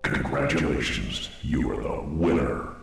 Congratulations, you are the winner.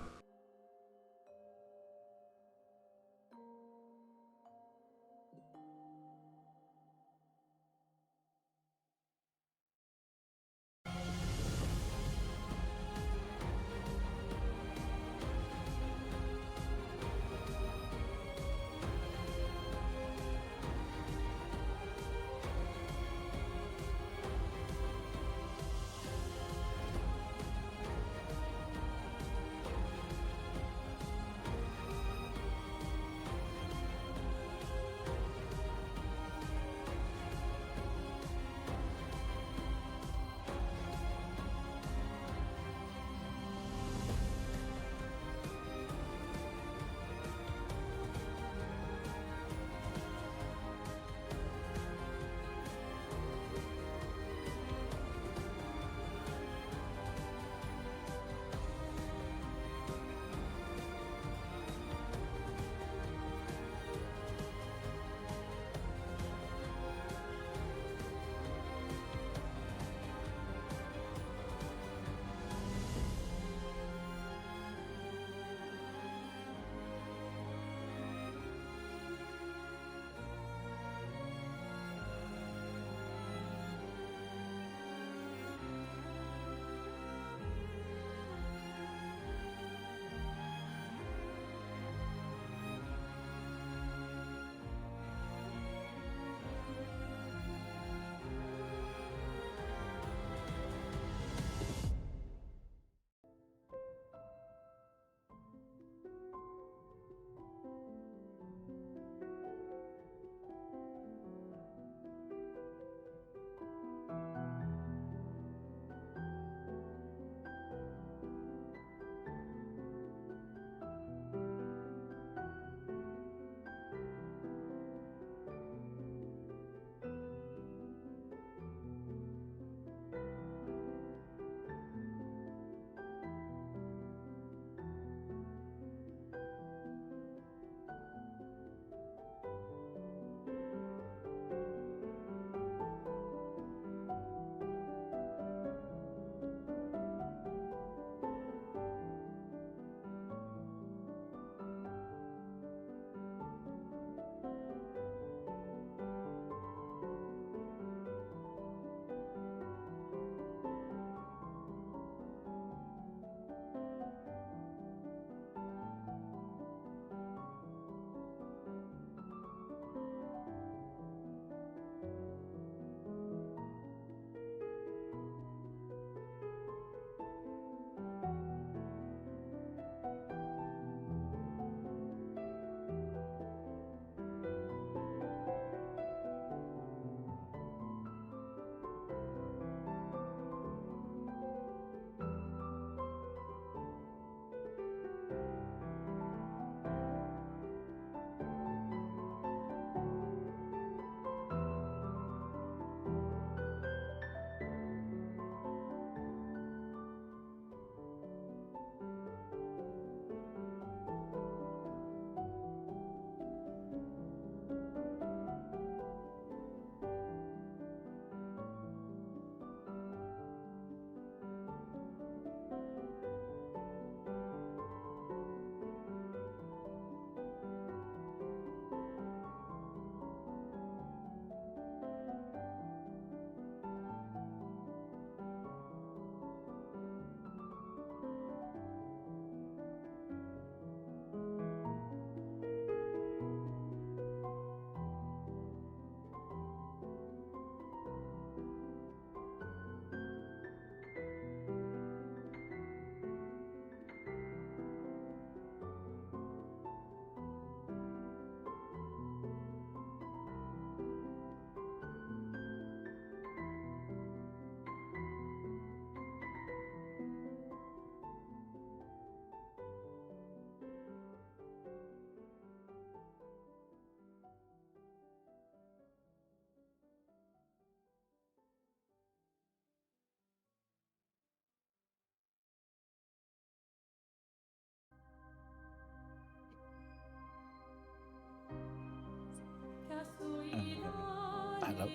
Hello.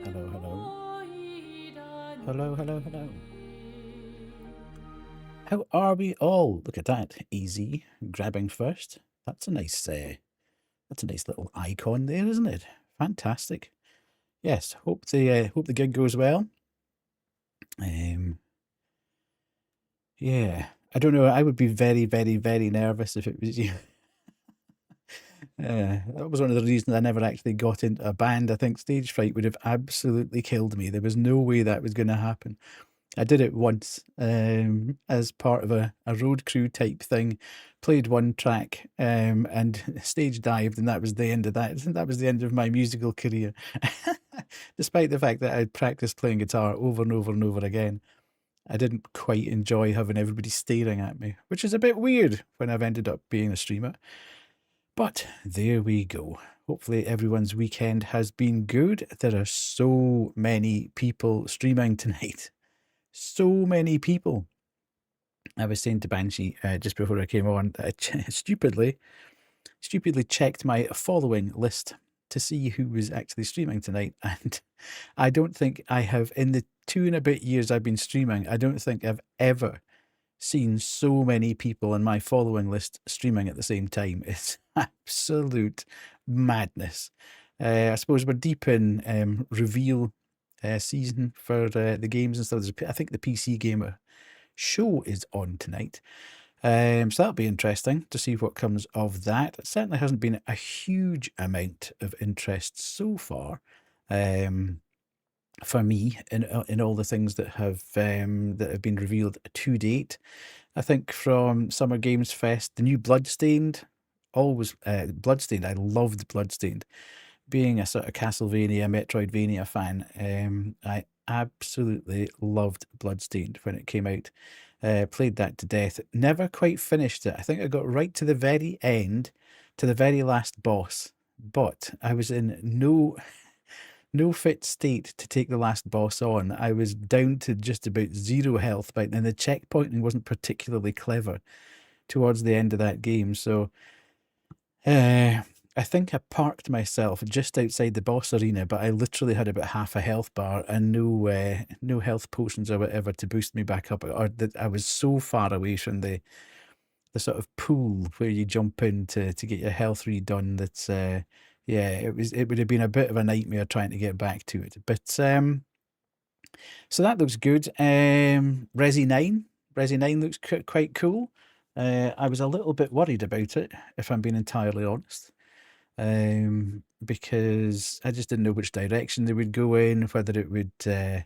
Hello. Hello. Hello. Hello. How are we all? Look at that. Easy. Grabbing first. That's a nice little icon there, isn't it? Fantastic. Yes, hope the gig goes well. Yeah. I don't know, I would be very, very, very nervous if it was you. That was one of the reasons I never actually got into a band. I think stage fright would have absolutely killed me. There was no way that was gonna happen. I did it once, as part of a road crew type thing, played one track, and stage dived, and that was the end of that. That was the end of my musical career. Despite the fact that I'd practiced playing guitar over and over and over again, I didn't quite enjoy having everybody staring at me, which is a bit weird when I've ended up being a streamer. But there we go. Hopefully everyone's weekend has been good. There are so many people streaming tonight. So many people. I was saying to Banshee just before I came on, I stupidly checked my following list to see who was actually streaming tonight, and I don't think I have, in the 2 and a bit years I've been streaming, I don't think I've ever seen so many people in my following list streaming at the same time. It's absolute madness. I suppose we're deep in reveal season for the games and stuff. I think the PC Gamer show is on tonight. So that'll be interesting to see what comes of that. It certainly hasn't been a huge amount of interest so far for me in all the things that have been revealed to date. I think from Summer Games Fest, the new Bloodstained, always Bloodstained. I loved Bloodstained. Being a sort of Castlevania, Metroidvania fan, I absolutely loved Bloodstained when it came out. Played that to death. Never quite finished it. I think I got right to the very end, to the very last boss, but I was in no fit state to take the last boss on. I was down to just about 0 health, and the checkpointing wasn't particularly clever towards the end of that game. So I think I parked myself just outside the boss arena, but I literally had about half a health bar and no health potions or whatever to boost me back up. Or that I was so far away from the sort of pool where you jump in to get your health redone that yeah, it would have been a bit of a nightmare trying to get back to it. But so that looks good. Resi 9 looks quite cool. I was a little bit worried about it, if I'm being entirely honest, because I just didn't know which direction they would go in, whether it would. Yeah,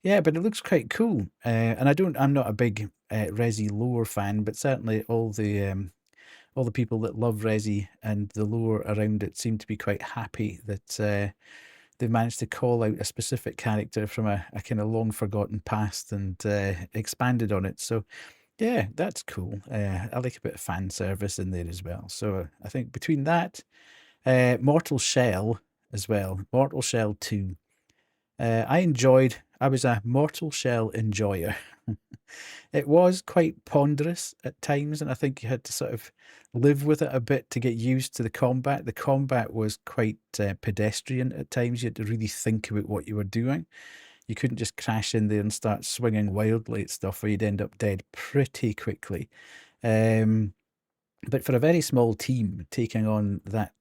but it looks quite cool. And I'm not a big Resi lore fan, but certainly all the people that love Resi and the lore around it seem to be quite happy that they've managed to call out a specific character from a kind of long forgotten past and expanded on it. So yeah, that's cool. I like a bit of fan service in there as well. So I think between that, Mortal Shell as well, Mortal Shell 2. I was a Mortal Shell enjoyer. It was quite ponderous at times, and I think you had to sort of live with it a bit to get used to the combat. The combat was quite pedestrian at times. You had to really think about what you were doing. You couldn't just crash in there and start swinging wildly at stuff, or you'd end up dead pretty quickly. But for a very small team taking on that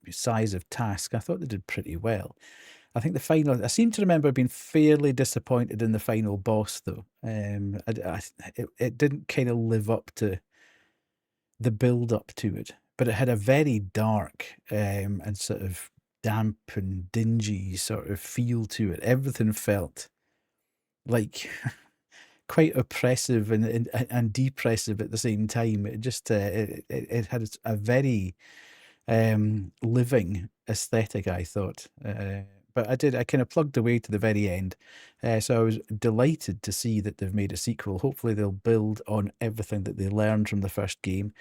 size of task, I thought they did pretty well. I think I seem to remember being fairly disappointed in the final boss, though. It didn't kind of live up to the build up to it, but it had a very dark and sort of damp and dingy sort of feel to it. Everything felt like quite oppressive and depressive at the same time. It just it had a very living aesthetic, I thought. But I kind of plugged away to the very end. So I was delighted to see that they've made a sequel. Hopefully they'll build on everything that they learned from the first game.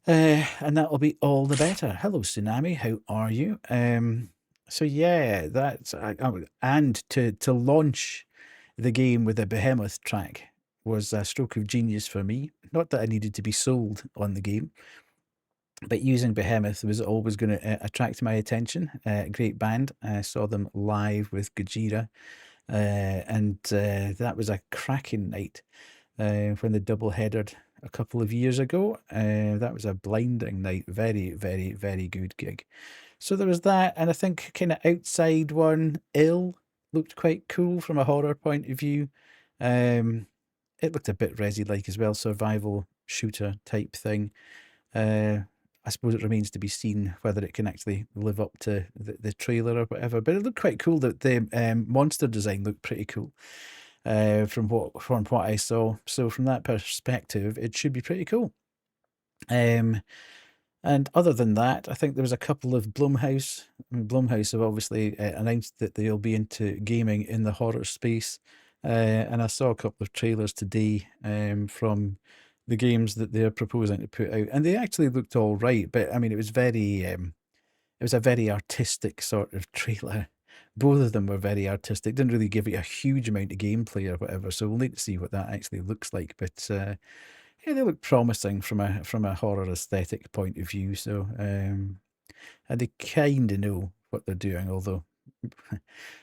And that'll be all the better. Hello, Tsunami. How are you? So yeah, and to launch the game with a Behemoth track was a stroke of genius for me. Not that I needed to be sold on the game, but using Behemoth was always going to attract my attention. Great band. I saw them live with Gojira, and that was a cracking night. when they double-headered a couple of years ago. That was a blinding night. Very, very, very good gig. So there was that, and I think kind of outside one, Ill looked quite cool from a horror point of view. It looked a bit Resi-like as well, survival shooter type thing. I suppose it remains to be seen whether it can actually live up to the trailer or whatever. But it looked quite cool. That the monster design looked pretty cool from what I saw. So from that perspective, it should be pretty cool. And other than that, I think there was a couple of Blumhouse. I mean, Blumhouse have obviously announced that they'll be into gaming in the horror space. And I saw a couple of trailers today from the games that they're proposing to put out. And they actually looked all right. But I mean, it was a very artistic sort of trailer. Both of them were very artistic. Didn't really give you a huge amount of gameplay or whatever. So we'll need to see what that actually looks like. But yeah, they look promising from a horror aesthetic point of view. So, and they kind of know what they're doing. Although,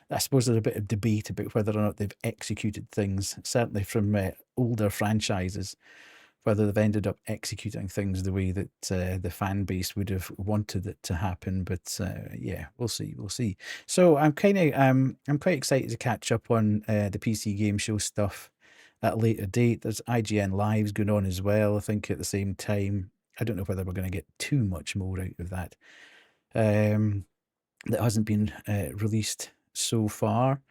I suppose there's a bit of debate about whether or not they've executed things. Certainly from older franchises, whether they've ended up executing things the way that the fan base would have wanted it to happen. But yeah, we'll see. We'll see. So I'm quite excited to catch up on the PC Game Show stuff at a later date. There's IGN Lives going on as well, I think, at the same time. I don't know whether we're going to get too much more out of that. That hasn't been released so far.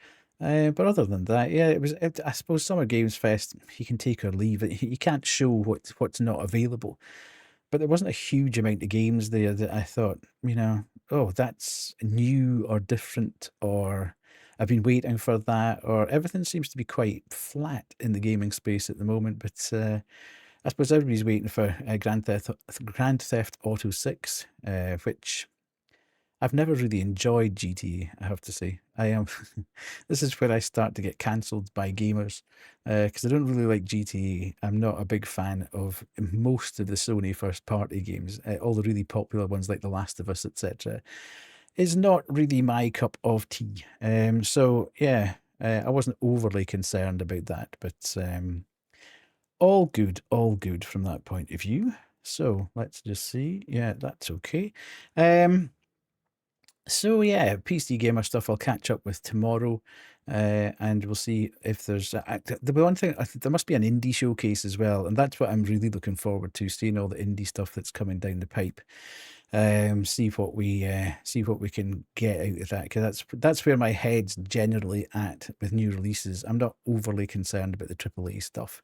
But other than that, yeah, I suppose Summer Games Fest, you can take or leave it. You can't show what's not available. But there wasn't a huge amount of games there that I thought, oh, that's new or different, or I've been waiting for that, or everything seems to be quite flat in the gaming space at the moment. But I suppose everybody's waiting for Grand Theft Auto 6, which I've never really enjoyed GTA, I have to say. This is where I start to get cancelled by gamers, because I don't really like GTA. I'm not a big fan of most of the Sony first-party games. All the really popular ones like The Last of Us, etc., is not really my cup of tea. So yeah, I wasn't overly concerned about that, but all good from that point of view. So let's just see. Yeah, that's okay. So yeah, PC gamer stuff I'll catch up with tomorrow, and we'll see if there's the one thing. There must be an indie showcase as well, and that's what I'm really looking forward to, seeing all the indie stuff that's coming down the pipe. See what we can get out of that, because that's where my head's generally at with new releases. I'm not overly concerned about the AAA stuff.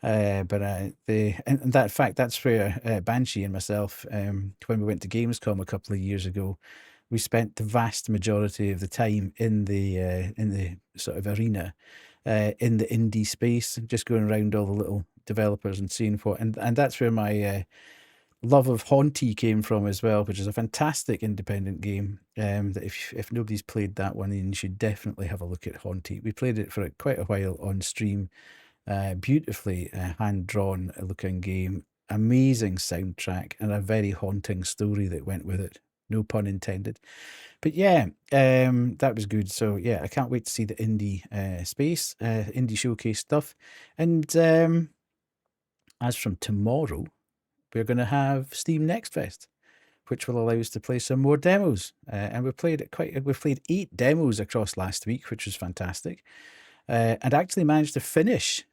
But and that fact, that's where Banshee and myself, when we went to Gamescom a couple of years ago, we spent the vast majority of the time in the sort of arena, in the indie space, just going around all the little developers and seeing and that's where my love of Haunty came from as well, which is a fantastic independent game. That if nobody's played that one, then you should definitely have a look at Haunty. We played it for quite a while on stream. Beautifully hand-drawn looking game, amazing soundtrack, and a very haunting story that went with it. No pun intended. But yeah, that was good. So yeah, I can't wait to see the indie space, indie showcase stuff. And as from tomorrow, we're going to have Steam Next Fest, which will allow us to play some more demos. And we've played 8 demos across last week, which was fantastic. And actually managed to finish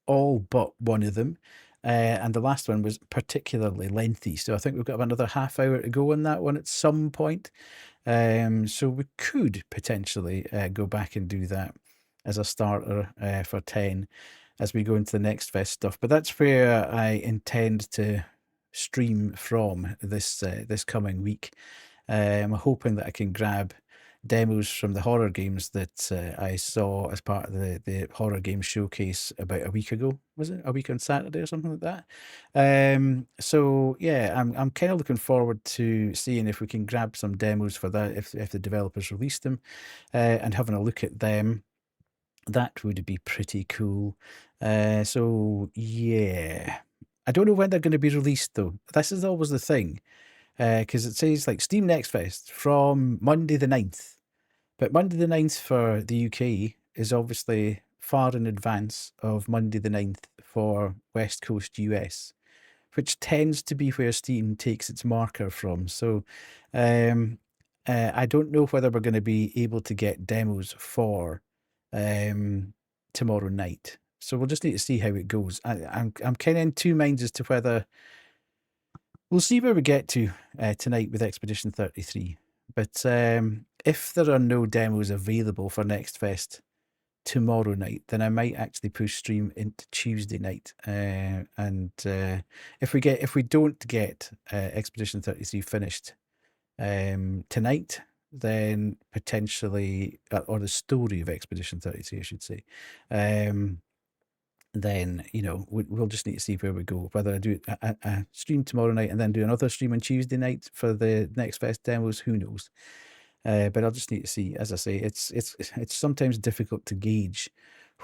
all but one of them. And the last one was particularly lengthy. So I think we've got another half hour to go on that one at some point. So we could potentially go back and do that as a starter for 10 as we go into the Next Fest stuff. But that's where I intend to stream from this coming week. I'm hoping that I can grab demos from the horror games that I saw as part of the horror game showcase about a week ago. Was it a week on Saturday or something like that? So yeah, I'm kind of looking forward to seeing if we can grab some demos for that, if the developers release them, and having a look at them. That would be pretty cool. So yeah, I don't know when they're going to be released though. This is always the thing. Because it says like Steam Next Fest from Monday the 9th. But Monday the 9th for the UK is obviously far in advance of Monday the 9th for West Coast US, which tends to be where Steam takes its marker from. So I don't know whether we're going to be able to get demos for tomorrow night. So we'll just need to see how it goes. I'm kind of in two minds as to whether we'll see where we get to tonight with Expedition 33. But if there are no demos available for Next Fest tomorrow night, then I might actually push stream into Tuesday night. And if we don't get Expedition 33 finished tonight, then potentially, or the story of Expedition 33, I should say, then, you know, we'll just need to see where we go. Whether I do a stream tomorrow night and then do another stream on Tuesday night for the Next Fest demos, who knows? But I'll just need to see. As I say, it's sometimes difficult to gauge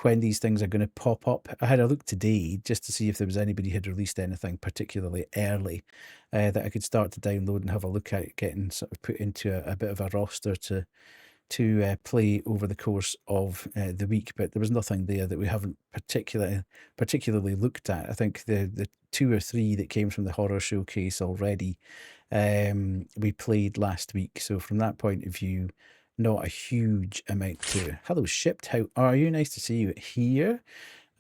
when these things are going to pop up. I had a look today just to see if there was anybody who had released anything particularly early that I could start to download and have a look at, getting sort of put into a bit of a roster to play over the course of the week. But there was nothing there that we haven't particularly looked at. I think the 2 or 3 that came from the horror showcase already we played last week. So from that point of view, not a huge amount to. Hello, Shipped. How are you? Nice to see you here.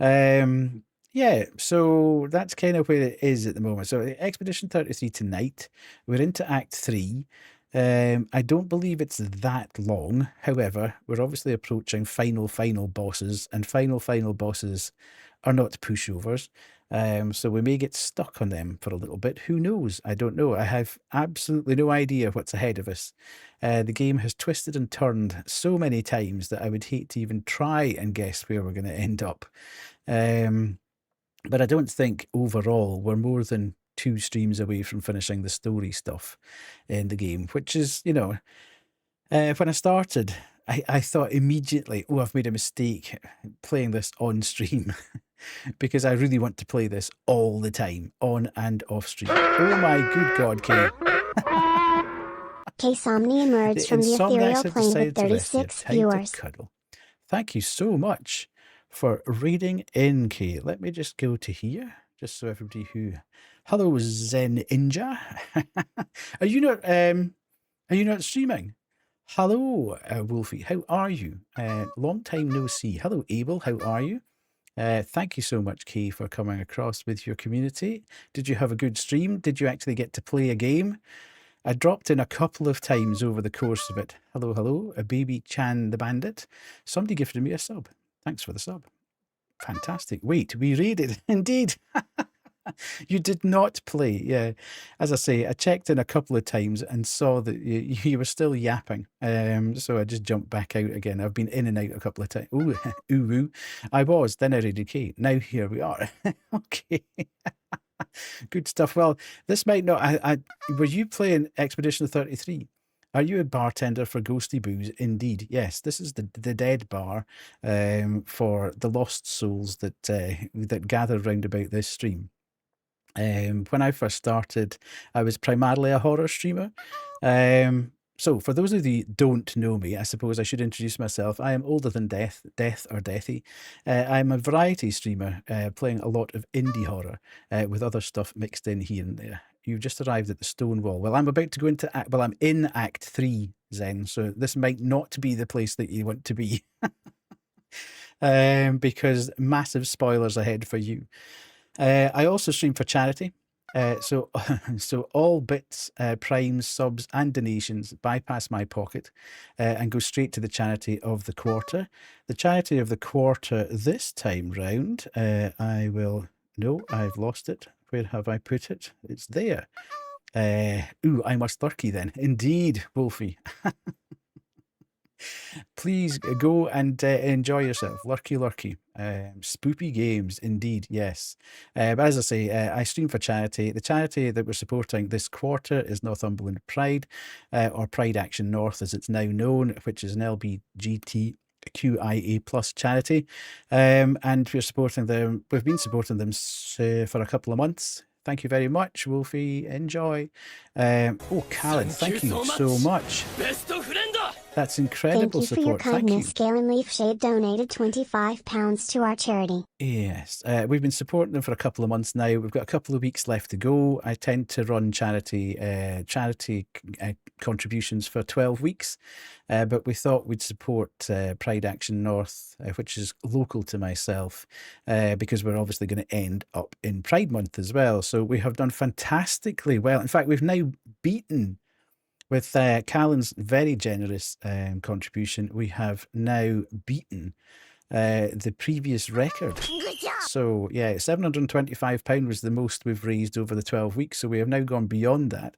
Yeah, so that's kind of where it is at the moment. So Expedition 33 tonight. We're into Act 3. I don't believe it's that long. However, we're obviously approaching final bosses, and final bosses are not pushovers. So we may get stuck on them for a little bit. Who knows? I don't know. I have absolutely no idea what's ahead of us. The game has twisted and turned so many times that I would hate to even try and guess where we're going to end up. But I don't think overall we're more than 2 streams away from finishing the story stuff in the game, which is, you know, when I started, I thought immediately, oh, I've made a mistake playing this on stream because I really want to play this all the time, on and off stream. Oh my good God, Kay. Kay Somni emerged from the ethereal plane with 36 viewers. Thank you so much for reading in, Kay. Let me just go to here, just so everybody who... Hello, Zen Ninja. Are you not streaming? Hello, Wolfie. How are you? Long time no see. Hello, Abel. How are you? Thank you so much, Kay, for coming across with your community. Did you have a good stream? Did you actually get to play a game? I dropped in a couple of times over the course of it. Hello, a baby Chan the Bandit. Somebody gifted me a sub. Thanks for the sub. Fantastic. Wait, we raided. Indeed. You did not play. Yeah. As I say, I checked in a couple of times and saw that you were still yapping. So I just jumped back out again. I've been in and out a couple of times. Ooh, ooh. I was. Then I raided Kay. Now here we are. Okay. Good stuff. Well, this might not... were you playing Expedition 33? Are you a bartender for Ghosty Booze? Indeed, yes. This is the dead bar for the lost souls that gather round about this stream. When I first started, I was primarily a horror streamer. So for those of you who don't know me, I suppose I should introduce myself. I am older than Death or Deathy. I'm a variety streamer, playing a lot of indie horror with other stuff mixed in here and there. You've just arrived at the Stonewall. Well, I'm about to go into I'm in Act 3, Zen, so this might not be the place that you want to be. Because massive spoilers ahead for you. I also stream for charity. So all bits, primes, subs and donations bypass my pocket and go straight to the charity of the quarter. The charity of the quarter this time round, I've lost it. Where have I put it? It's there. I must lurky then. Indeed, Wolfie. Please go and enjoy yourself. Lurky. Spoopy games, indeed, yes. But as I say, I stream for charity. The charity that we're supporting this quarter is Northumberland Pride, or Pride Action North as it's now known, which is an LGBTQIA plus charity. And we're supporting them. We've been supporting them for a couple of months. Thank you very much, Wolfie. Enjoy. Callan, thank you so much. That's incredible support. Thank you for your kindness. Gale and Leafshade donated £25 to our charity. Yes, we've been supporting them for a couple of months now. We've got a couple of weeks left to go. I tend to run charity contributions for 12 weeks, but we thought we'd support Pride Action North, which is local to myself, because we're obviously going to end up in Pride Month as well. So we have done fantastically well. In fact, we've now beaten, with Callan's very generous contribution, we have now beaten the previous record. So yeah, £725 was the most we've raised over the 12 weeks. So we have now gone beyond that.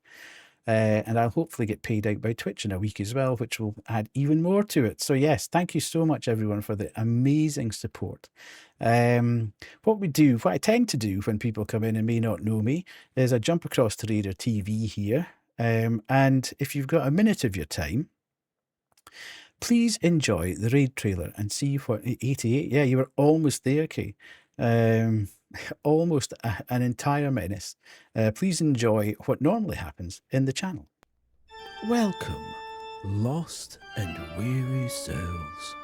And I'll hopefully get paid out by Twitch in a week as well, which will add even more to it. So yes, thank you so much everyone for the amazing support. What I tend to do when people come in and may not know me is I jump across to Raider TV here. And if you've got a minute of your time, please enjoy the raid trailer and see what 88. Yeah, you were almost there, Kay. Almost an entire menace. Please enjoy what normally happens in the channel. Welcome, lost and weary souls,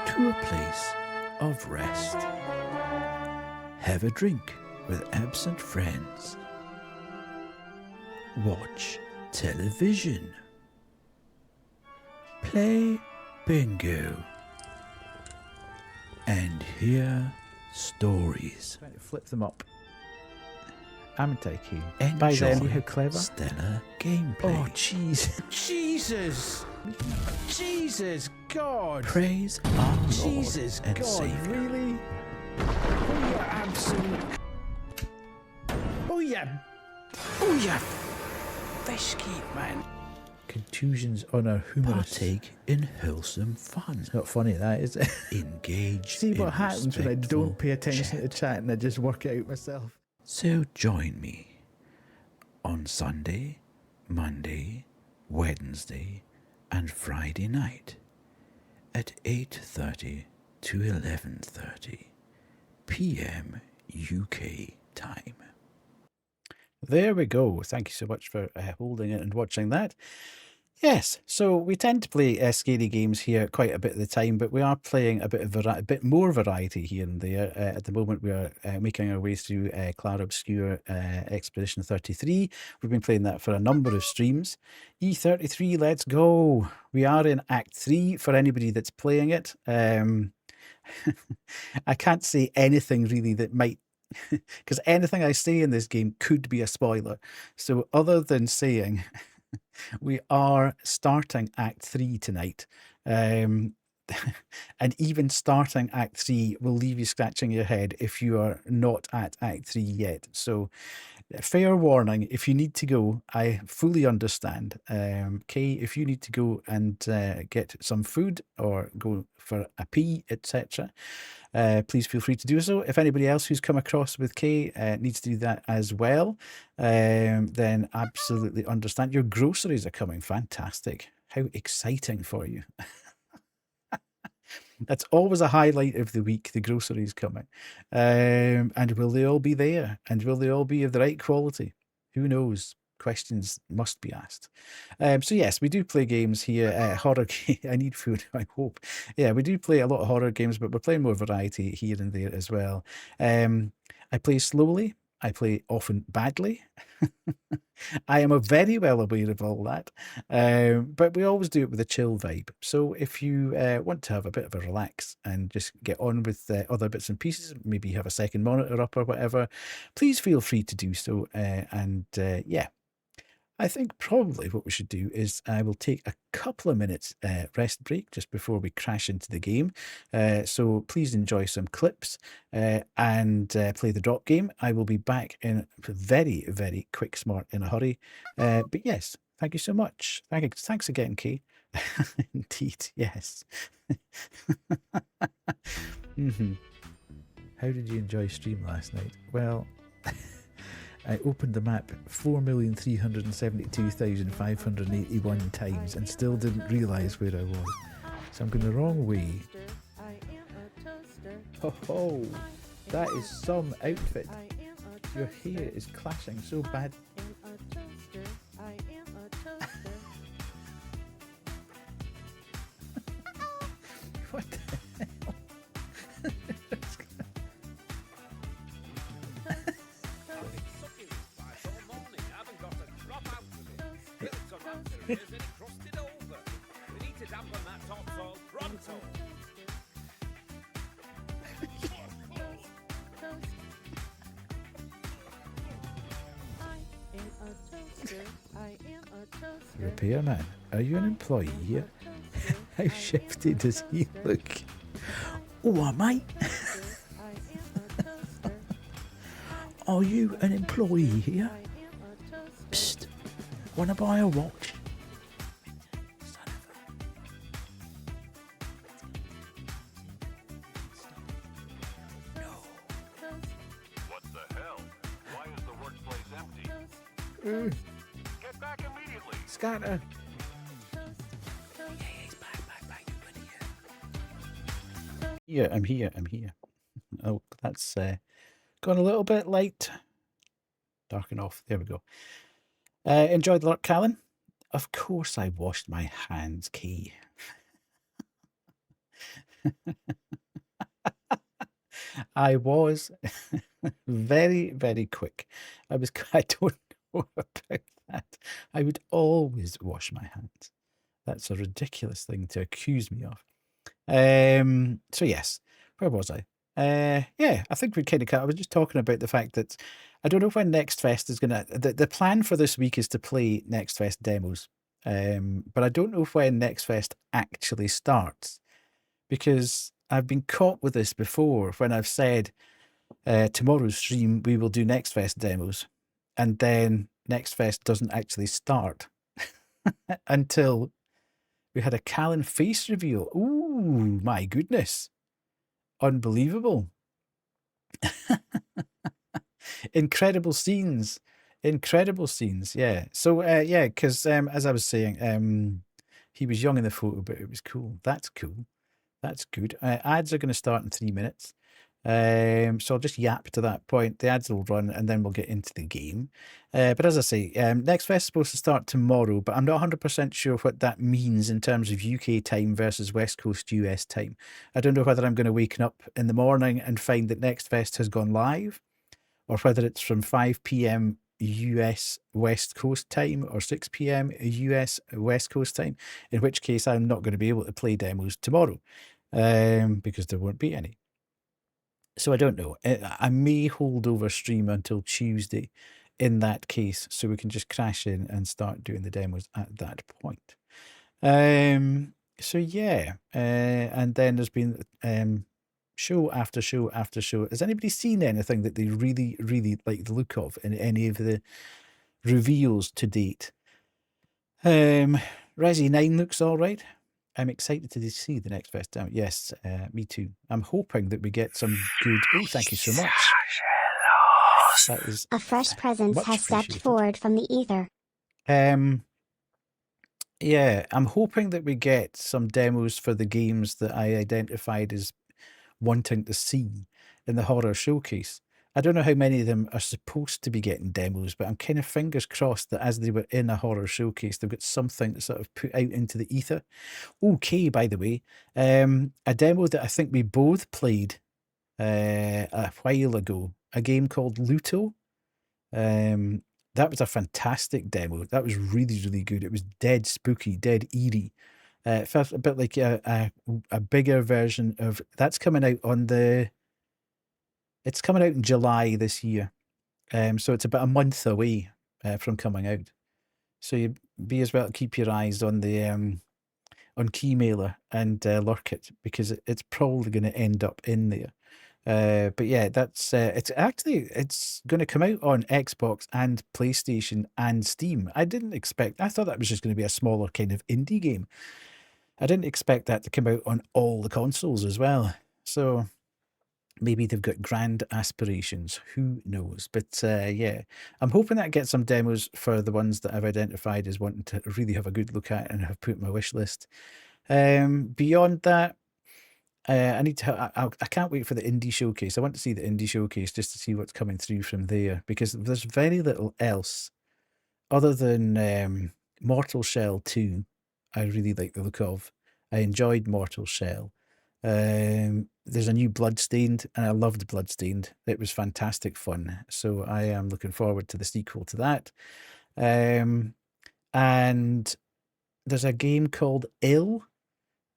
to a place of rest. Have a drink with absent friends. Watch television. Play bingo. And hear stories. Trying to flip them up. I'm taking. By then, how clever. Stellar gameplay. Oh, jeez. Jesus! Jesus God! Praise our Jesus Lord and God, Savior. Really? Oh, yeah, absolute. Oh, yeah. Oh, yeah. Fish keep, man. Contusions on our humorous. Partake in wholesome fun. It's not funny, that is it? Engage. See what happens when I don't pay attention to chat and I just work it out myself. So join me on Sunday, Monday, Wednesday, and Friday night at 8:30 to 11:30 p.m. UK time. There we go. Thank you so much for holding it and watching that. Yes, so we tend to play scary games here quite a bit of the time, but we are playing a bit more variety here and there. At the moment, we are making our way through Clair Obscur Expedition 33. We've been playing that for a number of streams. E33, let's go. We are in Act 3 for anybody that's playing it. I can't say anything really that might, because anything I say in this game could be a spoiler. So other than saying we are starting Act 3 tonight, and even starting Act 3 will leave you scratching your head if you are not at Act 3 yet. So fair warning, if you need to go, I fully understand. Kay, if you need to go and get some food or go for a pee, etc., please feel free to do so. If anybody else who's come across with Kay needs to do that as well, then absolutely understand. Your groceries are coming. Fantastic. How exciting for you. That's always a highlight of the week, the groceries coming. And will they all be there? And will they all be of the right quality? Who knows? Questions must be asked. So yes, we do play games here. Horror game. I need food, I hope. Yeah, we do play a lot of horror games, but we're playing more variety here and there as well. I play slowly. I play often badly. I am very well aware of all that, but we always do it with a chill vibe. So if you want to have a bit of a relax and just get on with other bits and pieces, maybe have a second monitor up or whatever, please feel free to do so. Yeah, I think probably what we should do is I will take a couple of minutes rest break just before we crash into the game. So please enjoy some clips and play the drop game. I will be back in very, very quick smart in a hurry. But yes, thank you so much. Thanks again, Kay. Indeed, yes. How did you enjoy stream last night? Well, I opened the map 4,372,581 times and still didn't realise where I was. So I'm going the wrong way. Oh, that is some outfit. Your hair is clashing so bad. Repairman, are you an employee here? How shifty does he look? Oh, am I? Are you an employee here? Psst, wanna buy a watch? What the hell? Why is the workplace empty? Get back immediately. Scatter. Yeah, I'm here. Oh, that's gone a little bit light. Darken off. There we go. Enjoyed the lurk, Callan? Of course I washed my hands, Key. I was very, very quick. I don't know about that. I would always wash my hands. That's a ridiculous thing to accuse me of. So yes, where was I? Yeah, I think we kind of. I was just talking about the fact that I don't know when Next Fest is gonna. The plan for this week is to play Next Fest demos, but I don't know when Next Fest actually starts, because I've been caught with this before when I've said tomorrow's stream we will do Next Fest demos, and then Next Fest doesn't actually start until we had a Callan face reveal. Ooh, my goodness. Unbelievable. Incredible scenes. Yeah. So, yeah, because as I was saying, he was young in the photo, but it was cool. That's cool. That's good. Ads are going to start in 3 minutes. So I'll just yap to that point. The ads will run and then we'll get into the game. But as I say, Next Fest is supposed to start tomorrow, but I'm not 100% sure what that means in terms of UK time versus West Coast US time. I don't know whether I'm going to wake up in the morning and find that Next Fest has gone live, or whether it's from 5 p.m. US West Coast time or 6 p.m. US West Coast time, in which case I'm not going to be able to play demos tomorrow, because there won't be any. So I don't know. I may hold over stream until Tuesday in that case, so we can just crash in and start doing the demos at that point. So yeah, and then there's been show after show after show. Has anybody seen anything that they really, really like the look of in any of the reveals to date? Resi 9 looks all right. I'm excited to see the Next Fest out. Yes, me too. I'm hoping that we get some good. Oh, thank you so much. That is a fresh presence has stepped forward from the ether. Yeah, I'm hoping that we get some demos for the games that I identified as wanting to see in the horror showcase. I don't know how many of them are supposed to be getting demos, but I'm kind of fingers crossed that as they were in a horror showcase, they've got something to sort of put out into the ether. Okay, by the way, a demo that I think we both played a while ago, a game called Luto. That was a fantastic demo. That was really, really good. It was dead spooky, dead eerie. It felt a bit like a bigger version of that's coming out on the. It's coming out in July this year, so it's about a month away from coming out. So you be as well to keep your eyes on the on Keymailer and lurk it, because it's probably going to end up in there. But yeah, that's it's going to come out on Xbox and PlayStation and Steam. I thought that was just going to be a smaller kind of indie game. I didn't expect that to come out on all the consoles as well. So maybe they've got grand aspirations. Who knows? But yeah, I'm hoping that I get some demos for the ones that I've identified as wanting to really have a good look at and have put in my wish list. Beyond that, I can't wait for the indie showcase. I want to see the indie showcase just to see what's coming through from there, because there's very little else other than Mortal Shell 2. I really like the look of. I enjoyed Mortal Shell. There's a new Bloodstained, and I loved Bloodstained. It was fantastic fun. So I am looking forward to the sequel to that. And there's a game called Ill,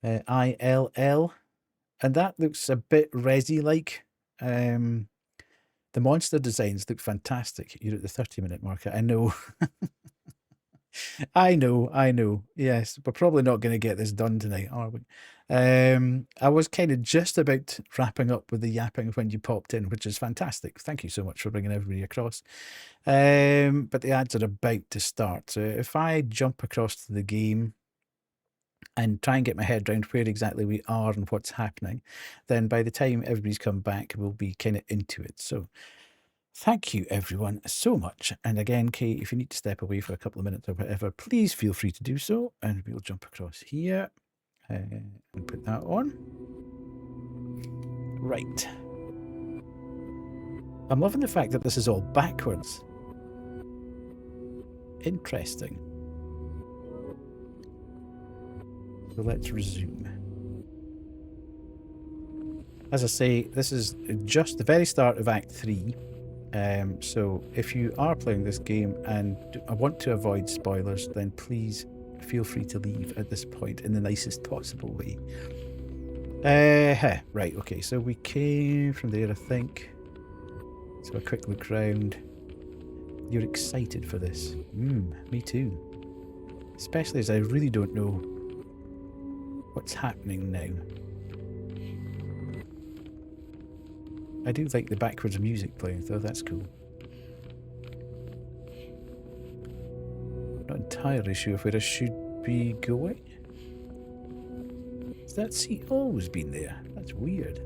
ILL, and that looks a bit Resi-like. The monster designs look fantastic. You're at the 30-minute marker, I know. I know. Yes, we're probably not going to get this done tonight, are we? I was kind of just about wrapping up with the yapping when you popped in, which is fantastic. Thank you so much for bringing everybody across. But the ads are about to start. So if I jump across to the game and try and get my head around where exactly we are and what's happening, then by the time everybody's come back, we'll be kind of into it. So thank you, everyone, so much. And again, Kate, if you need to step away for a couple of minutes or whatever, please feel free to do so. And we'll jump across here and put that on. Right. I'm loving the fact that this is all backwards. Interesting. So let's resume. As I say, this is just the very start of Act 3. So if you are playing this game and want to avoid spoilers, then please feel free to leave at this point in the nicest possible way. Right, okay, so we came from there, I think. So a quick look round. You're excited for this. Me too. Especially as I really don't know what's happening now. I do like the backwards music playing though, that's cool. Not entirely sure where I should be going. Has that seat always been there? That's weird.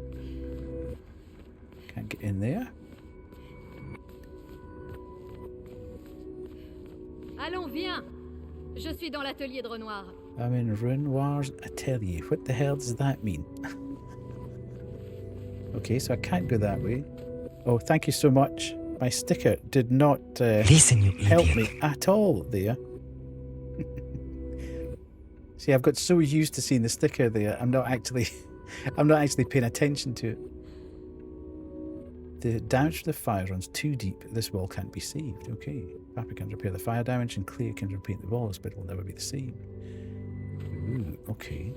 Can't get in there. Allons, viens. Je suis dans l'atelier de Renoir. I'm in Renoir's atelier. What the hell does that mean? Okay, so I can't go that way. Oh, thank you so much. My sticker did not Listen, you help idiot. me at all there. See, I've got so used to seeing the sticker there, I'm not actually paying attention to it. The damage from the fire runs too deep. This wall can't be saved. Okay. Papa can repair the fire damage and Claire can repaint the walls, but it will never be the same. Ooh, okay.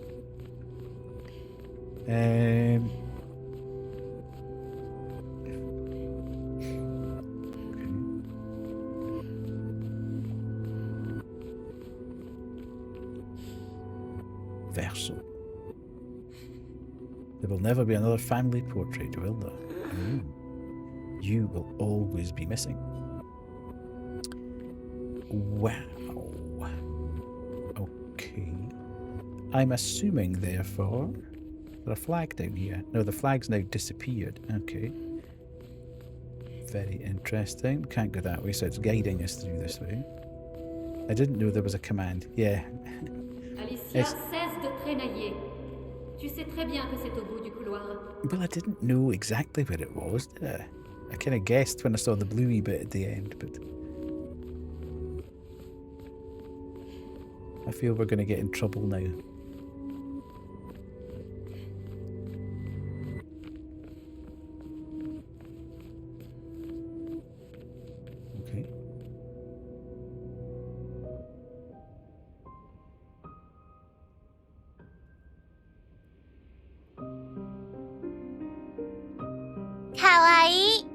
Verso. There will never be another family portrait, will there? Ooh. You will always be missing. Wow. Okay. I'm assuming, therefore, there's a flag down here. No, the flag's now disappeared. Okay. Very interesting. Can't go that way, so it's guiding us through this way. I didn't know there was a command. Yeah. Alicia, cesse de trénailler. Tu sais très bien que c'est au bout du couloir. Well, I didn't know exactly where it was, did I? I kind of guessed when I saw the bluey bit at the end, but I feel we're going to get in trouble now. Okay. Kawaii.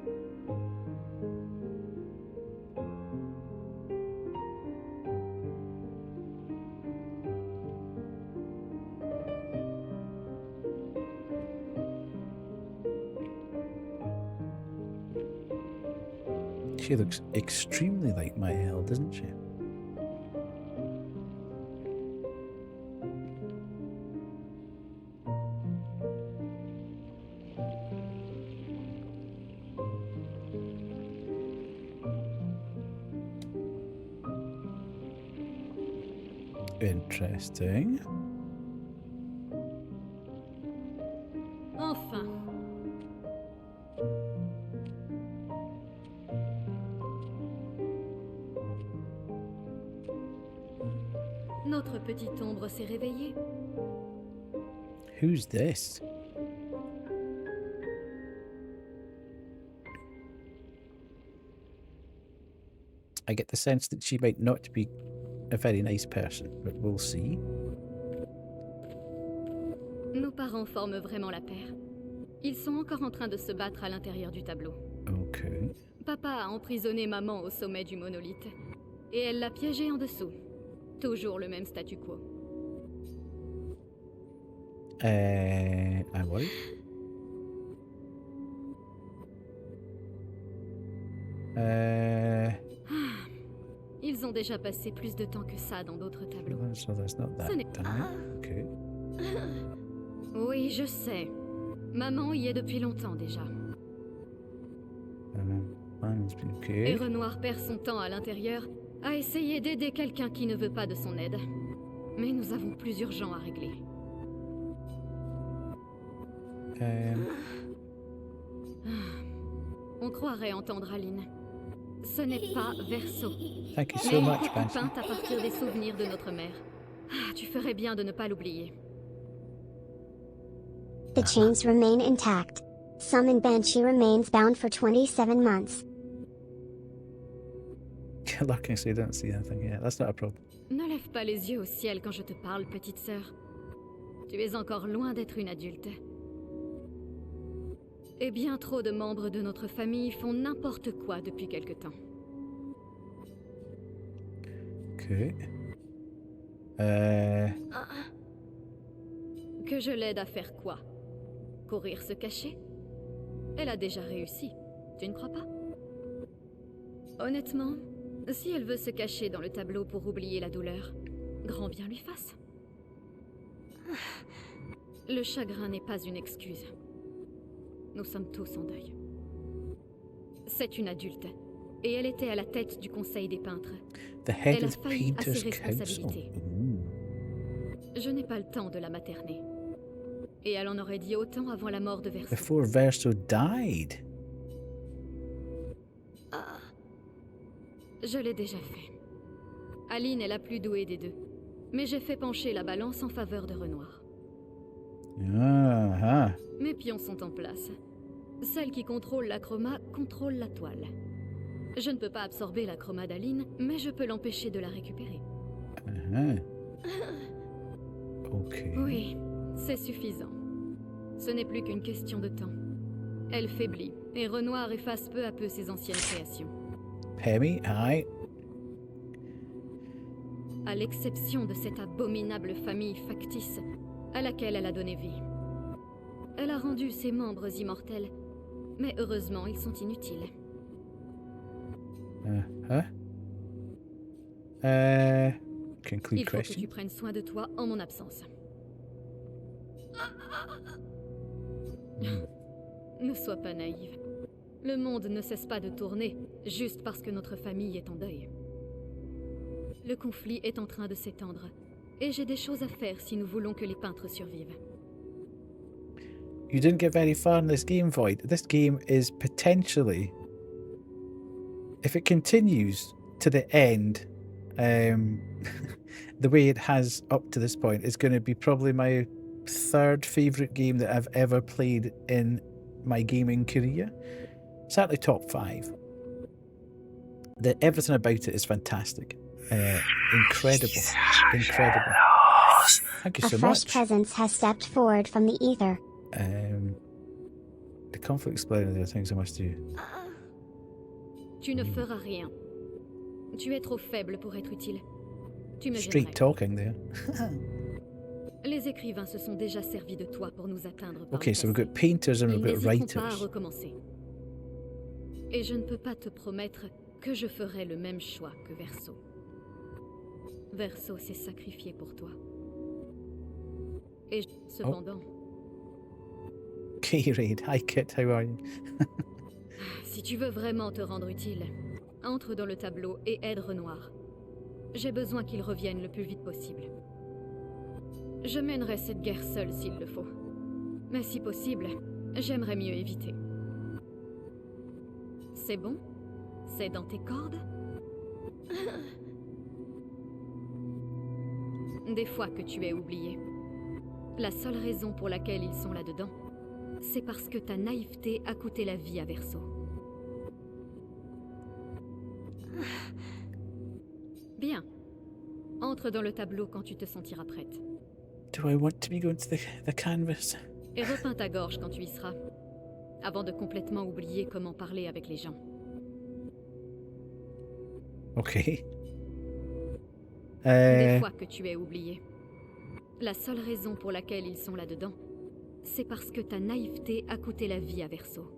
She looks extremely like my Elle, doesn't she? Interesting. Enfin. Notre petite ombre s'est réveillée. Who's this? I get the sense that she might not be a very nice person, but we'll see. Nos parents forment vraiment la paire. Ils sont encore en train de se battre à l'intérieur du tableau. Okay. Papa a emprisonné maman au sommet du monolithe. Et elle l'a piégée en dessous. Toujours le même statu quo. Ah oui. Ils ont déjà passé plus de temps que ça dans d'autres tableaux. So there's not that Ce n'est Okay. Oui, je sais. Maman y est depuis longtemps déjà. Et Okay. Renoir perd son temps à l'intérieur à essayer d'aider quelqu'un qui ne veut pas de son aide. Mais nous avons plus urgent à régler. On croirait entendre Aline. Ce n'est pas Verso. Thank you so much, Elle est Banshee. peinte à partir des souvenirs de notre mère. Tu ferais bien de ne pas l'oublier. The chains remain intact. Summon Banshee remains bound for 27 months. Looking so you don't see anything. Yeah, that's not a problem. Ne lève pas les yeux au ciel quand je te parle, petite sœur. Tu es encore loin d'être une adulte. Et bien trop de membres de notre famille font n'importe quoi depuis quelque temps. Okay. Que je l'aide à faire quoi? Courir se cacher? Elle a déjà réussi, tu ne crois pas? Honnêtement, si elle veut se cacher dans le tableau pour oublier la douleur, grand bien lui fasse. Le chagrin n'est pas une excuse. Nous sommes tous en deuil. C'est une adulte, et elle était à la tête du conseil des peintres. The head Elle a of failli à ses Painters Council. responsabilités. Je n'ai pas le temps de la materner. Et elle en aurait dit autant avant la mort de Verso. Before Verso died. Je l'ai déjà fait. Aline est la plus douée des deux. Mais j'ai fait pencher la balance en faveur de Renoir. Ah, Mes pions sont en place. Celle qui contrôle la chroma contrôle la toile. Je ne peux pas absorber la chroma d'Aline, mais je peux l'empêcher de la récupérer. Okay. Oui, c'est suffisant. Ce n'est plus qu'une question de temps. Elle faiblit, et Renoir efface peu à peu ses anciennes créations. Pemmy, aye. À l'exception de cette abominable famille factice à laquelle elle a donné vie. Elle a rendu ses membres immortels, mais heureusement, ils sont inutiles. Conclude Il faut que question. tu prennes soin de toi en mon absence. Ne sois pas naïve. Le monde ne cesse pas de tourner, juste parce que notre famille est en deuil. Le conflit est en train de s'étendre, et j'ai des choses à faire si nous voulons que les peintres survivent. You didn't get very far in this game, Void. This game is potentially, if it continues to the end, the way it has up to this point, it's going to be probably my third favourite game that I've ever played in my gaming career. Certainly top 5. Everything about it is fantastic. Incredible. Incredible. Thank you A so fresh much. presence has stepped forward from the ether. The conflict explaining the things I must do. Tu ne feras rien. Tu es trop faible pour être utile. Tu me Straight gênerais. talking there. Les écrivains se sont déjà servis de toi pour nous atteindre par Okay, le so we've passé. got painters and Ils we've got n'hésiteront pas à writers. recommencer. Et je ne peux pas te promettre que je ferai le même choix que Verso. Verso s'est sacrifié pour toi. Et cependant, Okay, Raid. Hi, Kit. How are you? si tu veux vraiment te rendre utile, entre dans le tableau et aide Renoir. J'ai besoin qu'il revienne le plus vite possible. Je mènerai cette guerre seule s'il le faut. Mais si possible, j'aimerais mieux éviter. C'est bon? C'est dans tes cordes? Des fois que tu es oublié. La seule raison pour laquelle ils sont là-dedans, c'est parce que ta naïveté a coûté la vie à Verso. Bien. Entre dans le tableau quand tu te sentiras prête. Do I want to be going to the canvas? Et repeins ta gorge quand tu y seras. Avant de complètement oublier comment parler avec les gens. Okay. Des fois que tu es oublié. La seule raison pour laquelle ils sont là-dedans, c'est parce que ta naïveté a coûté la vie à Verso.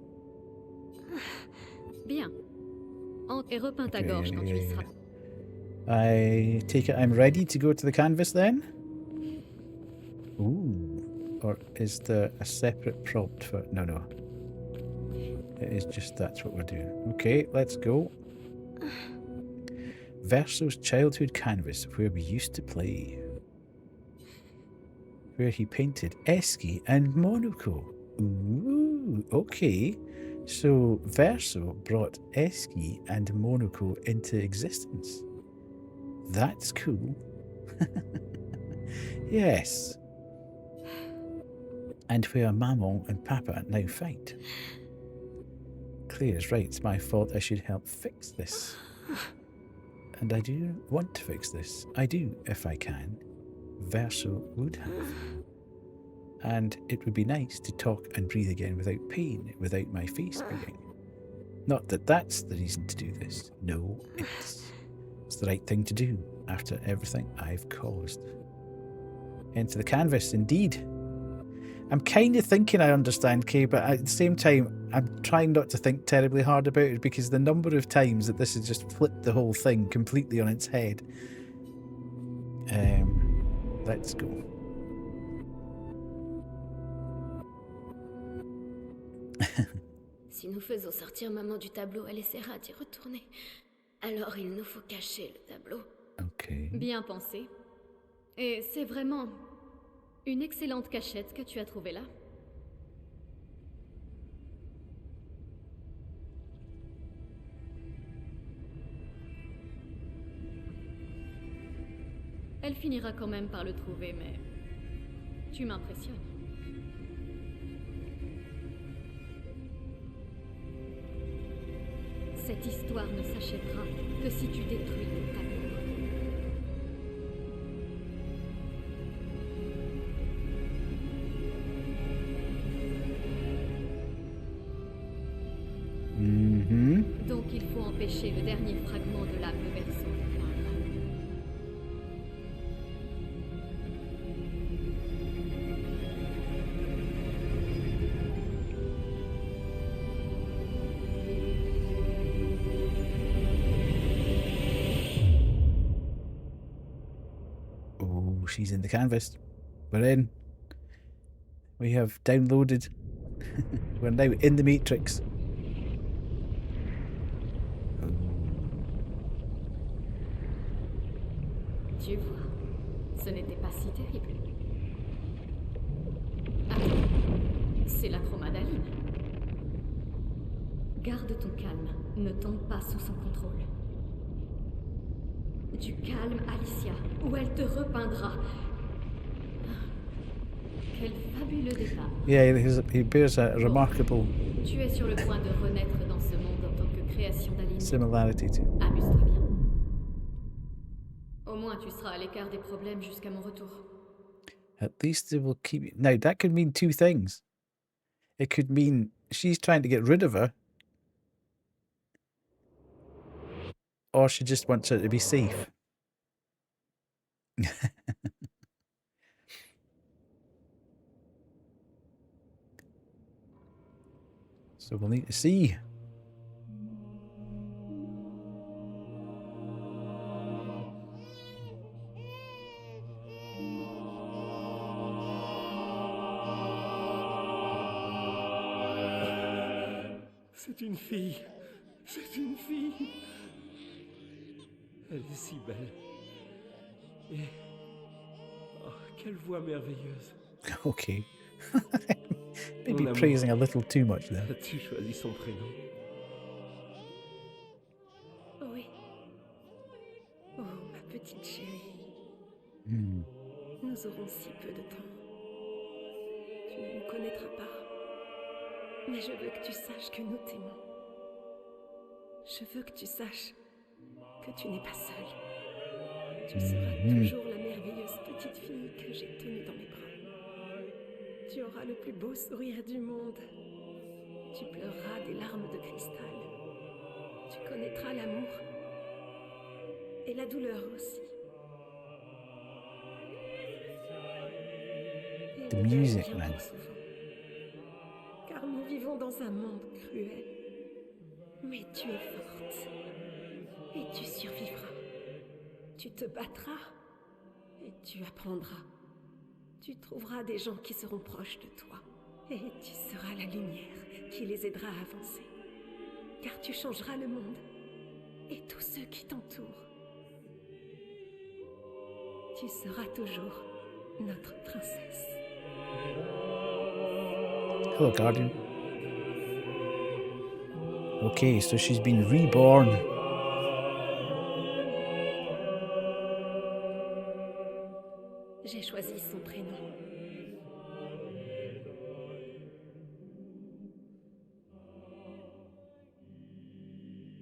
Bien. Et repeins ta gorge quand tu y seras. I take it I'm ready to go to the canvas then? Ooh. Or is there a separate prompt for... No. It is just that's what we're doing. Okay, let's go. Verso's childhood canvas, where we used to play. Where he painted Esky and Monaco. Ooh, okay. So Verso brought Esky and Monaco into existence. That's cool. Yes. And where Maman and Papa now fight. Claire's right, it's my fault. I should help fix this. And I do want to fix this. I do, if I can. Verso would have. And it would be nice to talk and breathe again without pain, without my face bleeding. Not that that's the reason to do this. No, it's the right thing to do after everything I've caused. Into the canvas, indeed. I'm kind of thinking I understand, Kay, but at the same time, I'm trying not to think terribly hard about it because the number of times that this has just flipped the whole thing completely on its head. Let's go. Si nous faisons sortir maman du tableau, elle essaiera d'y retourner. Alors il nous faut cacher le tableau. Okay. Bien pensé. Et c'est vraiment une excellente cachette que tu as trouvée là. Elle finira quand même par le trouver, mais tu m'impressionnes. Cette histoire ne s'achèvera que si tu détruis le tableau. Donc il faut empêcher le dernier fragment de l'âme de Verso. Oh, she's in the canvas. We're in. We have downloaded. We're now in the Matrix. Tu vois, ce n'était pas si terrible. Attends, c'est la chromadaline. Garde ton calme, ne tombe pas sous son contrôle. Du calme, Alicia, ou elle te repeindra. Quel fabuleux départ. Yeah, he bears a remarkable Tu es sur le point de renaître dans ce monde en tant que création d'Aline. similarity to. Amuse-toi bien. Au moins, tu seras à l'écart des problèmes jusqu'à mon retour. At least it will keep you. Now, that could mean two things. It could mean she's trying to get rid of her, or she just wants her to be safe. So we'll need to see. C'est une fille. C'est une fille. Elle est si belle. Et... oh, quelle voix merveilleuse. Okay. Maybe Mon amour. praising a little too much there. As-tu choisi son prénom? Oui. Oh, ma petite chérie. Hmm. Nous aurons si peu de temps. Tu ne nous connaîtras pas. Mais je veux que tu saches que nous t'aimons. Je veux que tu saches que tu n'es pas seule. Tu seras toujours la merveilleuse petite fille que j'ai tenue dans mes bras. Tu auras le plus beau sourire du monde. Tu pleureras des larmes de cristal. Tu connaîtras l'amour et la douleur aussi. The music, Viens man. pour souvent. Car nous vivons dans un monde cruel. Mais tu es forte. Et tu survivras. Tu te battras. Et tu apprendras. Tu trouveras des gens qui seront proches de toi. Et tu seras la lumière qui les aidera à avancer. Car tu changeras le monde. Et tous ceux qui t'entourent. Tu seras toujours notre princesse. Hello, Guardian. Okay, so she's been reborn. J'ai choisi son prénom.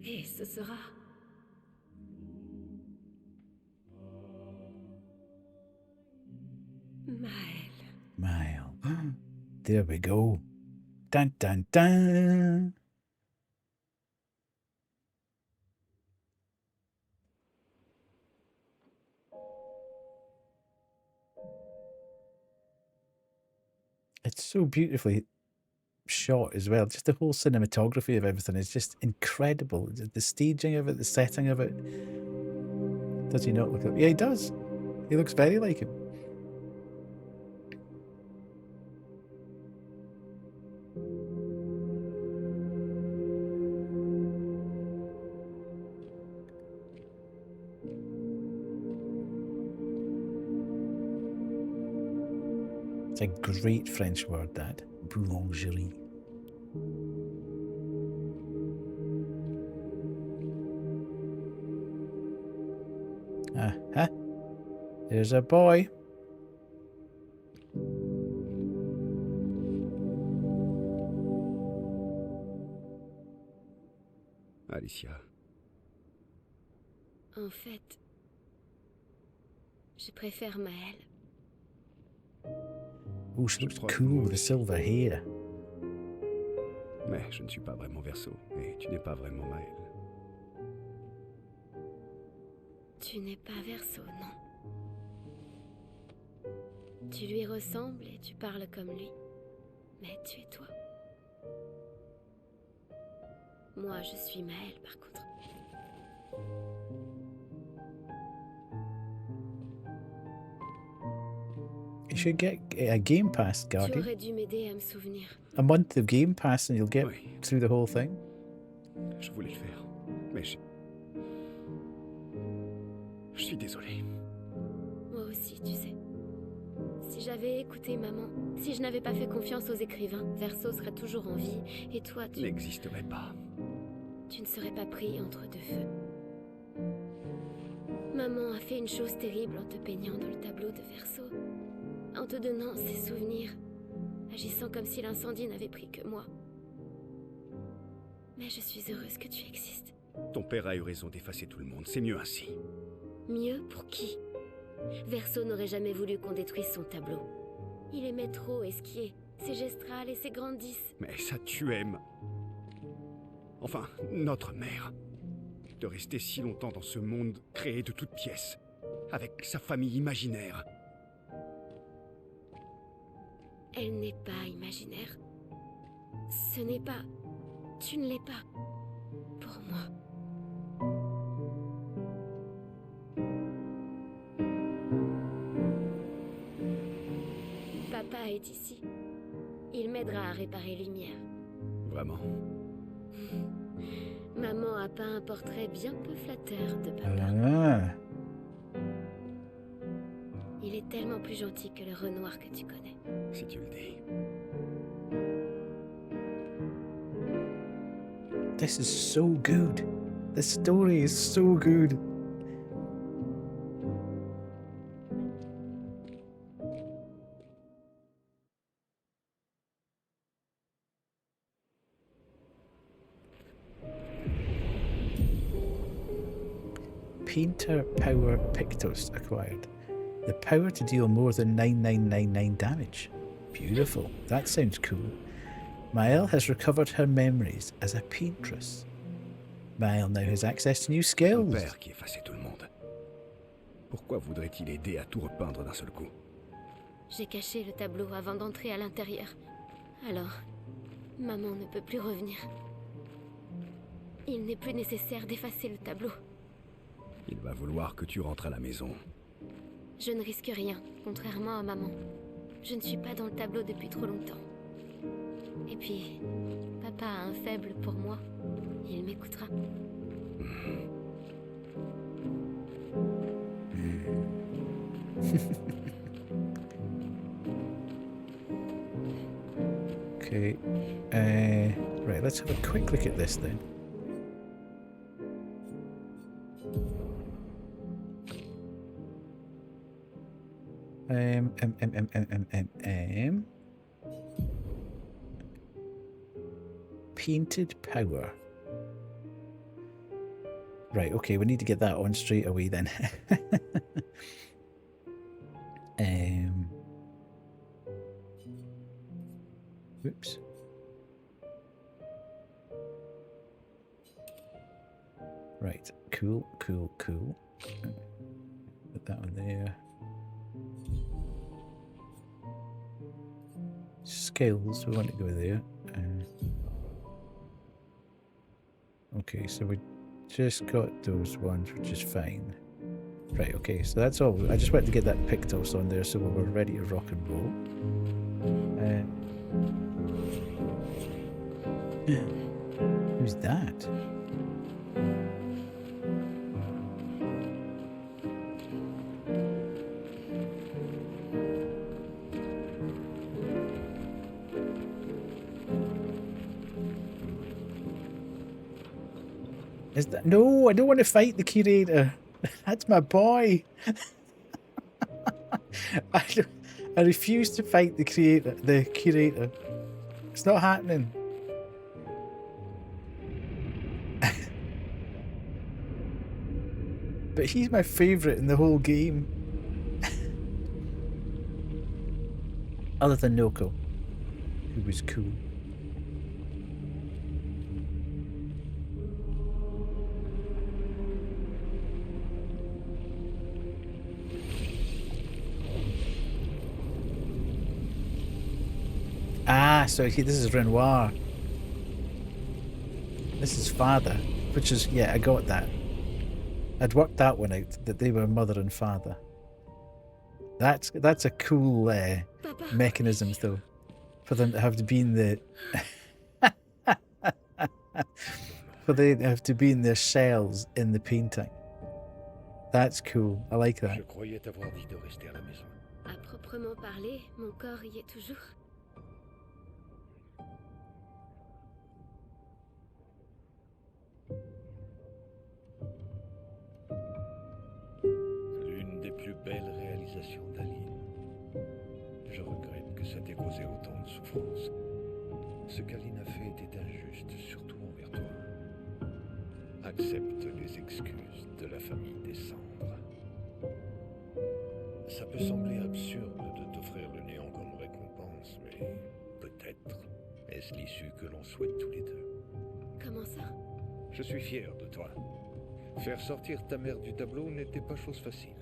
Et ce sera... Maël. Mile. There we go. Dun dun dun. It's so beautifully shot as well. Just the whole cinematography of everything is just incredible. The staging of it, the setting of it. Does he not look like... Yeah, he does. He looks very like him. It's a great French word, that. Boulangerie. Uh-huh. There's a boy. Alicia, En fait, je préfère Maël. Oh, she Je looks crois que cool moi with the aussi. silver hair. mais je ne suis pas vraiment Verseau, et tu n'es pas vraiment Maël. Tu n'es pas Verseau, non. Tu lui ressembles et tu parles comme lui. Mais tu es toi. Moi, je suis Maël, par contre. You should get a Game Pass, Tu Guardian. aurais dû m'aider à me souvenir. A month of Game Pass and you'll get Oui, through the whole thing. je voulais le faire, mais je suis désolé. Moi aussi, tu sais. Si j'avais écouté maman, si je n'avais pas fait confiance aux écrivains, Verseau serait toujours en vie, et toi, N'existerait pas. tu ne serais pas pris entre deux feux. Maman a fait une chose terrible en te peignant dans le tableau de Verseau, en te donnant ses souvenirs, agissant comme si l'incendie n'avait pris que moi. Mais je suis heureuse que tu existes. Ton père a eu raison d'effacer tout le monde, c'est mieux ainsi. Mieux pour qui? Verseau n'aurait jamais voulu qu'on détruise son tableau. Il aimait trop esquier, ses gestrales et ses grandes 10. Mais ça tu aimes. Enfin, notre mère. De rester si longtemps dans ce monde créé de toutes pièces, avec sa famille imaginaire. Elle n'est pas imaginaire. Ce n'est pas... Tu ne l'es pas. Pour moi. Papa est ici. Il m'aidera à réparer Lumière. Vraiment. Maman a peint un portrait bien peu flatteur de papa. Ah. Il est tellement plus gentil que le Renoir que tu connais. Si tu le dis. This is so good. The story is so good. Painter Power Pictos acquired. The power to deal more than 9999 damage. Beautiful. That sounds cool. Maël has recovered her memories as a paintress. Maël now has access to new Ton skills. père qui effaçait tout le monde. Pourquoi voudrait-il aider à tout repeindre d'un seul coup? J'ai caché le tableau avant d'entrer à l'intérieur. Alors, maman ne peut plus revenir. Il n'est plus nécessaire d'effacer le tableau. Il va vouloir que tu rentres à la maison. Je ne risque rien, contrairement à maman. Je ne suis pas dans le tableau depuis trop longtemps. Et puis, papa a un faible pour moi. Il m'écoutera. Okay. Right, let's have a quick look at this then. Painted power. Right, okay, we need to get that on straight away then. Whoops. Right, cool. Put that one there. Skills, we want to go there. Okay, so we just got those ones, which is fine. Right, okay, so that's all. I just wanted to get that Pictos on there so we're ready to rock and roll. Who's that? Is that... No, I don't want to fight the curator. That's my boy. I refuse to fight the curator. It's not happening. But he's my favourite in the whole game. Other than Noko, who was cool. Ah, so this is Renoir. This is father, which is, yeah, I got that. I'd worked that one out, that they were mother and father. That's a cool mechanism, though, for them to have to be in the for they to have to be in their shells in the painting. That's cool. I like that. Je croyais t'avoir dit de rester à la maison. À proprement parler, mon corps y est toujours. L'une des plus belles réalisations d'Aline. Je regrette que ça t'ait causé autant de souffrance. Ce qu'Aline a fait était injuste, surtout envers toi. Accepte les excuses de la famille des cendres. Ça peut sembler absurde de t'offrir le néant comme récompense, mais peut-être est-ce l'issue que l'on souhaite tous les deux. Comment ça? Je suis fier de toi. Faire sortir ta mère du tableau n'était pas chose facile.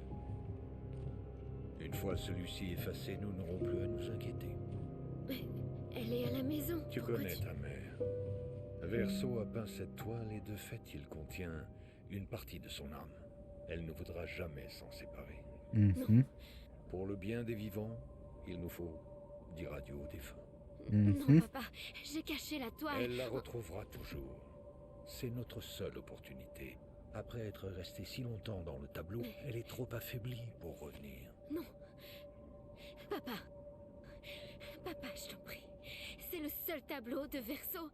Une fois celui-ci effacé, nous n'aurons plus à nous inquiéter. Mais elle est à la maison. Tu connais ta mère. Verso a peint cette toile et de fait, il contient une partie de son âme. Elle ne voudra jamais s'en séparer. Mm-hmm. Pour le bien des vivants, il nous faut dire adieu aux défunts. Non, papa, j'ai caché la toile. Elle la retrouvera toujours. C'est notre seule opportunité. Après être restée si longtemps dans le tableau, elle est trop affaiblie pour revenir. Non. Papa, je t'en prie. C'est le seul tableau de Verso.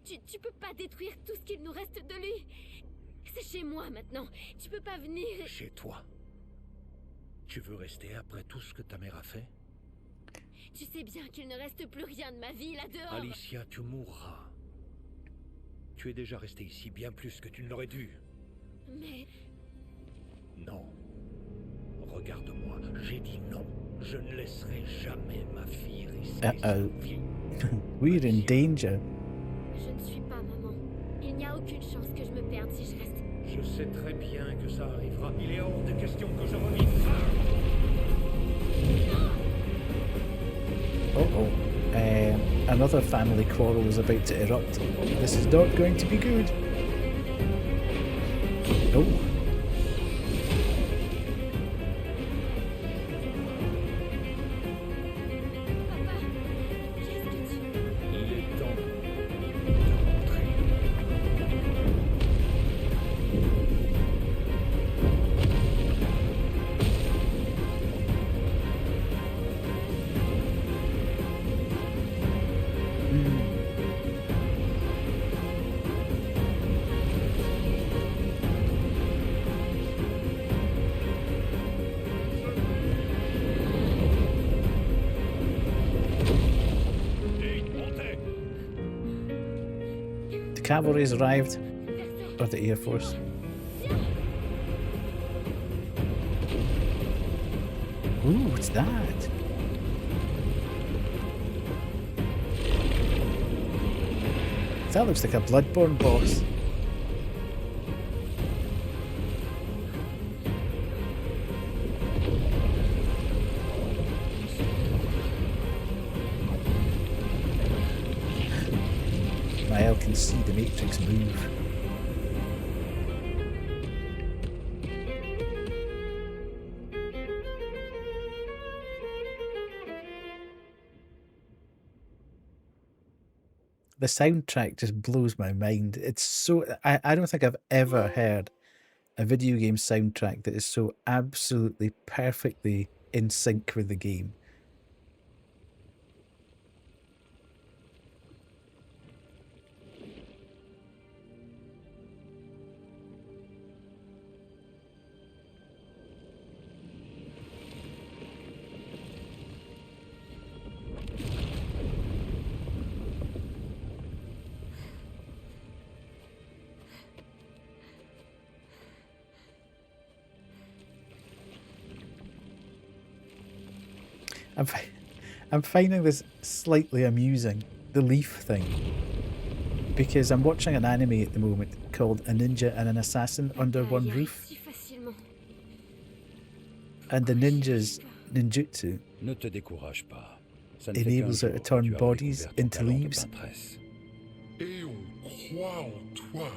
Tu peux pas détruire tout ce qu'il nous reste de lui. C'est chez moi maintenant. Tu peux pas venir... Chez toi? Tu veux rester après tout ce que ta mère a fait? Tu sais bien qu'il ne reste plus rien de ma vie là-dehors. Alicia, tu mourras. Tu es déjà restée ici bien plus que tu ne l'aurais dû. Mais... Non. Regarde-moi, j'ai dit non. Je ne laisserai jamais ma fille rester sans vie. We're in danger. Je ne suis pas maman. Il n'y a aucune chance que je me perde si je reste. Je sais très bien que ça arrivera. Il est hors de question que je revive ça. Uh-oh. Another family quarrel is about to erupt. This is not going to be good. Oh. Il est temps de rentrer. The cavalry has arrived. Or the Air Force. Ooh, what's that? That looks like a Bloodborne boss. Mael can see the Matrix move. The soundtrack just blows my mind. It's so... I don't think I've ever heard a video game soundtrack that is so absolutely perfectly in sync with the game. I'm finding this slightly amusing, the leaf thing, because I'm watching an anime at the moment called A Ninja and an Assassin Under One Roof, and the ninja's ninjutsu Ne te décourage pas. Ça ne fait enables qu'un her to jour que turn tu as bodies découvert ton into talent de leaves. peintresse. Et on croit en toi.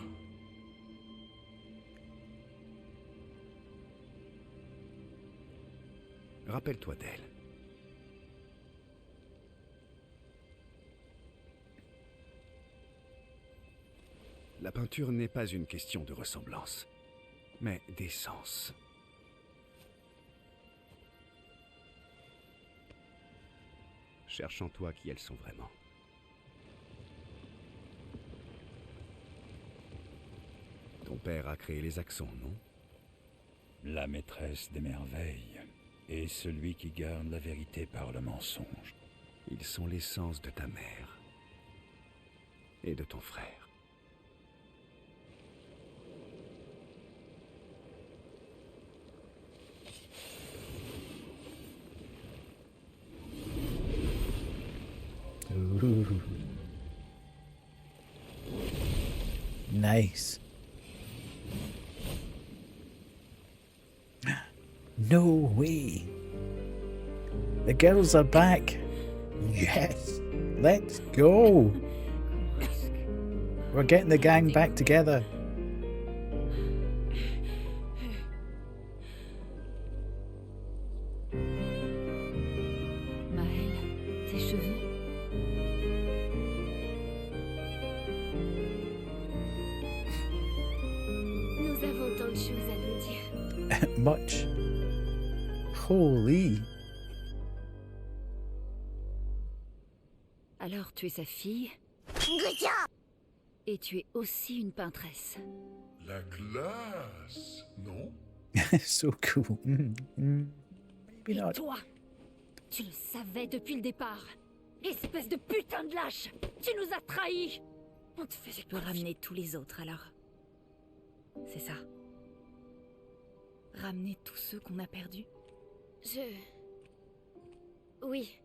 Rappelle-toi d'elle. La peinture n'est pas une question de ressemblance, mais d'essence. Cherche en toi qui elles sont vraiment. Ton père a créé les accents, non? La maîtresse des merveilles et celui qui garde la vérité par le mensonge. Ils sont l'essence de ta mère et de ton frère. Ooh. Nice. No way. The girls are back. Yes. Let's go. We're getting the gang back together. Maël, tes cheveux. Nous avons tant de choses à nous dire. Much. Holy. Alors tu es sa fille et tu es aussi une peintresse. La glace, non? So cool. Maybe Et not. toi, tu le savais depuis le départ. Espèce de putain de lâche. Tu nous as trahis. On te faisait pour ramener tous les autres alors. C'est ça. Ramener tous ceux qu'on a perdus. Oui,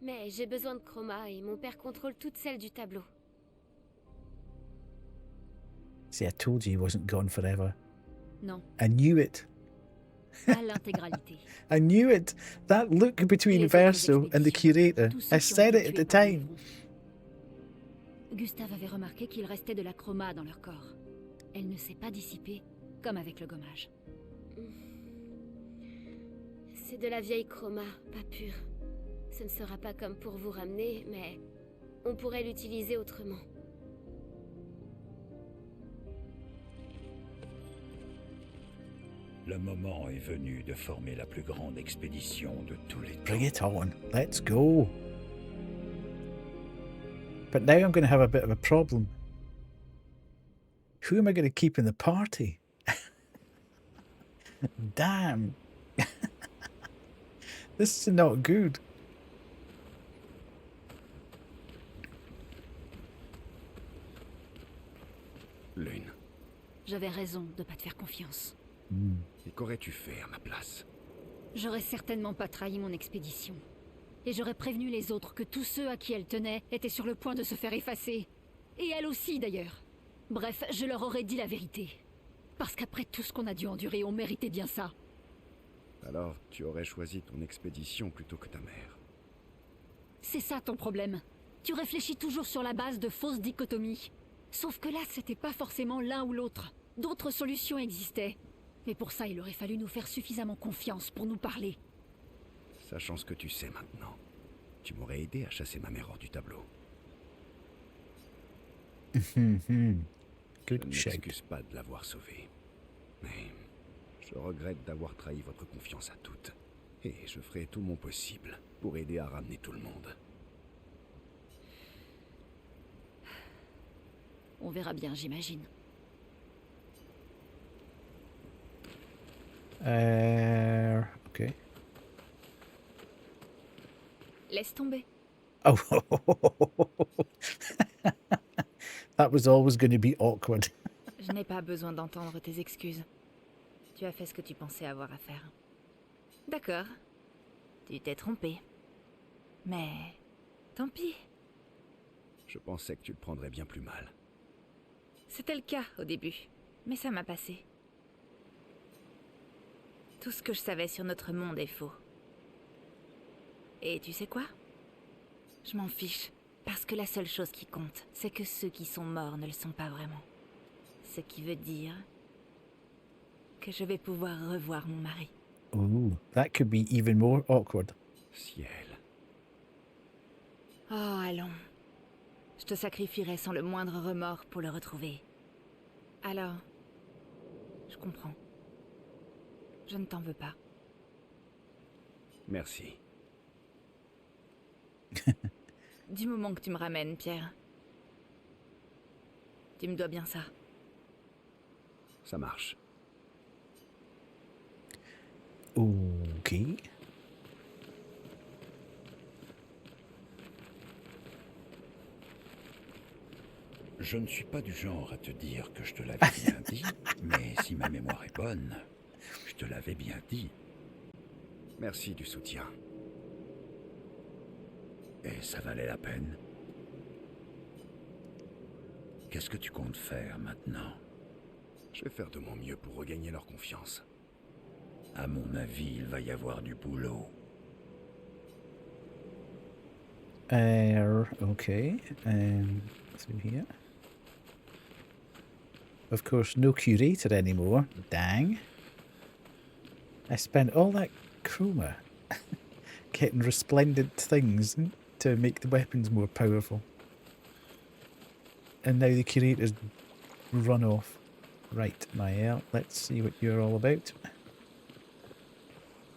mais j'ai besoin de chroma et mon père contrôle toutes celles du tableau. See, I told you he wasn't gone forever. Non. I knew it. Pas l'intégralité. I knew it. That look between Les autres Verso and the expéditions, curator. tous ceux I qui ont said été it at tués the par les time. Vrous. Gustave avait remarqué qu'il restait de la chroma dans leur corps. Elle ne s'est pas dissipée, comme avec le gommage. C'est de la vieille chroma, pas pure. Ce ne sera pas comme pour vous ramener, mais on pourrait l'utiliser autrement. Le moment est venu de former la plus grande expédition de tous les temps. Bring it on. Let's go. But now I'm going to have a bit of a problem. Who am I going to keep in the party? Damn. This is not good. Lune, J'avais raison de pas te faire confiance. et qu'aurais-tu fait à ma place? J'aurais certainement pas trahi mon expédition. Et j'aurais prévenu les autres que tous ceux à qui elle tenait étaient sur le point de se faire effacer. Et elle aussi, d'ailleurs. Bref, je leur aurais dit la vérité. Parce qu'après tout ce qu'on a dû endurer, on méritait bien ça. Alors, tu aurais choisi ton expédition plutôt que ta mère. C'est ça ton problème. Tu réfléchis toujours sur la base de fausses dichotomies. Sauf que là, c'était pas forcément l'un ou l'autre. D'autres solutions existaient. Mais pour ça, il aurait fallu nous faire suffisamment confiance pour nous parler. Sachant ce que tu sais maintenant, tu m'aurais aidé à chasser ma mère hors du tableau. Je ne Good shake. m'excuse pas de l'avoir sauvée. Mais je regrette d'avoir trahi votre confiance à toutes. Et je ferai tout mon possible pour aider à ramener tout le monde. On verra bien, j'imagine. Okay. Laisse tomber. Oh, that was always going to be awkward. Je n'ai pas besoin d'entendre tes excuses. Tu as fait ce que tu pensais avoir à faire. D'accord. Tu t'es trompé. Mais... tant pis. Je pensais que tu le prendrais bien plus mal. C'était le cas au début. Mais ça m'a passé. Tout ce que je savais sur notre monde est faux. Et tu sais quoi? Je m'en fiche. Parce que la seule chose qui compte, c'est que ceux qui sont morts ne le sont pas vraiment. Ce qui veut dire que je vais pouvoir revoir mon mari. Ooh, that could be even more awkward. Ciel. Oh, allons. Je te sacrifierai sans le moindre remords pour le retrouver. Alors, je comprends. Je ne t'en veux pas. Merci. Du moment que tu me ramènes, Pierre. Tu me dois bien ça. Ça marche. Okay. Je ne suis pas du genre à te dire que je te l'avais bien dit, mais si ma mémoire est bonne, je te l'avais bien dit. Merci du soutien. Et ça valait la peine. Qu'est-ce que tu comptes faire maintenant? Je vais faire de mon mieux pour regagner leur confiance. À mon avis, il va y avoir du boulot. Okay. Through here. Of course, no curator anymore. Dang. I spent all that chroma getting resplendent things to make the weapons more powerful. And now the curator's run off. Right, Maëlle, let's see what you're all about.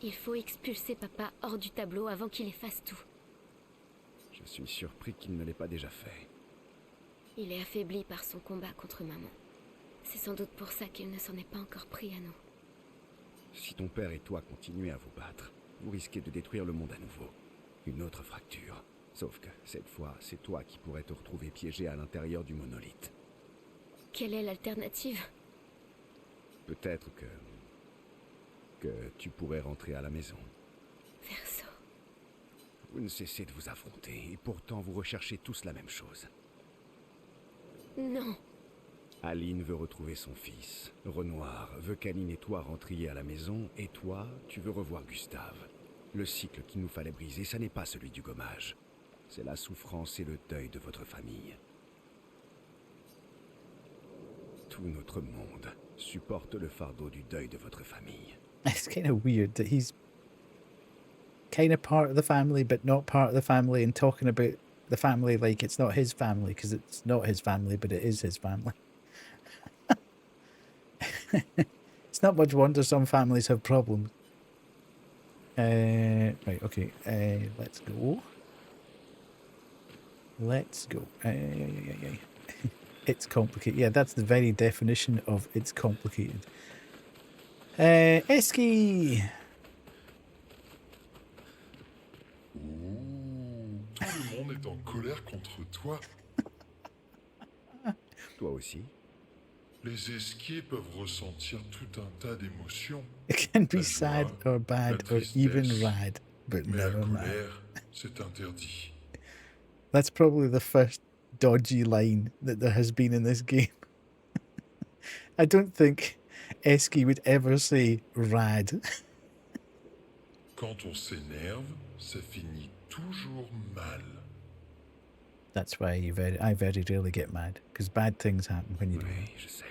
Il faut expulser papa hors du tableau avant qu'il efface tout. Je suis surpris qu'il ne l'ait pas déjà fait. Il est affaibli par son combat contre maman. C'est sans doute pour ça qu'il ne s'en est pas encore pris à nous. Si ton père et toi continuez à vous battre, vous risquez de détruire le monde à nouveau. Une autre fracture. Sauf que, cette fois, c'est toi qui pourrais te retrouver piégé à l'intérieur du monolithe. Quelle est l'alternative? Peut-être que tu pourrais rentrer à la maison. Verso. Vous ne cessez de vous affronter, et pourtant vous recherchez tous la même chose. Non. Aline veut retrouver son fils. Renoir veut qu'Aline et toi rentriez à la maison, et toi, tu veux revoir Gustave. Le cycle qu'il nous fallait briser, ça n'est pas celui du gommage. C'est la souffrance et le deuil de votre famille. Tout notre monde supporte le fardeau du deuil de votre famille. It's kind of weird that he's kind of part of the family, but not part of the family, and talking about the family like it's not his family, because it's not his family, but it is his family. It's not much wonder some families have problems. Right, okay. Let's go. Let's go. It's complicated. Yeah, that's the very definition of it's complicated. Eski! Ouh, tout le monde est en colère contre toi. Toi aussi. Les esquiers peuvent ressentir tout un tas d'émotions. It can be La sad joie, or bad la or even tristesse. rad, but Mais la never mind. colère, c'est interdit. That's probably the first dodgy line that there has been in this game. I don't think Eski would ever say rad. Quand on s'énerve, ça finit toujours mal. That's why I very rarely get mad, because bad things happen when you do Oui, it. je sais.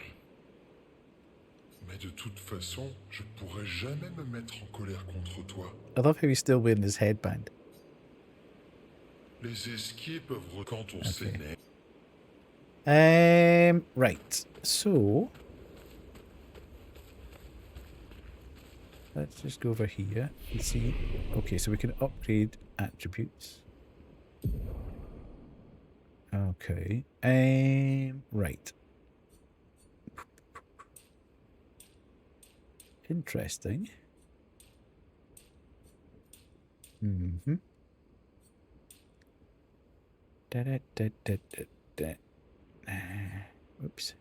Mais de toute façon, je pourrais jamais me mettre en colère contre toi. I love how he's still wearing his headband. Les esquiers peuvent quand on s'énerve. Right, so let's just go over here and see. Okay, so we can upgrade attributes. Okay, right. Interesting. Mm-hmm. Oops.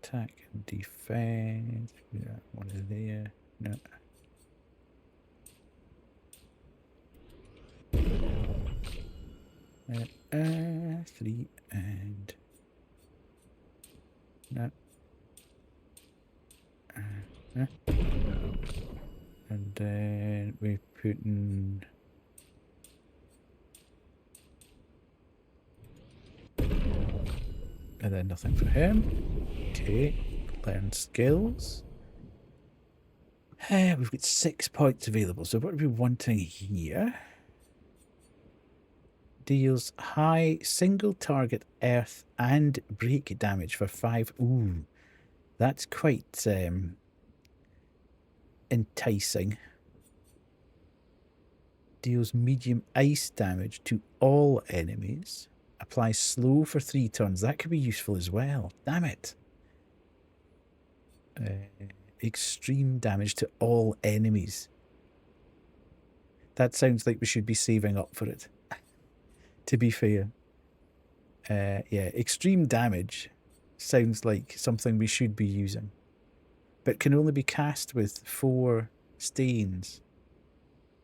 Attack and defense. We got one is there. No. Three and no. And then we're putting and then nothing for him. Okay, learn skills. We've got 6 points available. So what are we wanting here? Deals high single target earth and break damage for 5. Ooh, that's quite enticing. Deals medium ice damage to all enemies. Applies slow for 3 turns. That could be useful as well. Damn it. Extreme damage to all enemies. That sounds like we should be saving up for it. To be fair. Yeah, extreme damage sounds like something we should be using. But can only be cast with 4 stains.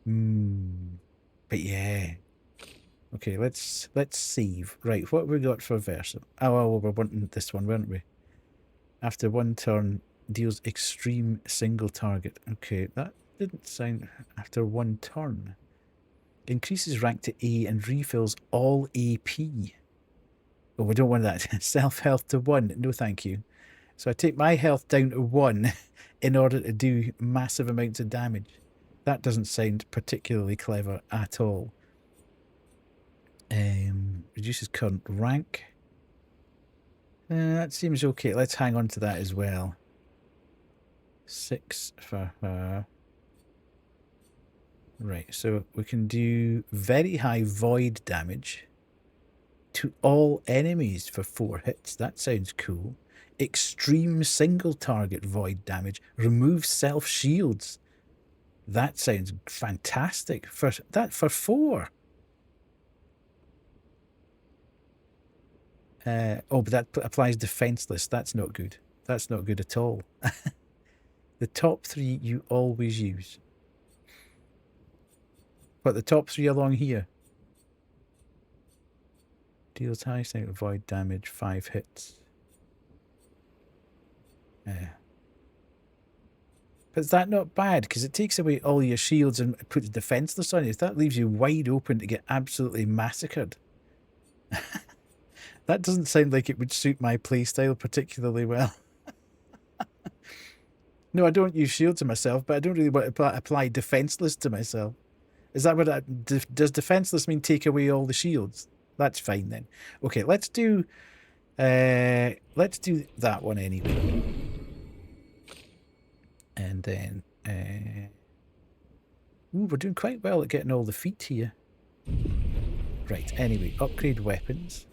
But yeah. Okay, let's save. Right, what have we got for Versa? Oh, well, we were wanting this one, weren't we? After 1 turn, deals extreme single target. Okay, that didn't sound... After 1 turn. Increases rank to A and refills all AP. Oh, we don't want that. Self-health to 1. No, thank you. So I take my health down to 1 in order to do massive amounts of damage. That doesn't sound particularly clever at all. Reduces current rank. That seems okay. Let's hang on to that as well. 6 for her. Right, so we can do very high void damage to all enemies for 4 hits. That sounds cool. Extreme single target void damage. Remove self shields. That sounds fantastic. For 4. Oh, but that applies defenseless. That's not good. That's not good at all. The top 3 you always use. But the top 3 along here. Deals highest amount of void damage, 5 hits. But is that not bad? Because it takes away all your shields and puts defenseless on you. That leaves you wide open to get absolutely massacred. That doesn't sound like it would suit my playstyle particularly well. No, I don't use shield to myself, but I don't really want to apply defenseless to myself. Is that what does defenseless mean take away all the shields? That's fine then. Okay, let's do that one anyway. And then ooh, we're doing quite well at getting all the feet here. Right, anyway, upgrade weapons.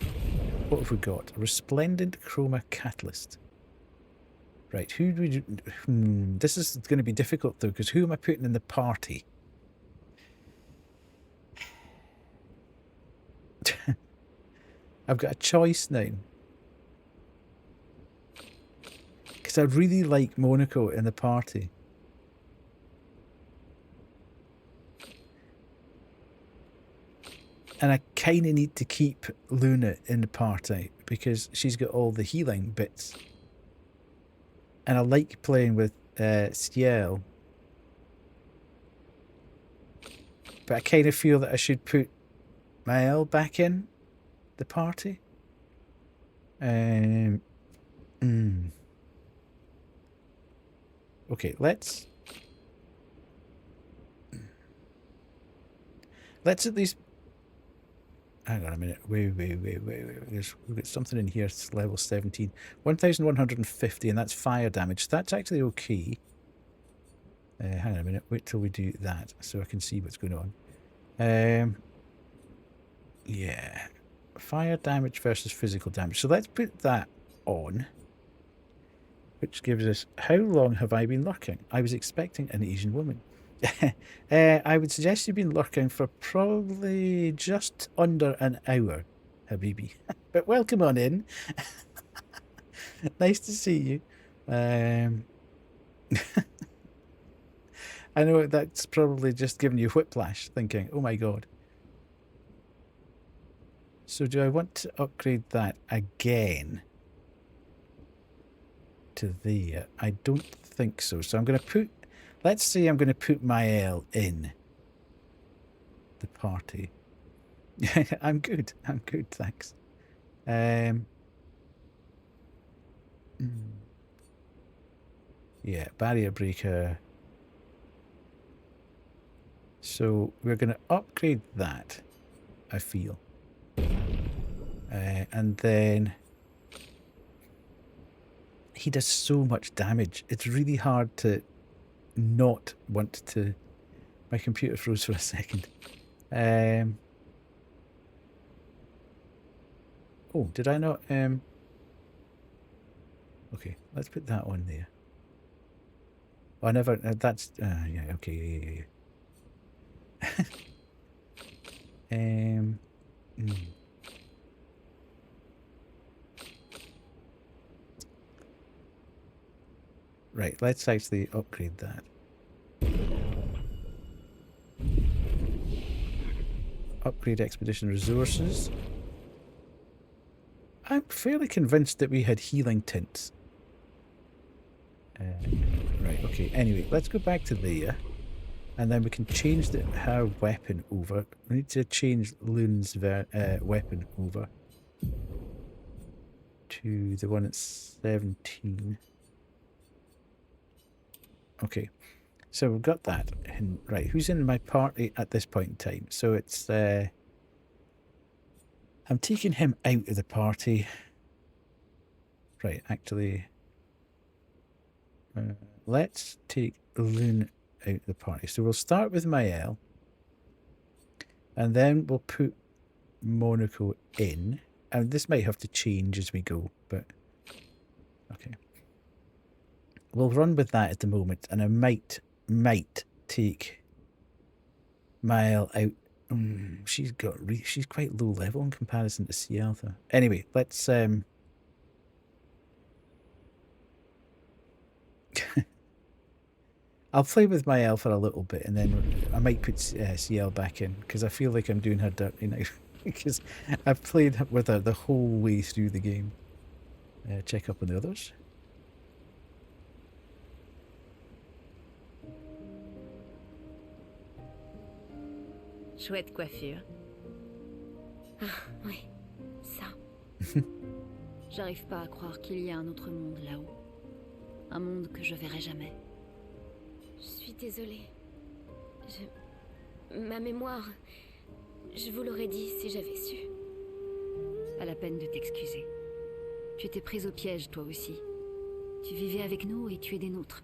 What have we got? A Resplendent Chroma Catalyst. Right, who do we do? This is going to be difficult though, because who am I putting in the party? I've got a choice now. Because I really like Monaco in the party. And I kind of need to keep Luna in the party because she's got all the healing bits. And I like playing with Ciel. But I kind of feel that I should put Mael back in the party. Okay, let's at least... Hang on a minute. Wait. We've got something in here. It's level 17. 1,150, and that's fire damage. That's actually okay. Hang on a minute. Wait till we do that so I can see what's going on. Yeah. Fire damage versus physical damage. So let's put that on. Which gives us... How long have I been lurking? I was expecting an Asian woman. I would suggest you've been lurking for probably just under an hour, Habibi. But welcome on in. Nice to see you. I know that's probably just giving you whiplash, thinking, oh my god. So do I want to upgrade that again to there? I don't think so. So I'm going to put... Let's say I'm going to put Mael in the party. I'm good, thanks. Yeah, barrier breaker. So we're going to upgrade that, I feel. And then... He does so much damage. It's really hard to... not want to... My computer froze for a second. Oh, did I not... Okay, let's put that on there. Oh, I never... that's... yeah, okay, yeah. Right, let's actually upgrade that. Upgrade expedition resources. I'm fairly convinced that we had healing tints. Right, okay, anyway, let's go back to there. And then we can change her weapon over. We need to change Loon's weapon over to the one at 17. Okay, so we've got that. And, right, who's in my party at this point in time? So it's... I'm taking him out of the party. Right, actually... let's take Loon out of the party. So we'll start with Mael. And then we'll put Monaco in. And this might have to change as we go, but... Okay. We'll run with that at the moment, and I might take Mael out. She's quite low level in comparison to Ciel, though. Anyway, let's I'll play with Mael for a little bit, and then I might put Ciel back in because I feel like I'm doing her dirty now. Because I've played with her the whole way through the game. Check up on the others. Chouette coiffure. Ah, oui, ça. J'arrive pas à croire qu'il y a un autre monde là-haut. Un monde que je verrai jamais. Je suis désolée. Ma mémoire... Je vous l'aurais dit si j'avais su. Pas la peine de t'excuser. Tu étais prise au piège, toi aussi. Tu vivais avec nous et tu es des nôtres.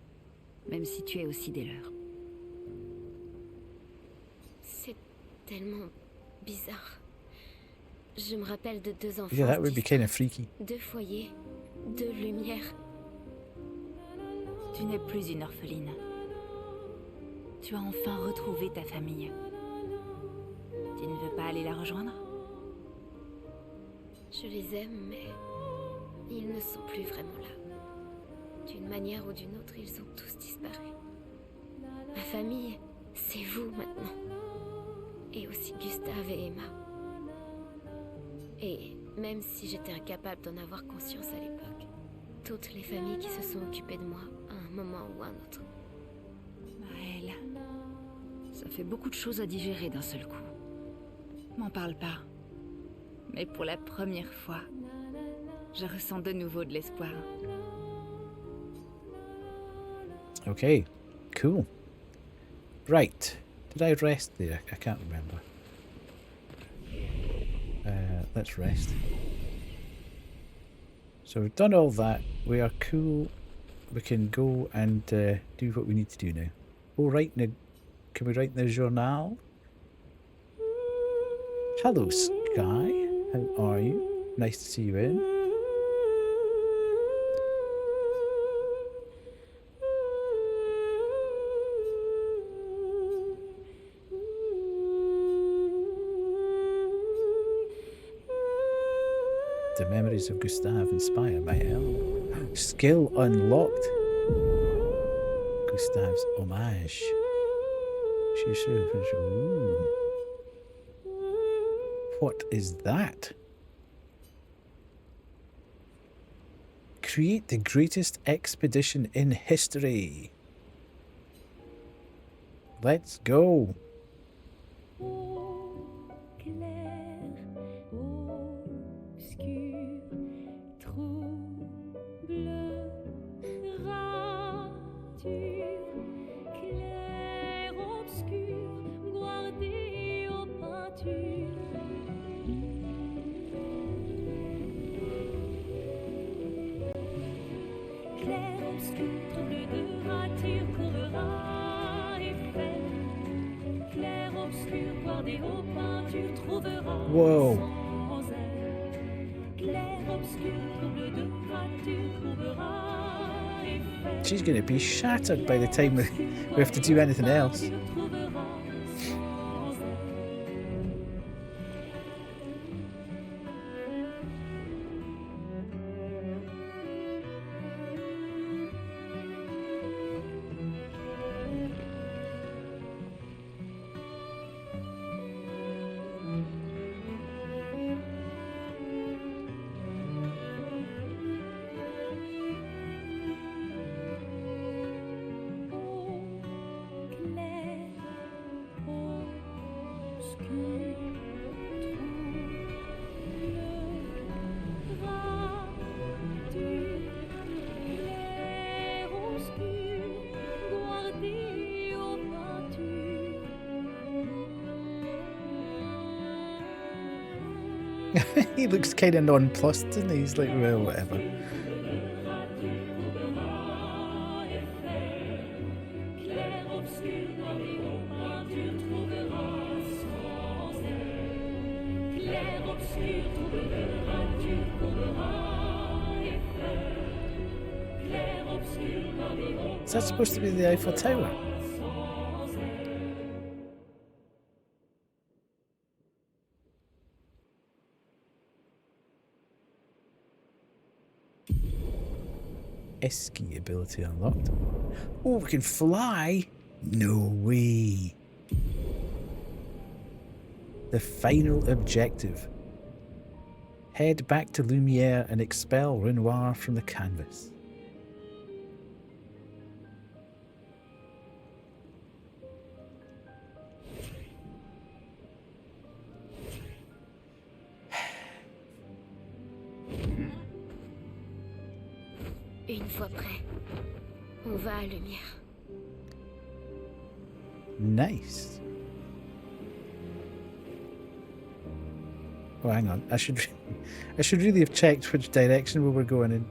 Même si tu es aussi des leurs. C'est tellement bizarre. Je me rappelle de 2 enfants. Yeah, that would be kind of freaky. 2 foyers, 2 lumières. Tu n'es plus une orpheline. Tu as enfin retrouvé ta famille. Tu ne veux pas aller la rejoindre? Je les aime, mais ils ne sont plus vraiment là. D'une manière ou d'une autre, ils ont tous disparu. Ma famille, c'est vous maintenant. Et aussi Gustave et Emma. Et même si j'étais incapable d'en avoir conscience à l'époque, toutes les familles qui se sont occupées de moi à un moment ou un autre. Maëlle, ça fait beaucoup de choses à digérer d'un seul coup. M'en parle pas. Mais pour la première fois, je ressens de nouveau de l'espoir. Okay, cool. Right. Did I rest there? I can't remember. Let's rest. So we've done all that. We are cool. We can go and do what we need to do now. Oh, can we write in the journal? Hello, Sky. How are you? Nice to see you in. The memories of Gustave inspire my help. Skill unlocked. Gustave's homage. Ooh. What is that? Create the greatest expedition in history. Let's go. Clair obscur, trouble, rature, clair obscur, guardé aux peintures. Clair obscur, trouble de rature, courera et fait. Clair obscur, guardé aux peintures, trouvera Whoa. sans elle. Clair obscur, trouble de rature, trouvera et fait. She's going to be shattered by the time we have to do anything else. Trouvera sans elle. He looks kind of nonplussed, doesn't he? He's like, well, whatever. Is that supposed to be the Eiffel Tower? Esky ability unlocked. Oh, we can fly? No way. The final objective. Head back to Lumiere and expel Renoir from the canvas. Une fois prêt, on va à Lumière. Nice. Oh, hang on. I should really have checked which direction we were going in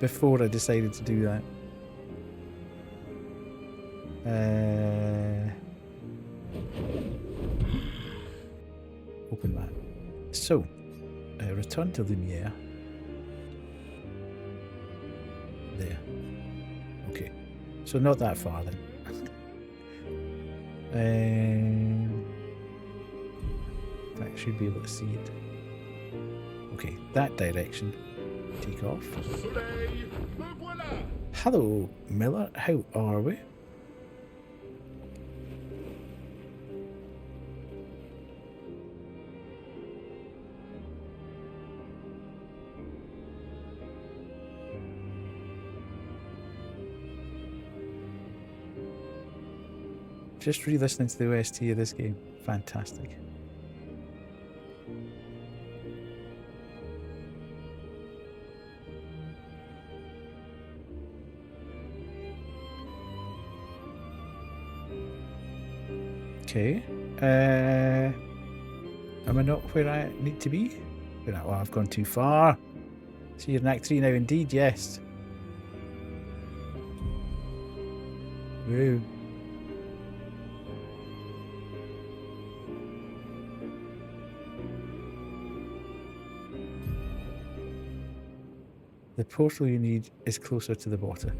before I decided to do that. Open map. So, return to Lumiere. There. Okay. So not that far then. I should be able to see it. Okay, that direction. Take off. Hello, Miller. How are we? Just re-listening to the OST of this game. Fantastic. Okay. Am I not where I need to be? Oh, I've gone too far. So you're in Act 3 now, indeed, yes. Woo. The portal you need is closer to the water.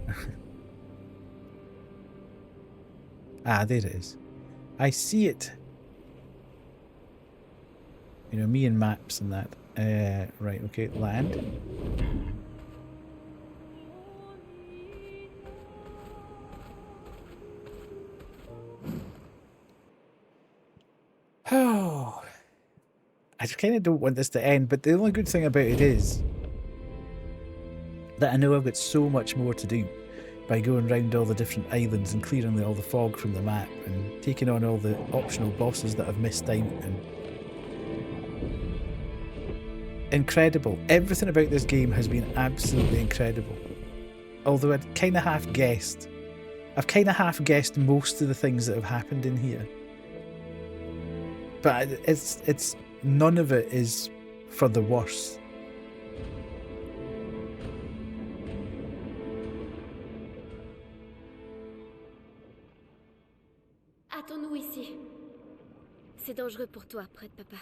Ah, there it is. I see it. You know, me and maps and that. Right, okay, land. Oh, I kind of don't want this to end, but the only good thing about it is that I know I've got so much more to do by going around all the different islands and clearing all the fog from the map and taking on all the optional bosses that I've missed out. And incredible. Everything about this game has been absolutely incredible. Although I've kind of half guessed most of the things that have happened in here. But it's none of it is for the worse. Attends-nous ici. C'est dangereux pour toi, près de papa.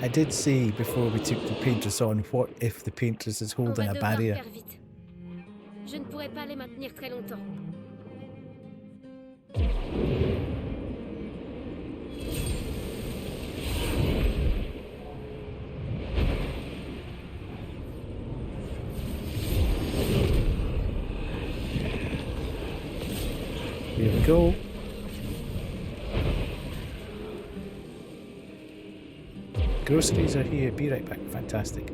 I did say before we took the painters on, what if the painters is holding a barrier? Faire vite. Je ne pourrai pas les maintenir très longtemps. Here we go. Groceries are here. Be right back. Fantastic.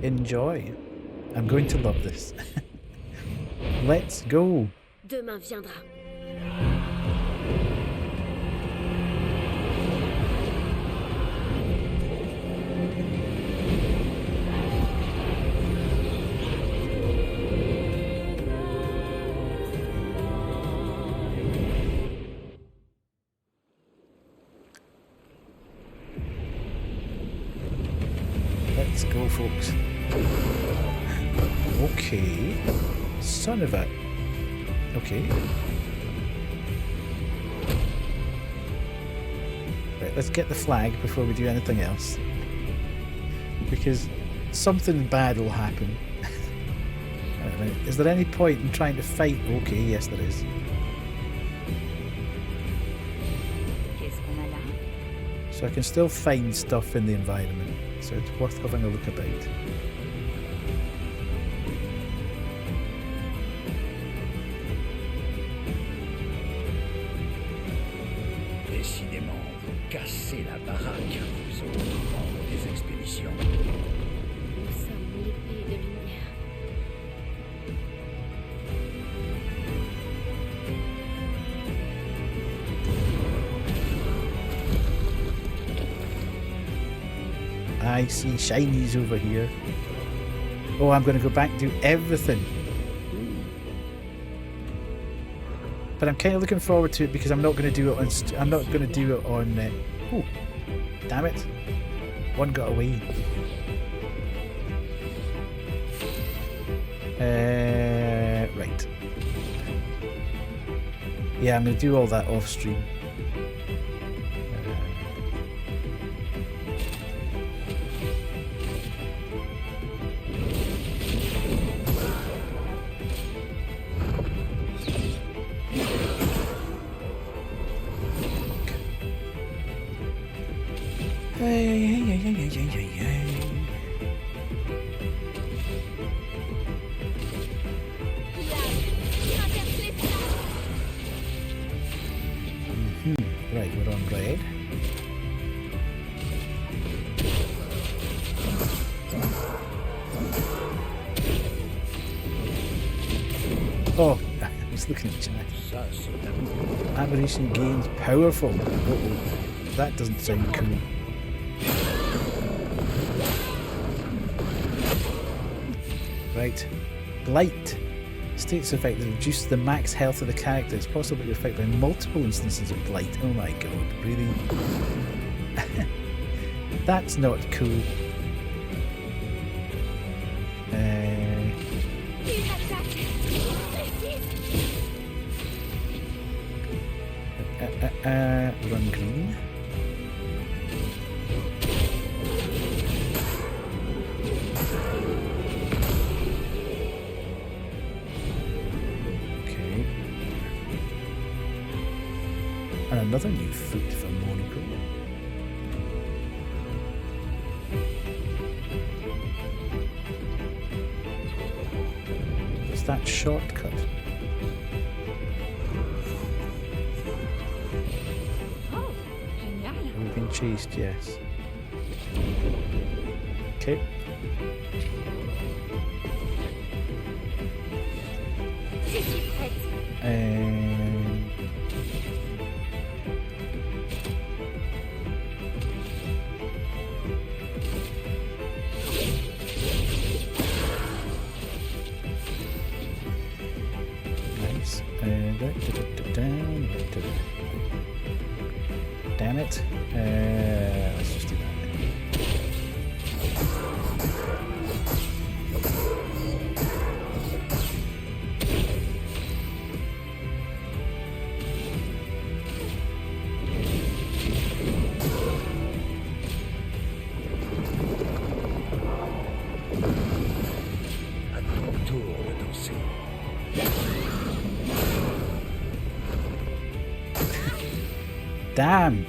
Enjoy. I'm going to love this. Let's go. Demain viendra. Let's go, folks. Okay. Son of a... Okay. Right, let's get the flag before we do anything else. Because something bad will happen. Right, is there any point in trying to fight? Okay, yes there is. So I can still find stuff in the environment. So it's worth having a look about. Décidément, vous cassez la baraque, vous autres membres des expéditions. Nous sommes l'épée de lumière. I see shinies over here. Oh, I'm going to go back and do everything. But I'm kind of looking forward to it because I'm not going to do it on. I'm not going to do it on. Oh, damn it! One got away. Right. Yeah, I'm going to do all that off stream. Right, we're on red. Oh, I was looking at chat. Aberration gains powerful. Uh-oh. That doesn't sound cool. Right. Blight. States effect that reduces the max health of the character. It's possible to affect by multiple instances of blight. Oh my god, really? That's not cool. Run green. Okay. And another new foot for Monaco. What's that shortcut? We've been chased, yes. Okay. Nice. Damn it. Let's just do that. À ton tour de danser. Damn!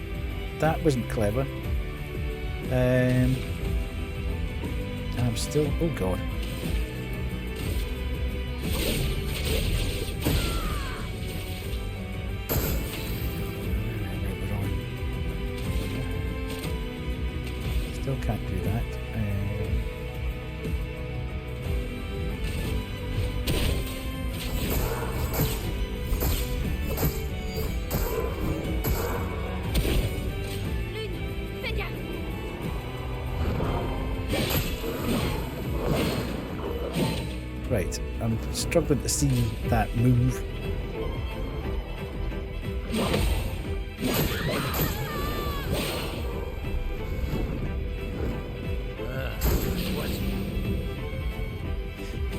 That wasn't clever. I'm still... Oh god. Still can't do that. Right, I'm struggling to see that move.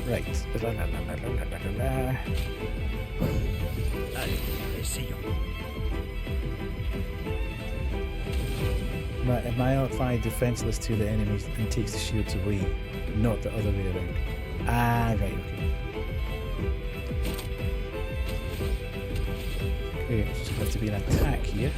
Right. Allez, essayons. My ally defenseless to the enemies and takes the shields away, not the other way around. Ah, right, okay. Okay, it's just going to be an attack here.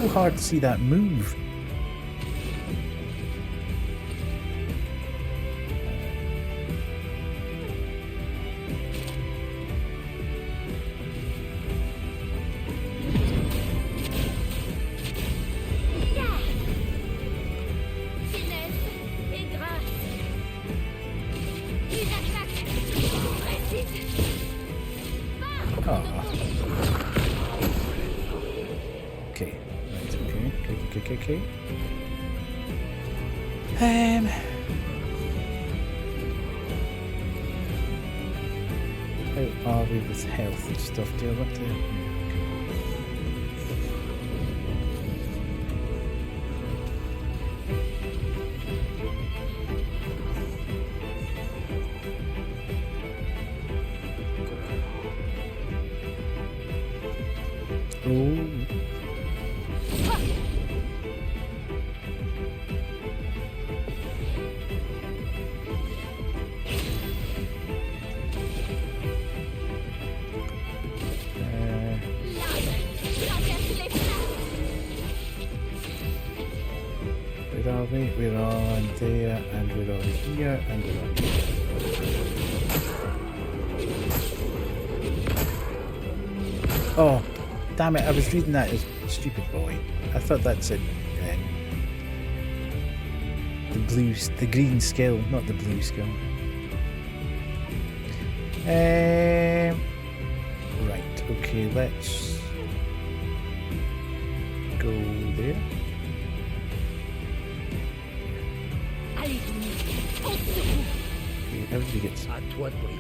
so hard to see that move. Okay. How are we with health and stuff? Do I want to? Oh. Where are we? We're on there, and we're on here, and we're on here. Oh, damn it, I was reading that as stupid boy. I thought that said the green skill, not the blue skill. Right, okay, let's go there. Okay, everybody gets. À toi de briller.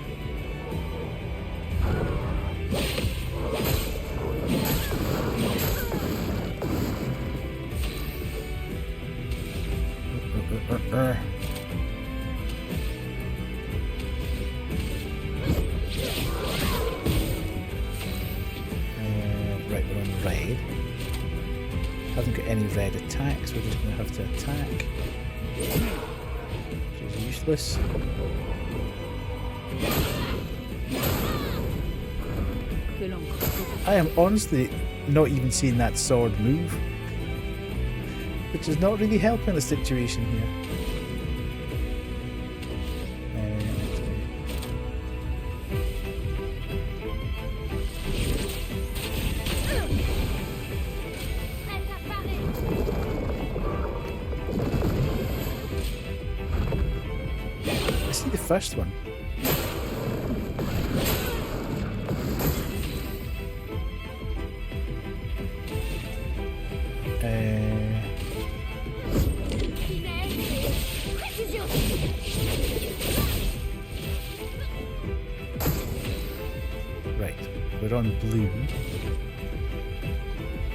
Right, we're on red. Haven't got any red attacks, we're just going to have to attack. Which is useless. I am honestly not even seeing that sword move, which is not really helping the situation here. I see the first one. Right, we're on blue,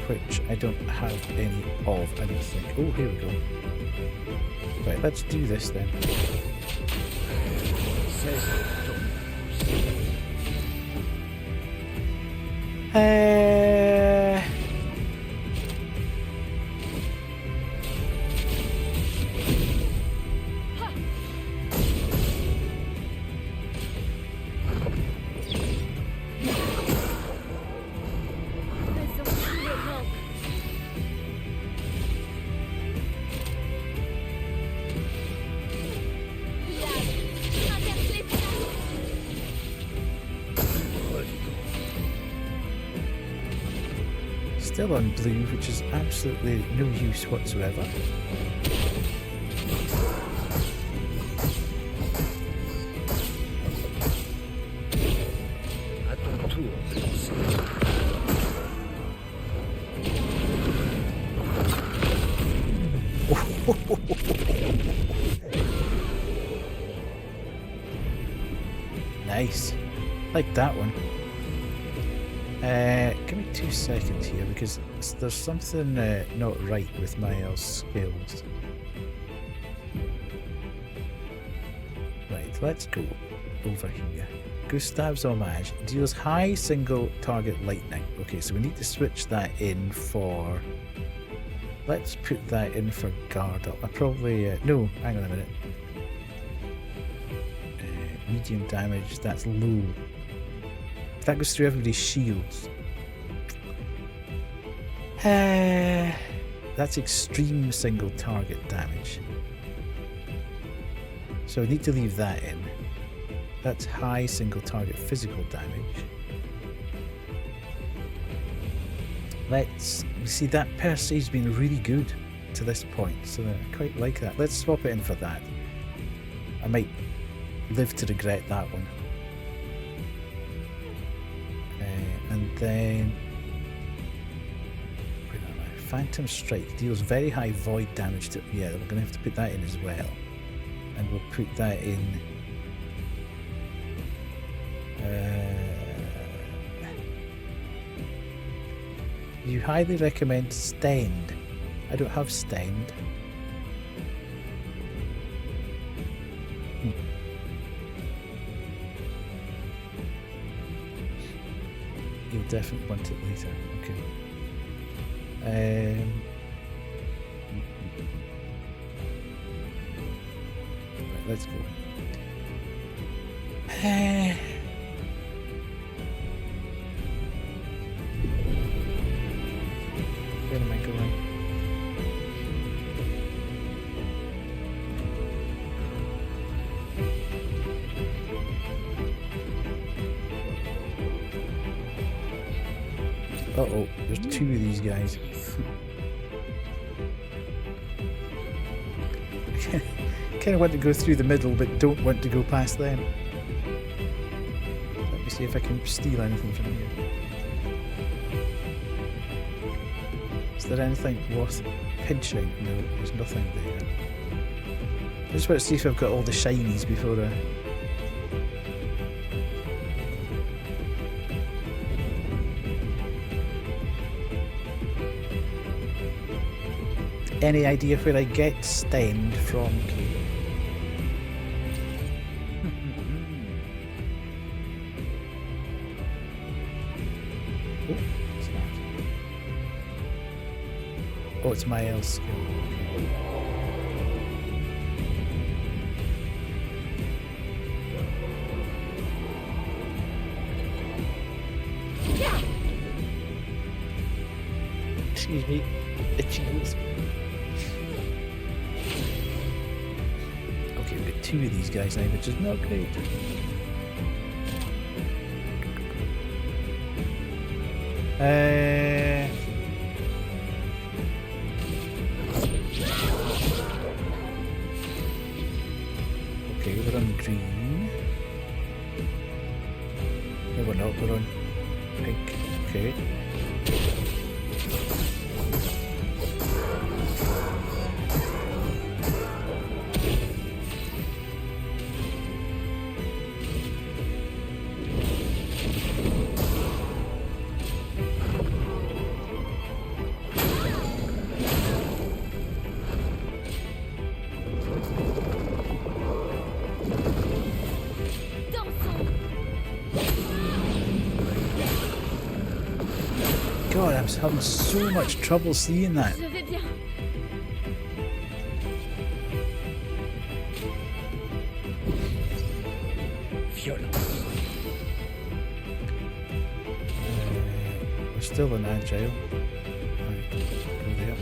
which I don't have any of, I don't think. Oh, here we go. Right, let's do this then. Still on blue, which is absolutely no use whatsoever. À ton tour de lancer. Nice. Like that one. Give me 2 seconds here because there's something not right with my skills. Right, let's go over here. Gustav's Homage deals high single target lightning. Okay, so we need to switch that in for. Let's put that in for guard up. I probably no. Hang on a minute. Medium damage. That's low. That goes through everybody's shields. That's extreme single target damage. So I need to leave that in. That's high single target physical damage. Let's see, that per se's been really good to this point, so I quite like that. Let's swap it in for that. I might live to regret that one. And then Phantom Strike deals very high void damage to, yeah, we're gonna have to put that in as well. And we'll put that in you highly recommend Stend. I don't have Stend. You'll definitely want it later. Okay. Right, let's go. Where am I going? Uh-oh, there's two of these guys. Kind of want to go through the middle, but don't want to go past them. Let me see if I can steal anything from here. Is there anything worth pinching? No, there's nothing there. I just want to see if I've got all the shinies before I... Any idea where I get Stend from? Oh, it's my L skill. Excuse me, itchiness. Okay, we've got two of these guys now, which is not great. Okay, we're on green. No, we're not, we're on pink. Okay. God, I'm having so much trouble seeing that. Je vais bien. Violence. We're still in agile. Right, go there.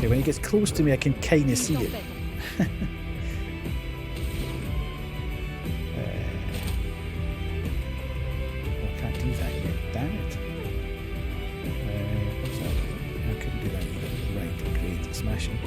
When he gets close to me, I can kind of see it. I can't do that yet. Damn it. What's that? I couldn't do that either. Right, great. Smashing.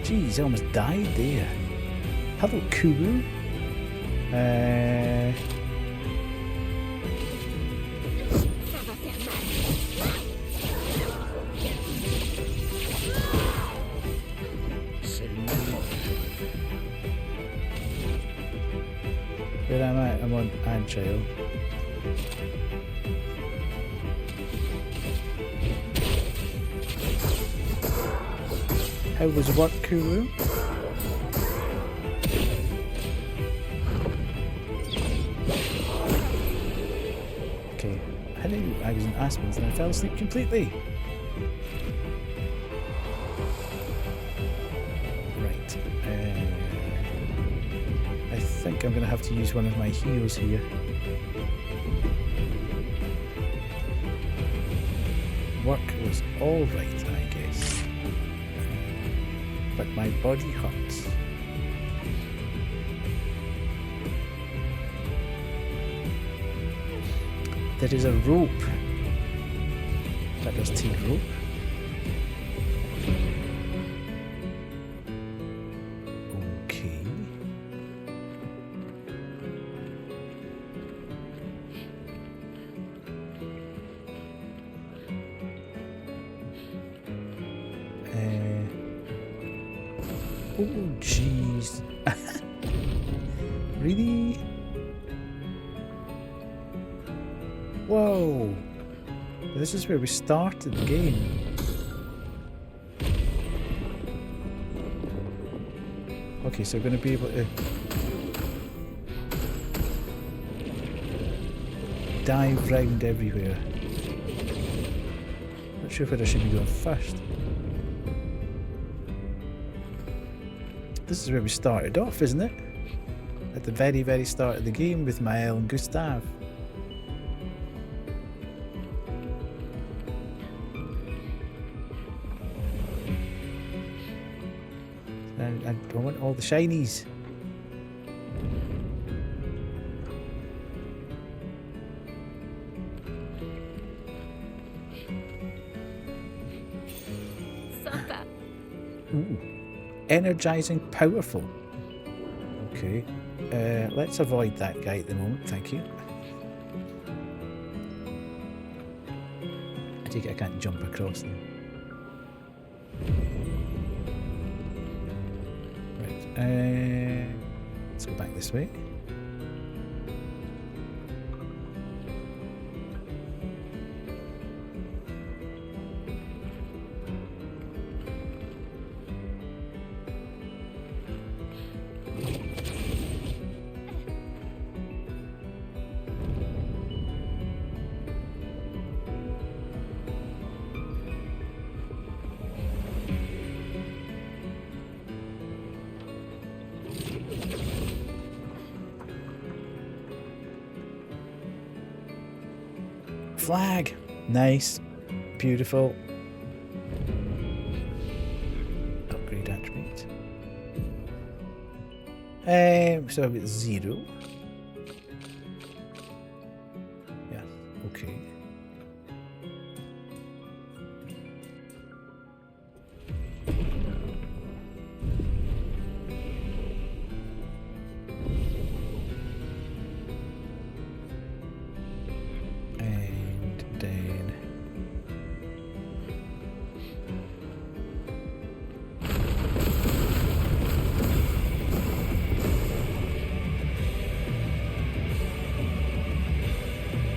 Jeez, I almost died there. Hello, Kubu. child. How was work, Kuru? Okay, hello, I was in Aspens and I fell asleep completely. Right, I think I'm going to have to use one of my heals here. Work was alright, I guess. But my body hurts. There is a rope. That does take rope. Okay. Oh, jeez. Really? Whoa. This is where we started the game. Okay, so we're going to be able to dive round everywhere. Not sure where I should be going first. This is where we started off, isn't it? At the very, very start of the game with Maël and Gustave. I want all the shinies. Sympa. Ooh. Energizing, powerful. Okay. Let's avoid that guy at the moment, thank you. I take it I can't jump across them. Right. Let's go back this way. Flag! Nice. Beautiful. Upgrade attribute. So I've got 0. Yeah, okay.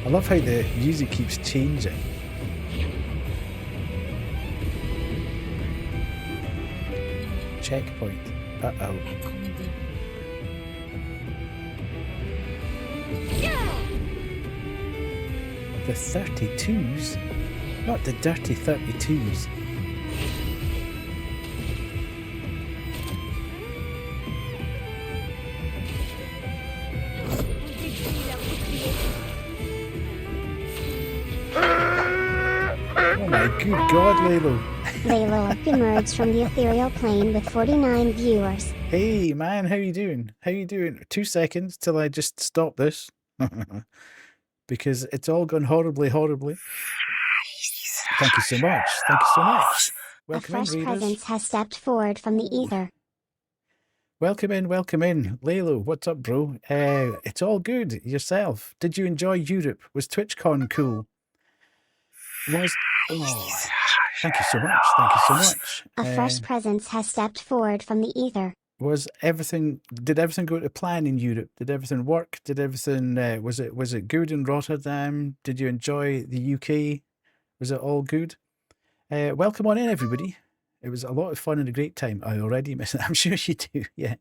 I love how the music keeps changing. Checkpoint. Uh-oh. The 32s? Not the dirty 32s. Oh my good god, Lalo. Lalo emerged from the ethereal plane with 49 viewers. Hey man, how you doing? How you doing? 2 seconds till I just stop this. Because it's all gone horribly, horribly. Thank you so much. Thank you so much. Welcome A fresh in, presence readers. has stepped forward from the ether. Welcome in, welcome in. Lalo, what's up, bro? It's all good. Yourself? Did you enjoy Europe? Was TwitchCon cool? Oh, thank you so much. Thank you so much. A fresh presence has stepped forward from the ether. did everything go to plan in Europe? Did everything work? Did everything, was it good in Rotterdam? Did you enjoy the UK? Was it all good? Welcome on in, everybody. It was a lot of fun and a great time. I already miss it. I'm sure you do. Yeah.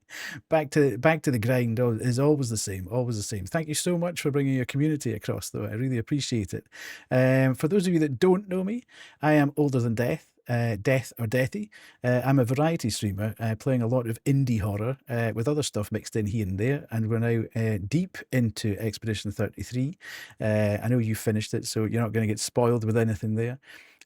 Back to the grind is always the same. Always the same. Thank you so much for bringing your community across, though. I really appreciate it. For those of you that don't know me, I am Older Than Death. Death or Deathy. I'm a variety streamer playing a lot of indie horror with other stuff mixed in here and there, and we're now deep into Expedition 33. I know you finished it, so you're not going to get spoiled with anything there.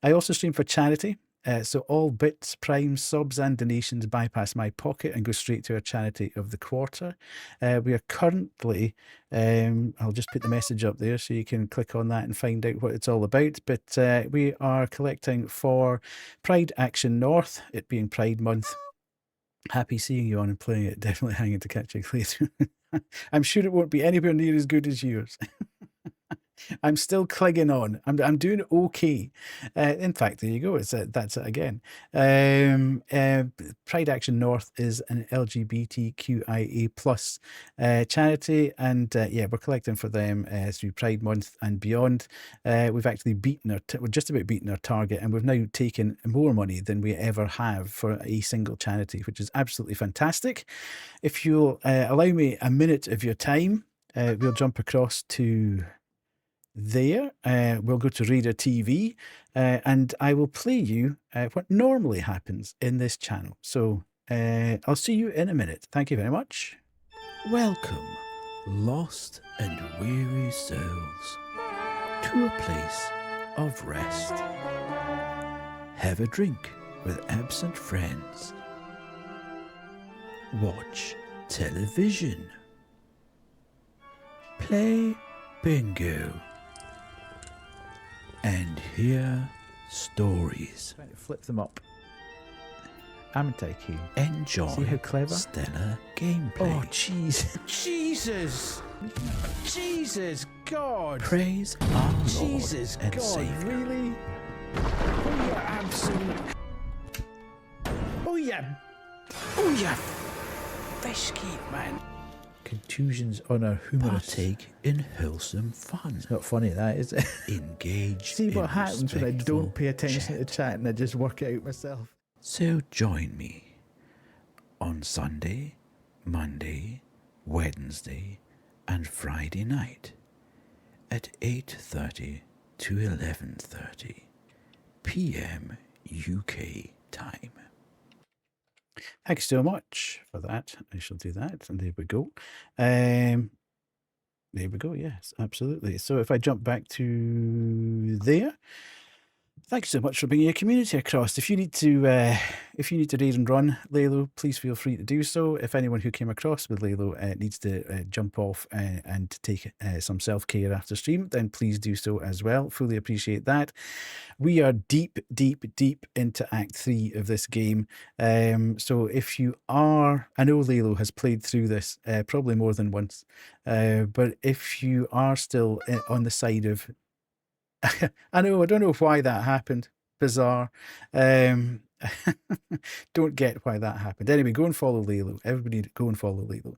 I also stream for charity. So all bits, primes, subs and donations bypass my pocket and go straight to our charity of the quarter. We are currently, I'll just put the message up there so you can click on that and find out what it's all about. But we are collecting for Pride Action North, it being Pride Month. Happy seeing you on and playing it. Definitely hanging to catch a playthrough. I'm sure it won't be anywhere near as good as yours. I'm still clinging on. I'm doing okay. In fact, there you go. That's it again. Pride Action North is an LGBTQIA plus charity, and yeah, we're collecting for them through Pride Month and beyond. We've actually we're just about beaten our target, and we've now taken more money than we ever have for a single charity, which is absolutely fantastic. If you'll allow me a minute of your time, we'll jump across to there. We'll go to Reader TV, and I will play you what normally happens in this channel. So I'll see you in a minute. Thank you very much. Welcome, lost and weary souls, to a place of rest. Have a drink with absent friends. Watch television. Play bingo. And hear stories. Trying to flip them up. I'm a tycoon. Enjoy. See how clever? Stellar gameplay. Oh, jeez. Jesus! Jesus, God! Praise our Lord Jesus, and God, Savior. really? Oh, yeah, absolute. Oh, yeah, fish cake, man. Contusions on our humorous. Partake in wholesome fun. It's not funny, that is it? Engage. See what in happens when I don't pay attention chat. to chat and I just work it out myself. So join me on Sunday, Monday, Wednesday, and Friday night at 8:30 to 11:30 p.m. UK time. Thank you so much for that. I shall do that. And there we go. There we go. Yes, absolutely. So if I jump back to there, thank you so much for bringing your community across. If you need to raid and run Laylo, please feel free to do so. If anyone who came across with Laylo needs to jump off and take some self-care after stream, then please do so as well. Fully appreciate that. We are deep into Act 3 of this game. So if you are, I know Laylo has played through this probably more than once, but if you are still on the side of I don't know why that happened. Bizarre. Don't get why that happened. Anyway, go and follow Laylo. Everybody go and follow Laylo.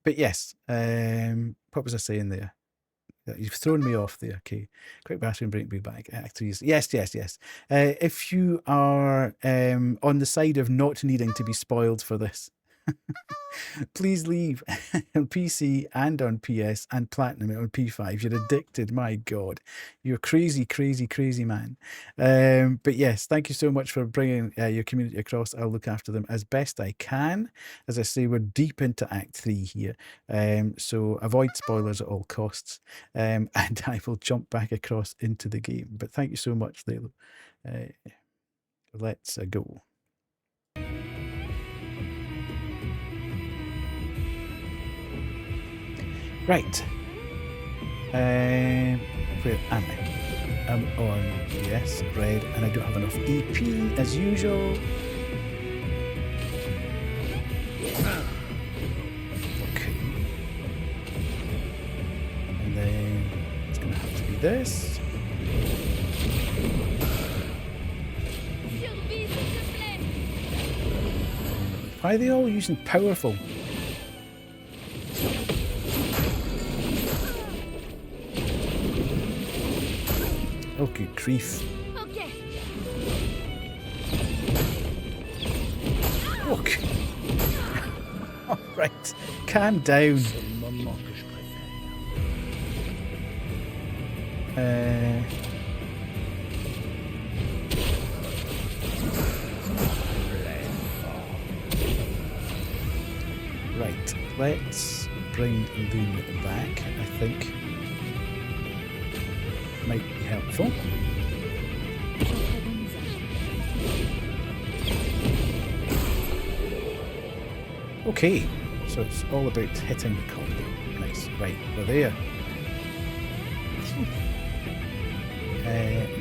But yes, what was I saying there? You've thrown me off there. Okay. Quick bathroom break, be back. Act 3. Yes. If you are on the side of not needing to be spoiled for this, please leave on PC and on PS and Platinum on P5. You're addicted, my God. You're crazy man. But yes, thank you so much for bringing your community across. I'll look after them as best I can. As I say, we're deep into Act 3 here. So avoid spoilers at all costs. And I will jump back across into the game. But thank you so much, Laylo. Let's go. Right. Where am I? I'm on, yes, red, and I don't have enough EP as usual. Okay. And then it's going to have to be this. Why are they all using powerful? Oh, good grief. Ok. Okay. All right, calm down. C'est le moment que je préfère. Right, let's bring Loon back, I think. Might be helpful. Okay, so it's all about hitting the combo. Nice, right, we're there.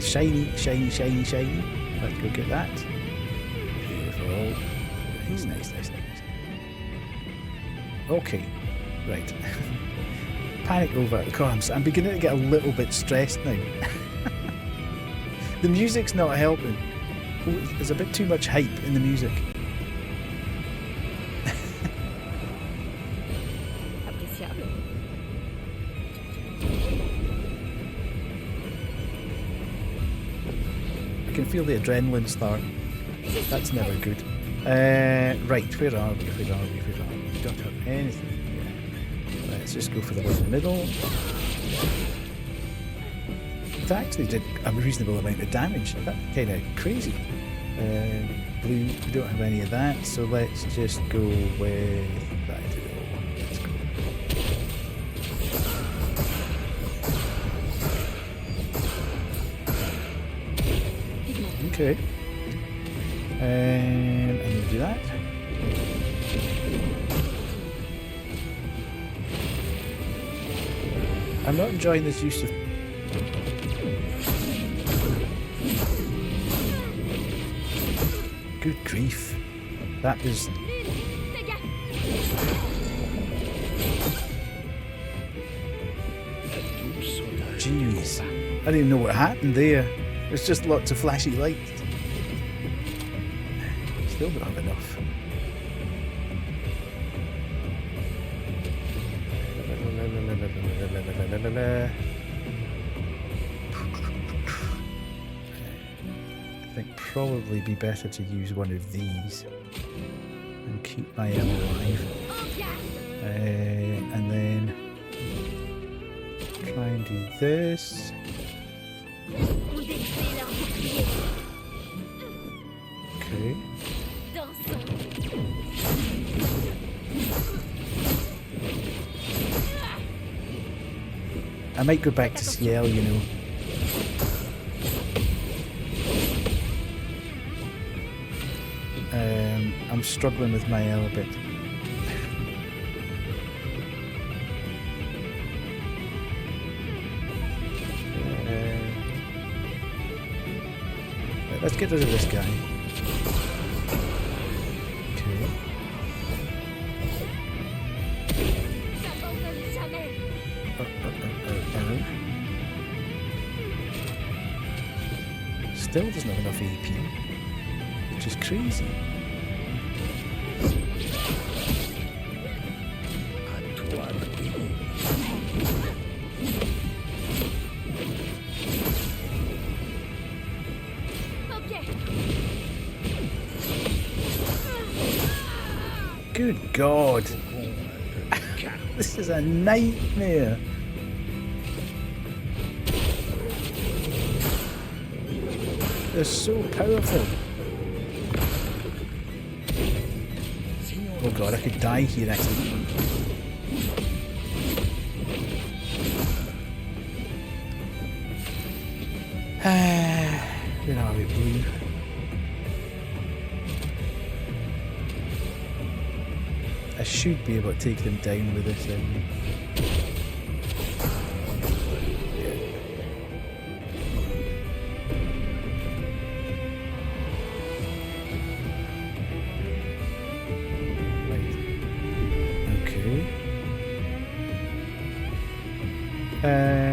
Shiny, shiny, shiny, shiny. Let's go get that. Beautiful. Nice, nice, nice, nice. Okay, right. Panic over. God, I'm beginning to get a little bit stressed now. The music's not helping. Oh, there's a bit too much hype in the music. Appréciable. I can feel the adrenaline start. That's never good. Right, where are we? Where are we? Where are we? We don't have anything. Yeah. Let's just go for the one in the middle. It actually did a reasonable amount of damage. That's kind of crazy. Blue, we don't have any of that, so let's just go with that. Let's go. Okay. I'm going to do that. I'm not enjoying this use of... Good grief. That was... Jeez. I didn't even know what happened there. It's just lots of flashy lights. Still don't have enough. I think probably be better to use one of these and keep my M alive. And then try and do this. Okay. I might go back to Ciel, you know. I'm struggling with my L a bit. Right, let's get rid of this guy. Okay. Still doesn't have enough AP, which is crazy. Good God. This is a nightmare. They're so powerful. Oh God, I could die here actually. Where are we, Blue? I should be able to take them down with this.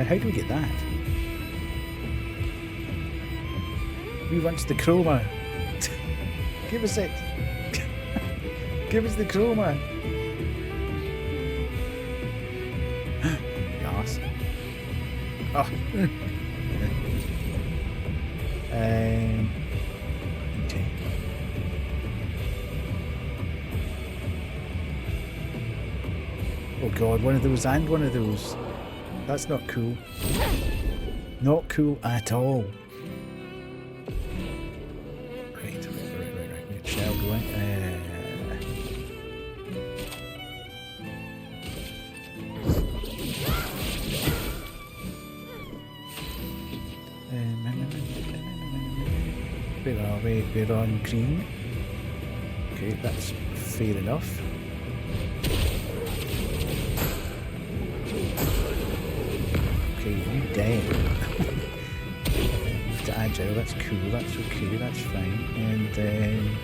How do we get that? Who wants the chroma? Give us it. Give us the chroma. Yes. Oh. Okay. Oh god, one of those and one of those. That's not cool. Not cool at all. Right. Get shell going. Where are we? We're on green. Okay, that's fair enough. Okay, you dead. Move to agile, that's cool, that's okay, that's fine. And then...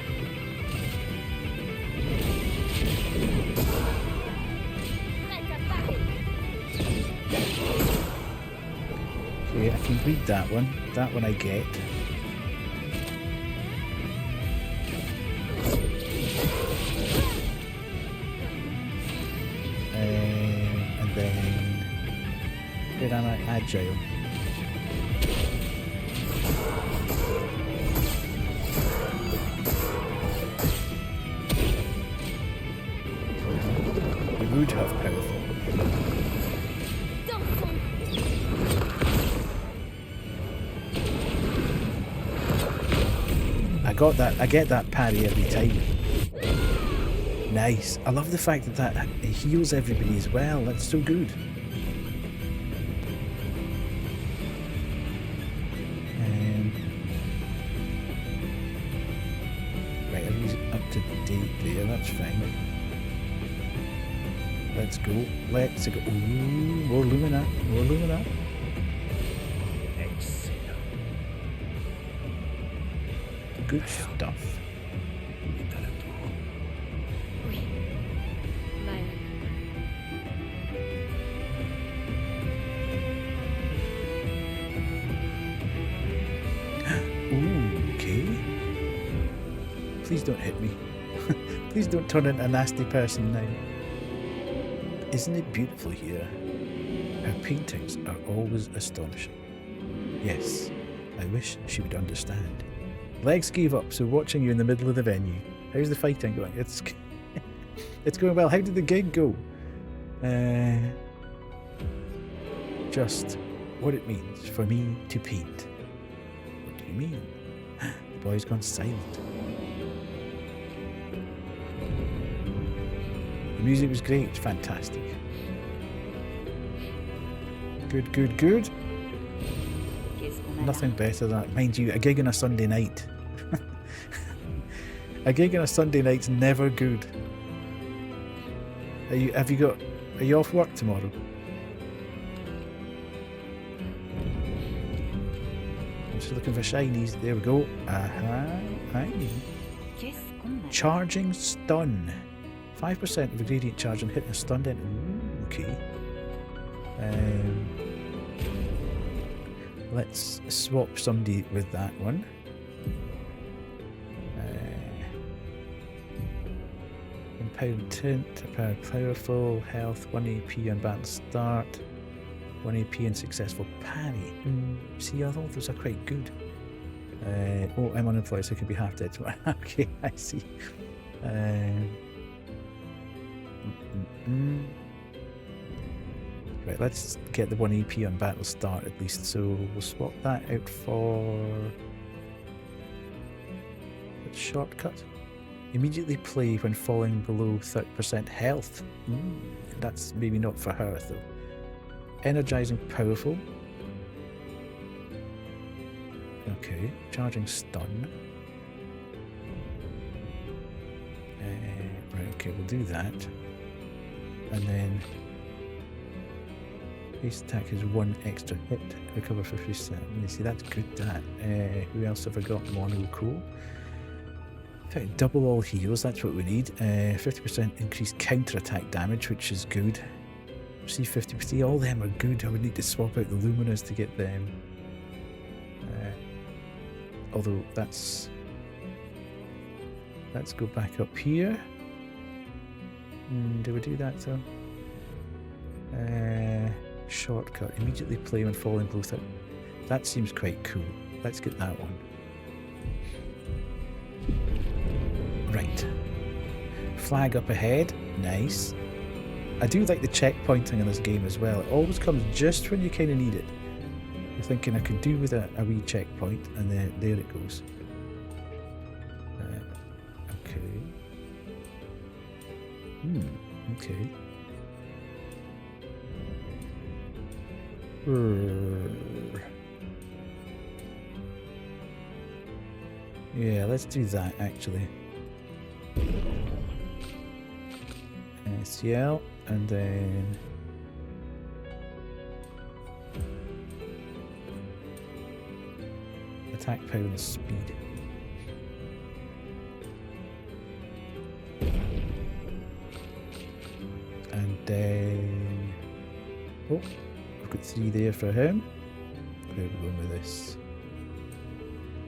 okay, I can read that one. That one I get. And then... where am I? Agile. You would have powerful. I get that parry every time. Nice. I love the fact that it heals everybody as well. That's so good. Right, everybody's up to date there. That's fine. Let's go. Let's go. Ooh, more Lumina. More Lumina. Good stuff. Ooh, okay. Please don't hit me. Please don't turn into a nasty person now. Isn't it beautiful here? Her paintings are always astonishing. Yes, I wish she would understand. Legs gave up, so watching you in the middle of the venue. How's the fighting going? It's going well. How did the gig go? Just what it means for me to paint. What do you mean? The boy's gone silent. The music was great. Fantastic. Good, good, good. Nothing better than that. Mind you, a gig on a Sunday night. A gig on a Sunday night's never good. Are you off work tomorrow? I'm just looking for shinies. There we go. Aye. Charging stun. 5% of the gradient charge on hitting a stunned enemy. Ooh, okay. Let's swap somebody with that one. Empowered tint, powerful, health, 1 AP on battle start, 1 AP and successful parry. See, I thought those are quite good. Oh, I'm unemployed, so I can be half dead tomorrow. Okay, I see. Right, let's get the 1 AP on battle start at least, so we'll swap that out for a shortcut. Immediately play when falling below 30% health. That's maybe not for her though. Energizing powerful. Okay, charging stun. Right, okay, we'll do that. And then base attack is 1 extra hit, recover 50%. You see, that's good, that. Who else have I got? Mono, cool. Double all heals, that's what we need. 50% increased counter-attack damage, which is good. See, 50%, all them are good. I would need to swap out the Luminas to get them. Although, let's go back up here. Do we do that though? Shortcut. Immediately play when falling below. That seems quite cool. Let's get that one. Right. Flag up ahead. Nice. I do like the checkpointing in this game as well. It always comes just when you kind of need it. You're thinking I could do with a wee checkpoint, and then there it goes. Okay. Okay. Yeah, let's do that actually. SCL, and then attack power and speed. And then oh, I've got 3 there for him. Where are we going with this?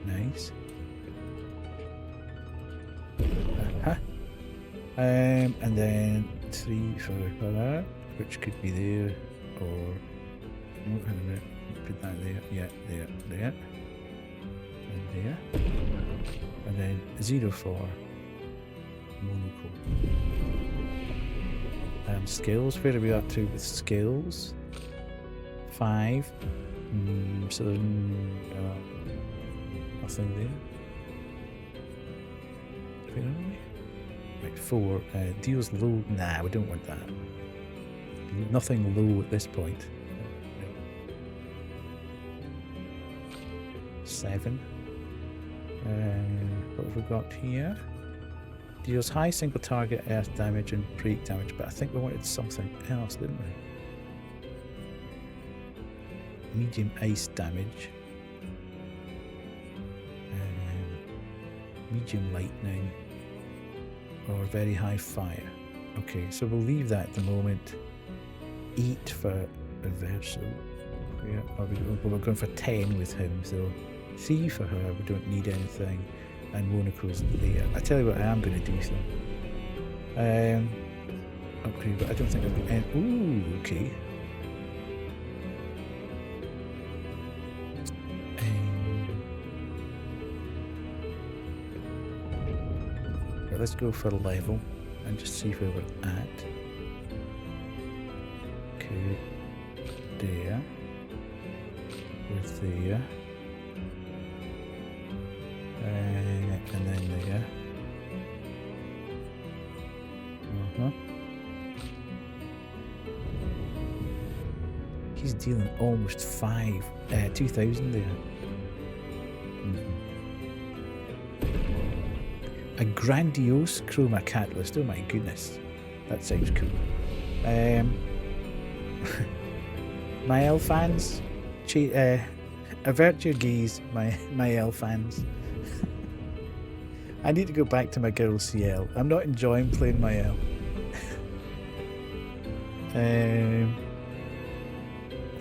Nice. And then 3 for that, which could be there, or oh, hang on a minute, put that there, yeah, there, and there, and then 0 for Monaco. Skills, where are we up to with skills? 5, so there's nothing there. Where are we? Right, 4, deals low. Nah, we don't want that. Nothing low at this point. No. 7. What have we got here? Deals high single target earth damage and break damage, but I think we wanted something else, didn't we? Medium ice damage. Medium lightning. Or very high fire. Okay, so we'll leave that at the moment. 8 for Verso. Yeah, we're going for 10 with him, so 3 for her, we don't need anything. And Monaco's there. I tell you what I am going to do so. Okay, but I don't think I'm going to end. Ooh, okay. Let's go for a level and just see where we're at. Okay, there, with there, and then there. He's dealing almost 2,000 there. A grandiose chroma catalyst. Oh my goodness, that sounds cool. My L fans, avert your gaze, my L fans. I need to go back to my girl CL. I'm not enjoying playing my L.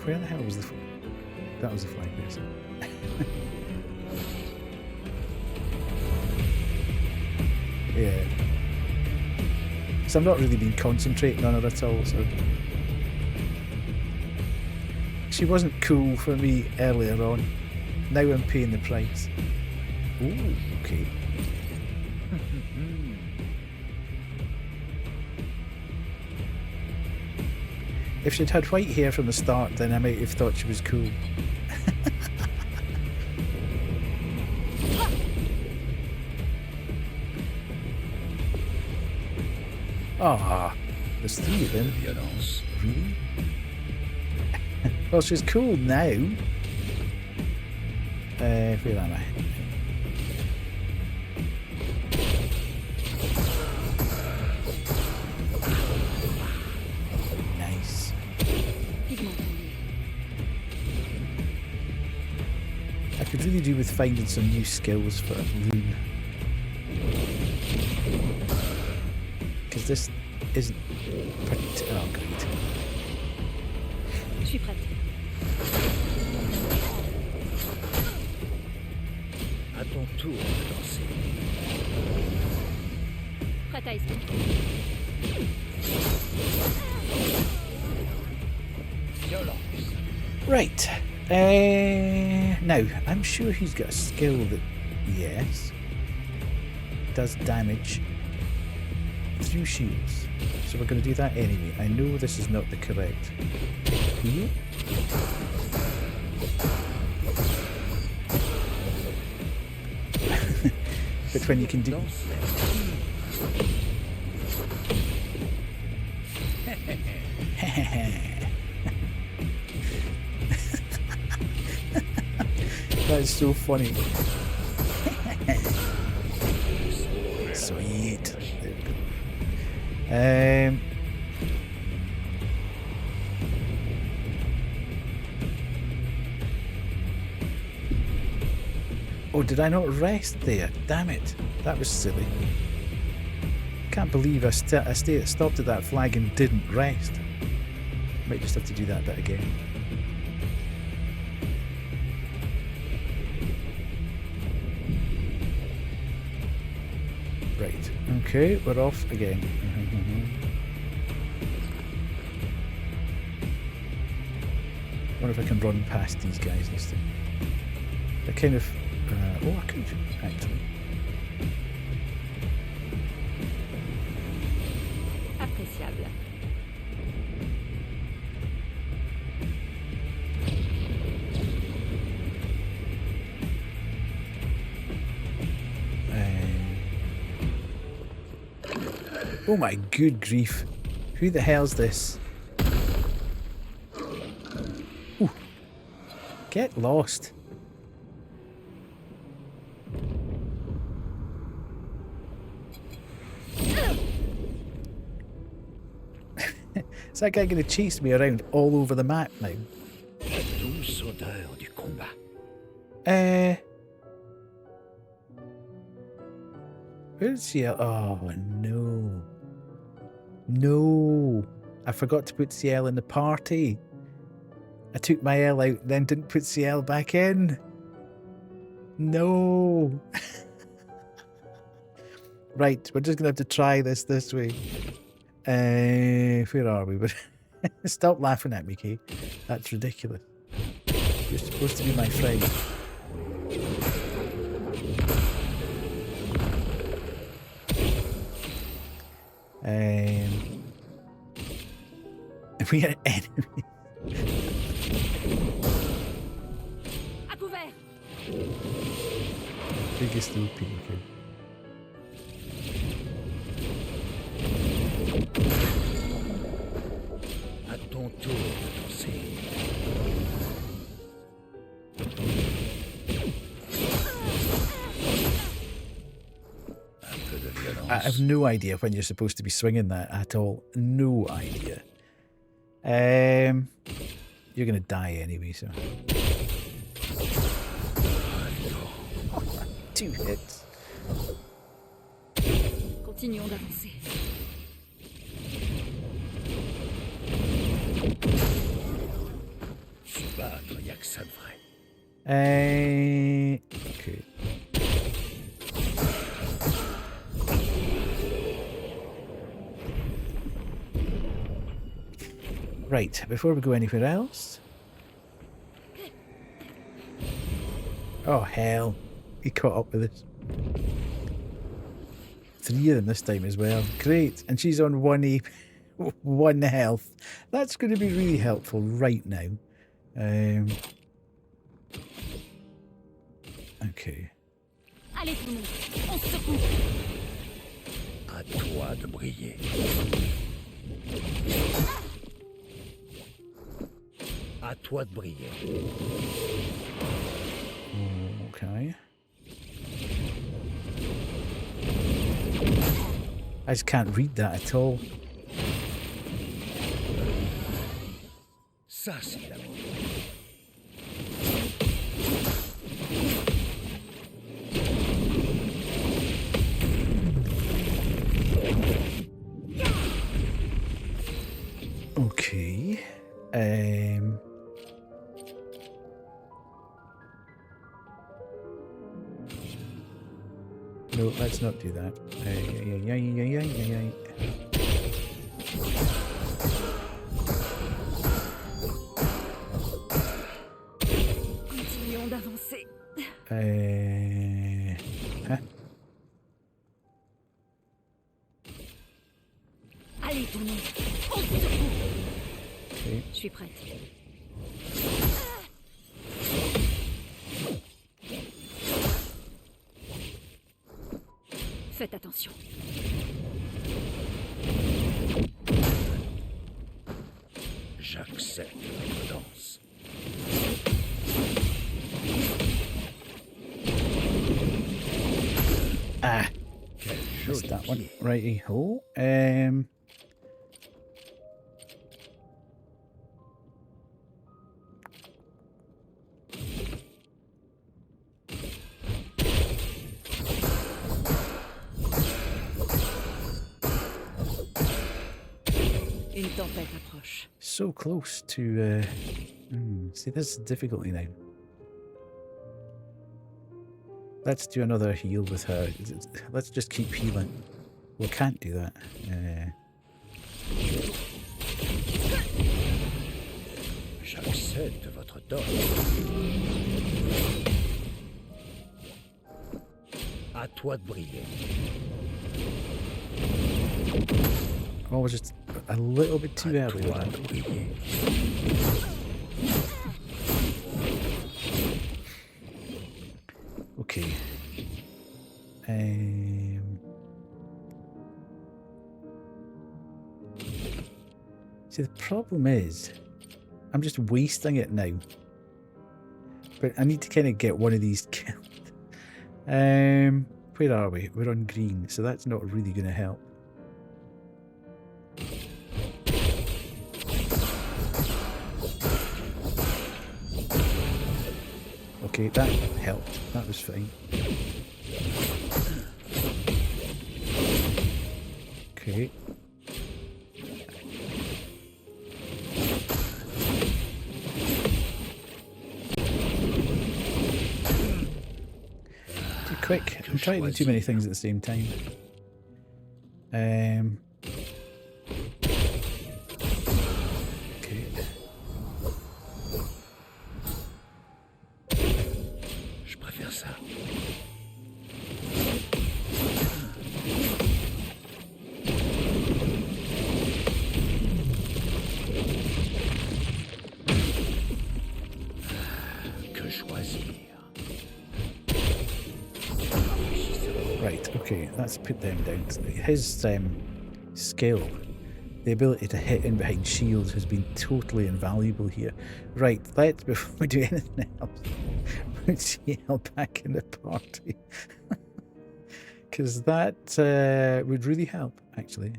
Where the hell was the? That was the flag person. Yeah. So I've not really been concentrating on her at all, so she wasn't cool for me earlier on. Now I'm paying the price. Ooh, okay. If she'd had white hair from the start, then I might have thought she was cool. Ah, there's 3 of them. Really? Well, she's cool now. Where am I? Nice. I could really do with finding some new skills for Loon. Because this isn't pretty... Oh, great. Je suis prête. À ton tour de danser. Prête à essayer. Right. Now, I'm sure he's got a skill that, yes, does damage through shields. So we're going to do that anyway. I know this is not the correct. But when you can do... That's so funny. Sweet. There we go. Oh, did I not rest there? Damn it. That was silly. Can't believe I stopped at that flag and didn't rest. Might just have to do that bit again. Right. Okay, we're off again. Wonder if I can run past these guys this time. They're kind of... oh, I could, actually. Appréciable. Oh my good grief. Who the hell's this? Ooh. Get lost. Is that guy going to chase me around all over the map now? Douce odeur du combat. Where's Ciel? Oh no. No. I forgot to put Ciel in the party. I took my L out, then didn't put Ciel back in. No. Right, we're just going to have to try this way. Where are we? Stop laughing at me, Kay. That's ridiculous. You're supposed to be my friend. We are enemies. À couvert. Biggest OP, okay. À ton tour de danser. I have no idea when you're supposed to be swinging that at all. No idea. You're gonna die anyway, so. 2 hits. Continuons d'avancer. Se battre, y'a que ça de vrai. Okay. Right, before we go anywhere else. Oh hell, he caught up with us. 3 of them this time as well. Great, and she's on 1 1 health. That's going to be really helpful right now. Okay. Allez tout le monde, on se secoue. À toi de briller. À toi de briller. Okay. I just can't read that at all. Ça, c'est l'amour. Okay. No, let's not do that. Continuons d'avancer. Huh? Allez, ton nom. Okay. Je suis prête. Faites attention. J'accepte votre danse. Ah, missed that one. Righty ho. Une tempête approche. So close to. See, this is difficulty now. Let's do another heal with her. Let's just keep healing. We can't do that. J'accepte votre danse. À toi de briller. Oh, we're just a little bit too early with that. Okay. See, the problem is, I'm just wasting it now. But I need to kind of get one of these killed. Where are we? We're on green, so that's not really going to help. Okay, that helped. That was fine. Okay. Too quick. I'm trying to do too many things at the same time. Okay. Je préfère ça. Que choisir? Right, okay, let's put them down. His skill, the ability to hit in behind shields, has been totally invaluable here. Right, let's, before we do anything else, put CL back in the party. Because that would really help, actually.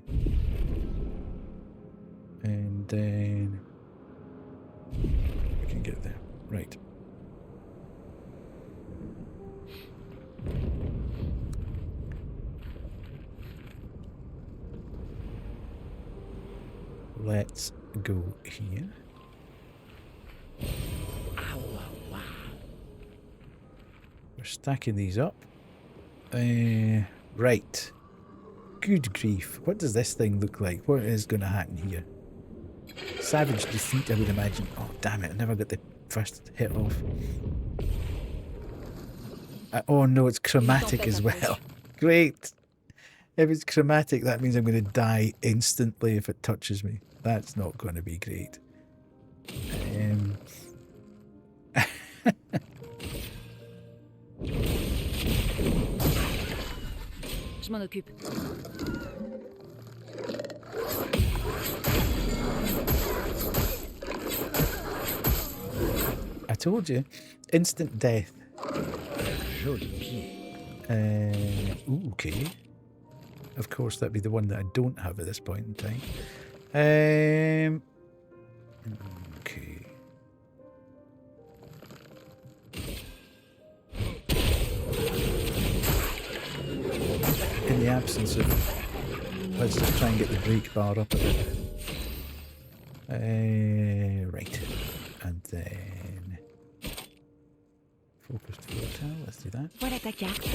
And then we can get there. Right. Let's go here. We're stacking these up. Right. Good grief. What does this thing look like? What is going to happen here? Savage defeat, I would imagine. Oh, damn it. I never got the first hit off. Oh, no, it's chromatic as well. Great. If it's chromatic, that means I'm going to die instantly if it touches me. That's not going to be great. Je m'en occupe. I told you. Instant death. Joli pied. Ooh, okay. Of course, that'd be the one that I don't have at this point in time. Okay. In the absence of... Let's just try and get the brake bar up a bit. Right. And then... Focused photo. Let's do that. Voilà ta carte.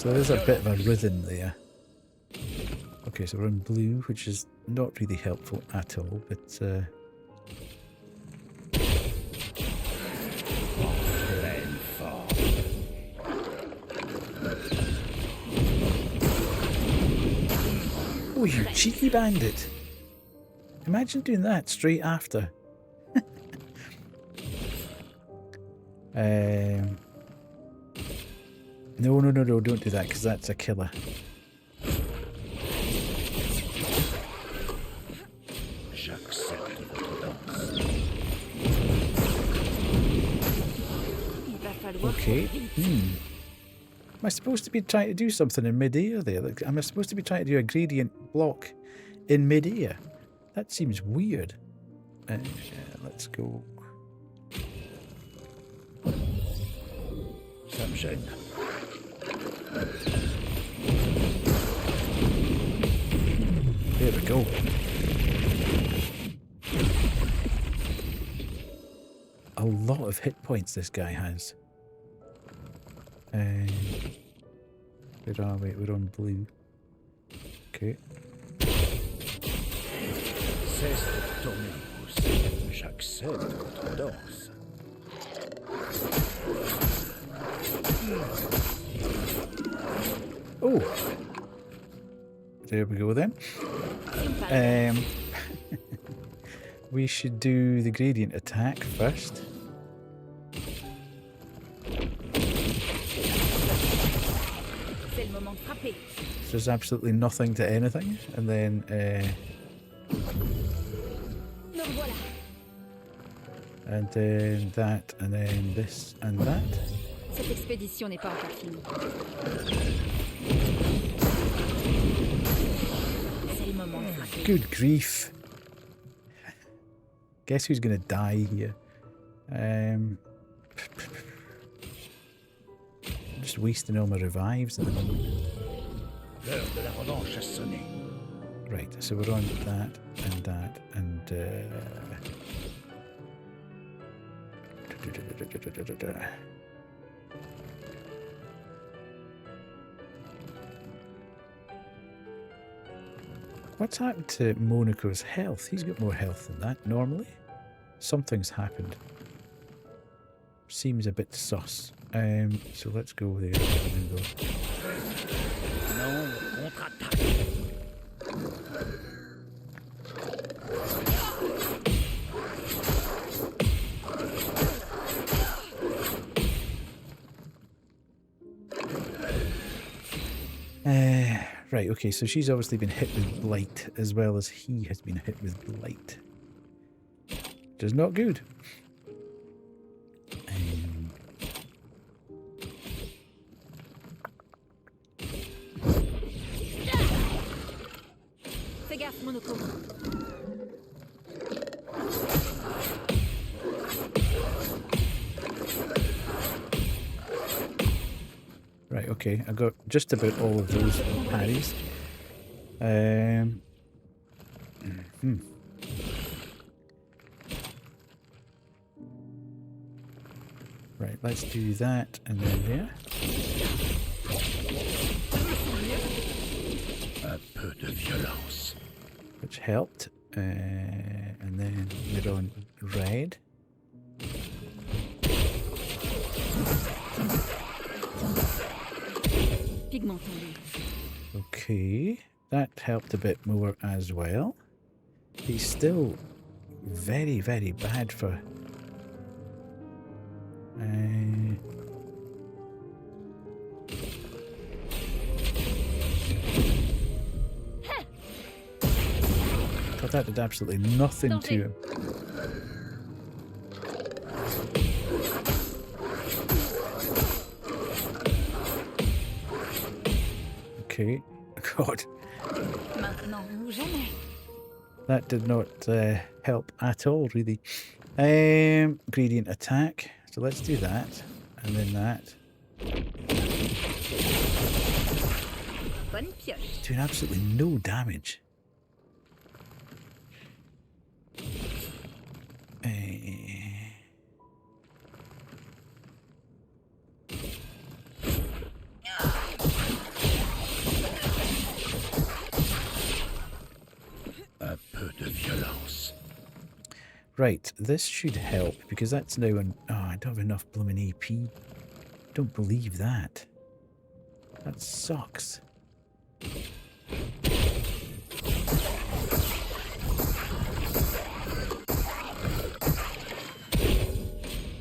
So there's a bit of a rhythm there. Okay, so we're on blue, which is not really helpful at all, but oh, you cheeky bandit! Imagine doing that straight after. No, don't do that, because that's a killer. Okay. Am I supposed to be trying to do something in mid-air there? Like, am I supposed to be trying to do a gradient block in mid-air? That seems weird. Let's go. Ça me gêne. There we go. A lot of hit points this guy has. Where are we? We're on blue. Okay. Cesse de tourner en pouce. J'accepte votre danse. Oh! There we go then. We should do the gradient attack first. So there's absolutely nothing to anything, and then that, and then this and that. Cette expédition n'est pas encore finie. Good grief. Guess who's gonna die here? I'm just wasting all my revives at the moment. L'heure de la revanche a sonné. Right, so we're on that and that and what's happened to Monaco's health? He's got more health than that normally. Something's happened. Seems a bit sus. So let's go there. And go. Non, contre-attaque. Right, okay, so she's obviously been hit with blight as well as he has been hit with blight. Which is not good. Fais gaffe, Monaco. Right, okay, I got just about all of those parries. Right, let's do that and then there. Un peu de violence. Which helped. And then we're on red. Okay, that helped a bit more as well. He's still very, very bad for... But that did absolutely nothing to him. Okay, God. That did not help at all, really. Gradient attack. So let's do that, and then that. Doing absolutely no damage. Right, this should help because that's now an... Oh, I don't have enough blooming AP. Don't believe that. That sucks.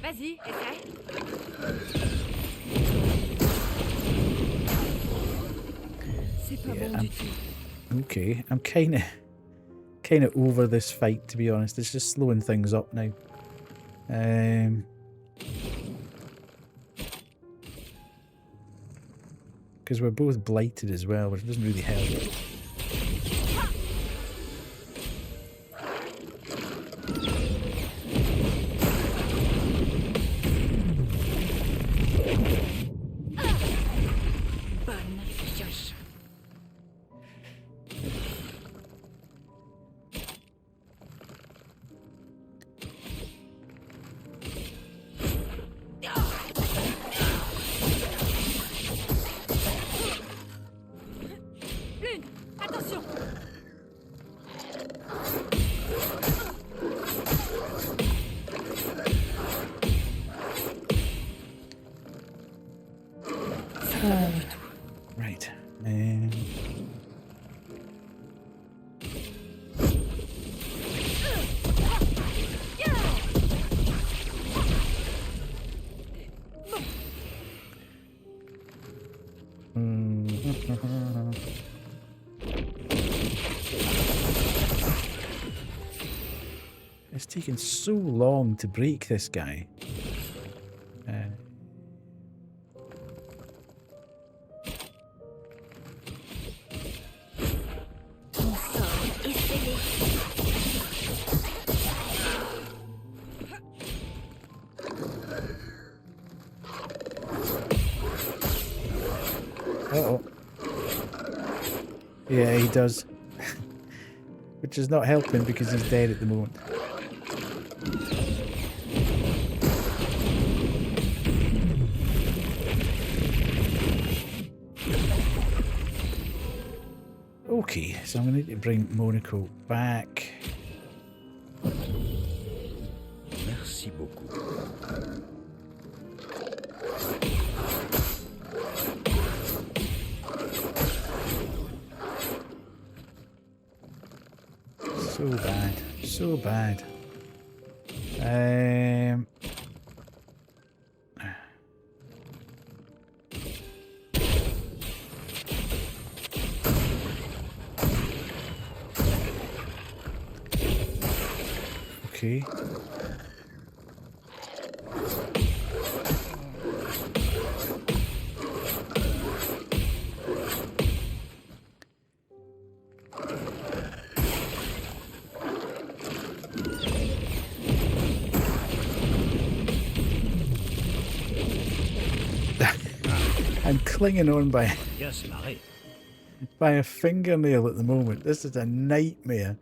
Vas-y, essaie. C'est pas Yeah, bon du tout. Okay, I'm kind of over this fight, to be honest. It's just slowing things up now. Because we're both blighted as well, which doesn't really help. Bonne pioche. Lune, attention. Right. It's taken so long to break this guy. Ton sort est scellé. Uh-oh. Yeah, he does. Which is not helping because he's dead at the moment. Okay, so I'm going to need to bring Monaco back. Merci beaucoup. So bad. So bad. Okay. I'm clinging on by a fingernail at the moment. This is a nightmare.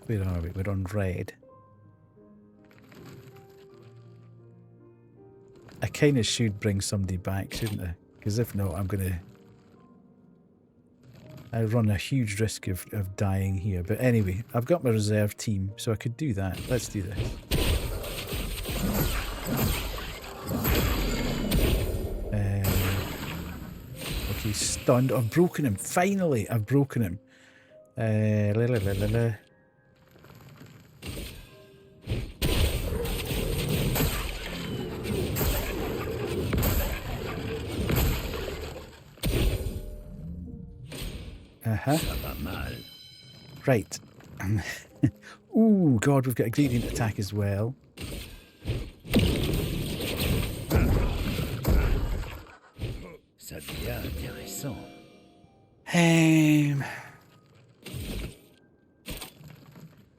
Where are we? We're on red. I kind of should bring somebody back, shouldn't I? Because if not, I run a huge risk of dying here. But anyway, I've got my reserve team, so I could do that. Let's do this. Okay, stunned. I've broken him. Finally, I've broken him. Right. Ooh, God, we've got a gradient attack as well. Ça devient intéressant.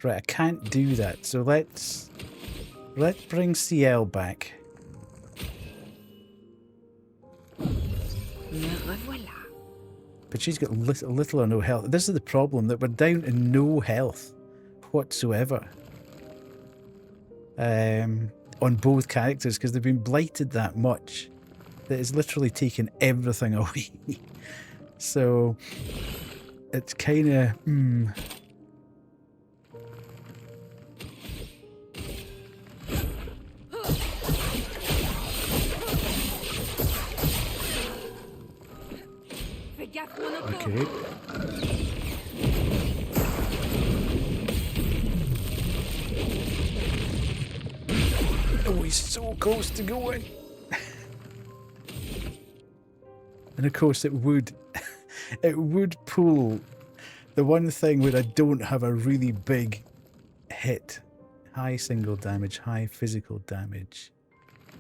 Right, I can't do that, so let's bring CL back. Me revoilà. But she's got little or no health. This is the problem, that we're down to no health whatsoever. On both characters, because they've been blighted that much that it's literally taken everything away. So it's kind of gaffe, Monoko. Okay. Oh, he's so close to going. And of course it would pull the one thing where I don't have a really big hit. High single damage, high physical damage.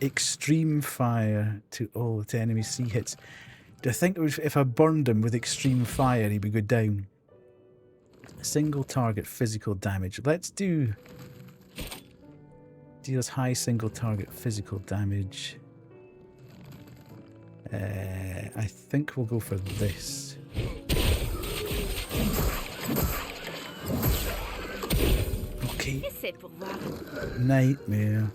Extreme fire to enemy C hits. Do I think if I burned him with extreme fire he would go down? Single target physical damage. Let's do... Deals high single target physical damage. I think we'll go for this. Okay. Nightmare.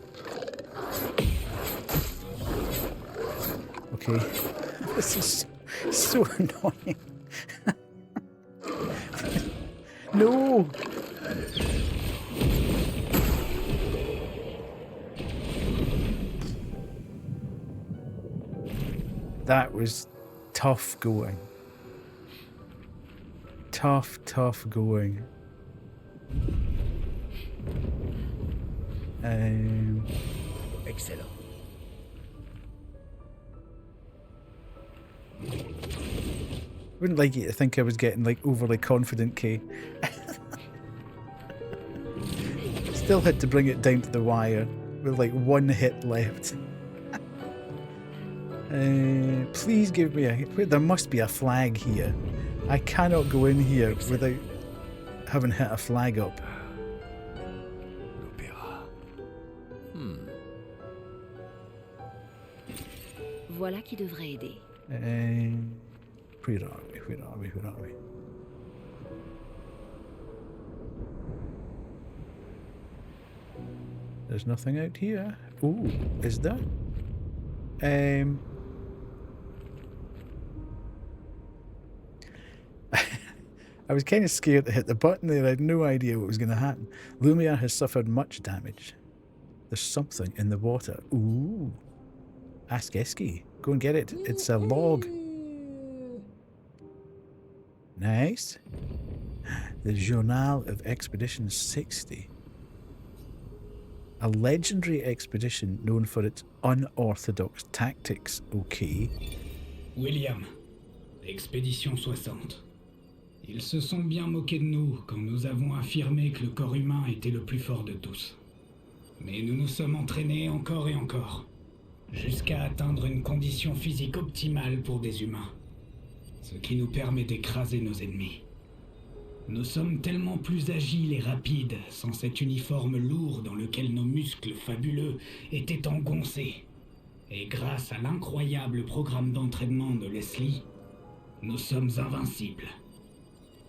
Okay. This is so annoying. No! That was tough going. Tough going. Excellent. Wouldn't like you to think I was getting like overly confident, Kay. Still had to bring it down to the wire with like one hit left. Please give me a... There must be a flag here. I cannot go in here without having hit a flag up. Voilà qui devrait aider. Where are we? There's nothing out here. Ooh, is there? I was kind of scared to hit the button there. I had no idea what was going to happen. Lumia has suffered much damage. There's something in the water. Ooh. Ask Eski. Go and get it. It's a log. Nice. The Journal of Expedition 60. A legendary expedition known for its unorthodox tactics. Okay. William, Expédition 60. Ils se sont bien moqués de nous quand nous avons affirmé que le corps humain était le plus fort de tous. Mais nous nous sommes entraînés encore et encore, jusqu'à atteindre une condition physique optimale pour des humains, ce qui nous permet d'écraser nos ennemis. Nous sommes tellement plus agiles et rapides sans cet uniforme lourd dans lequel nos muscles fabuleux étaient engoncés. Et grâce à l'incroyable programme d'entraînement de Leslie, nous sommes invincibles.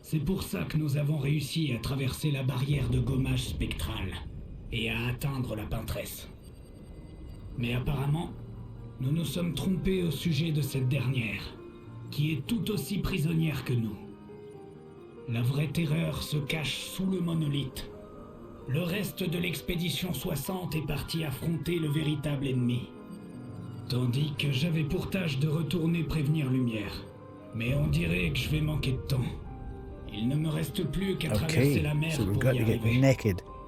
C'est pour ça que nous avons réussi à traverser la barrière de gommage spectral et à atteindre la peintresse. Mais apparemment, nous nous sommes trompés au sujet de cette dernière, qui est tout aussi prisonnière que nous. La vraie terreur se cache sous le monolithe. Le reste de l'expédition 60 est parti affronter le véritable ennemi. Tandis que j'avais pour tâche de retourner prévenir Lumière. Mais on dirait que je vais manquer de temps. Il ne me reste plus qu'à traverser la mer pour y arriver.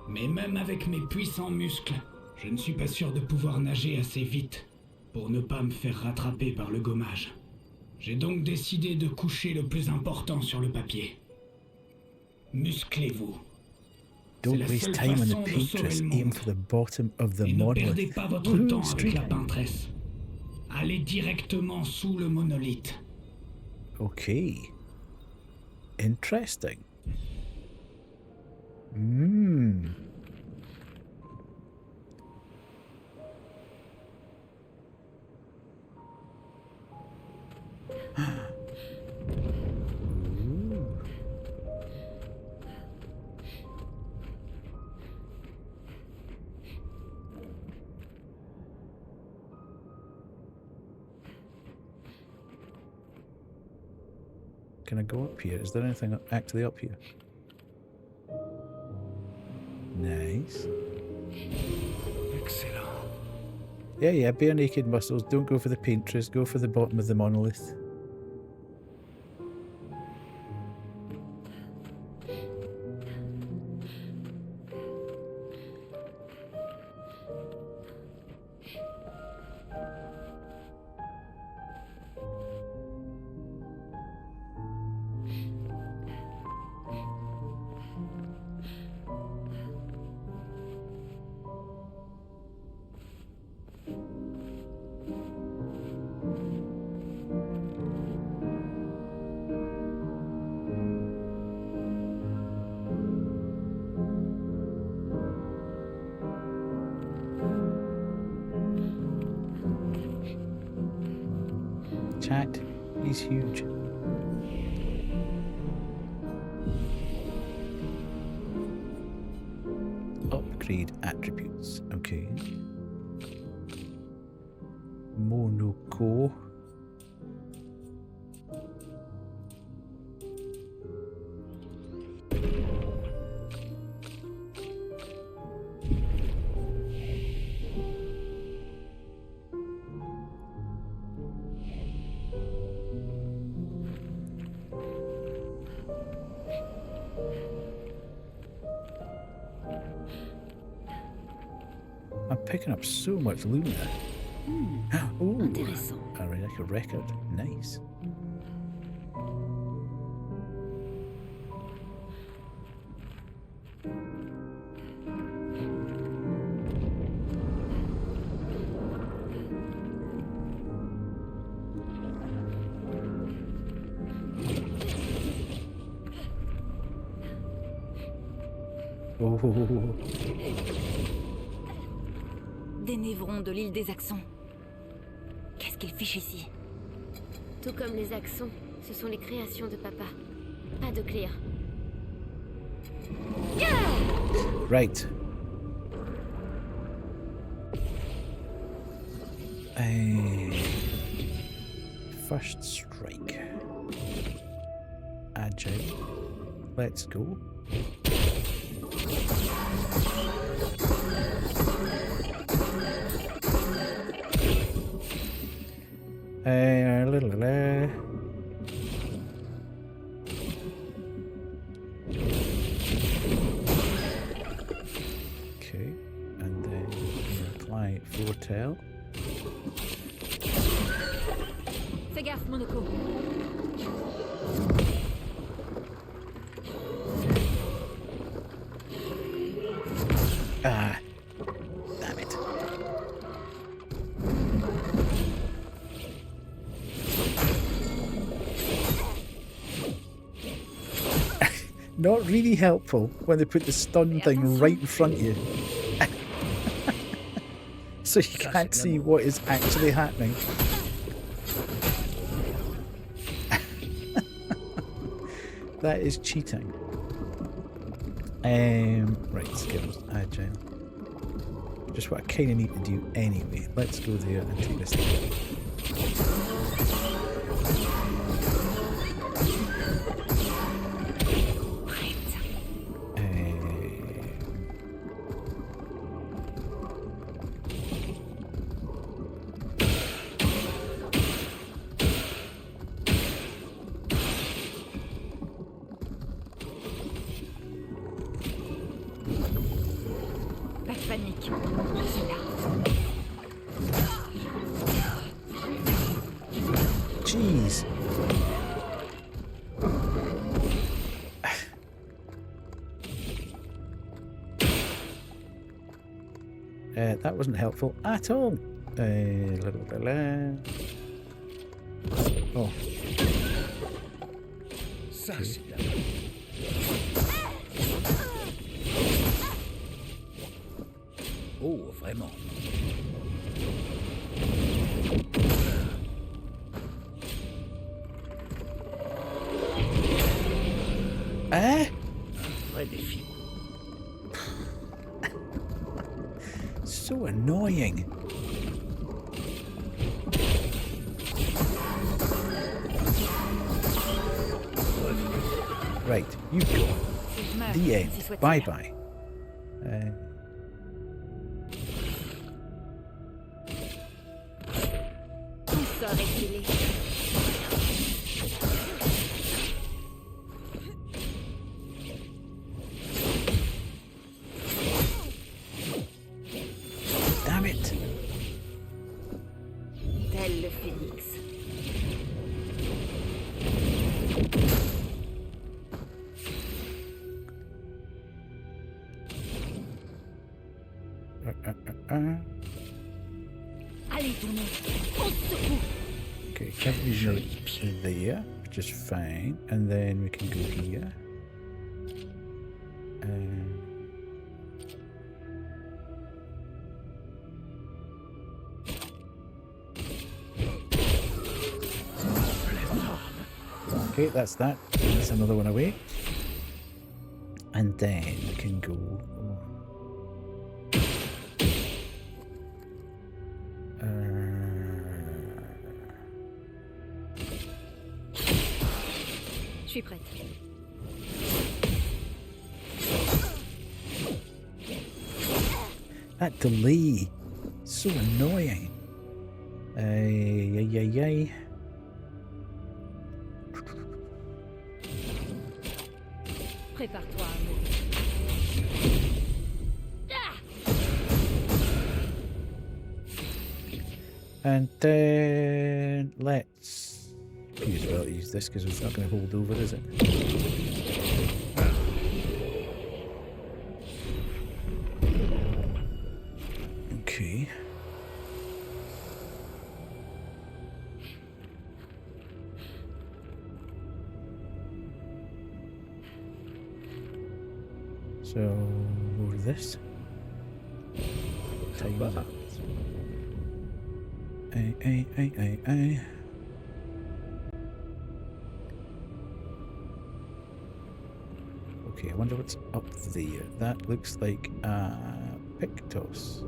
Mais même avec mes puissants muscles, je ne suis pas sûr de pouvoir nager assez vite pour ne pas me faire rattraper par le gommage. J'ai donc décidé de coucher le plus important sur le papier. Musclez-vous. Don't waste time on the paintress, aim for the bottom of the monolith. Ne perdez pas votre temps avec la peintresse. Allez directement sous le monolithe. Okay. Interesting. Can I go up here? Is there anything actually up here? Nice. Excellent. Yeah, bare naked muscles. Don't go for the paintress. Go for the bottom of the monolith. Chat, he's huge. Upgrade attributes. Okay. Monaco. I'm picking up so much loot now. Ooh, Intéressant. a record. Nice. Oh. Des névrons de l'île des Axons. Qu'est-ce qu'ils fichent ici? Tout comme les Axons, ce sont les créations de papa. Pas de Clair. Right. First strike. Agile. Let's go. Okay, and then apply foretell. Fais gaffe, Monaco. Ah, damn it. Not really helpful when they put the stun thing right in front of you. So you can't see what is actually happening. That is cheating. Right, skills, agile. Just what I kind of need to do anyway. Let's go there and take this thing. Pas de panique. Je suis là. Jeez. That wasn't helpful at all. Oh. Ça, c'est bien. Oh, vraiment. Eh? Un vrai défi. So annoying. Right, you go. The end. Bye bye. Tout ça régulé. Damn it. Tel le phénix. Allez, tout le monde. On se secoue. Okay, can't usually there, which is fine. And then we can go here. Okay, that's that. That's another one away. And then we can go... Je suis prête. That delay. So annoying. Yay. Prépare-toi à mourir. And then let's use this because it's not going to hold over, is it? Okay. So over this. Time is up. Aye. Okay, I wonder what's up there. That looks like a Pictos.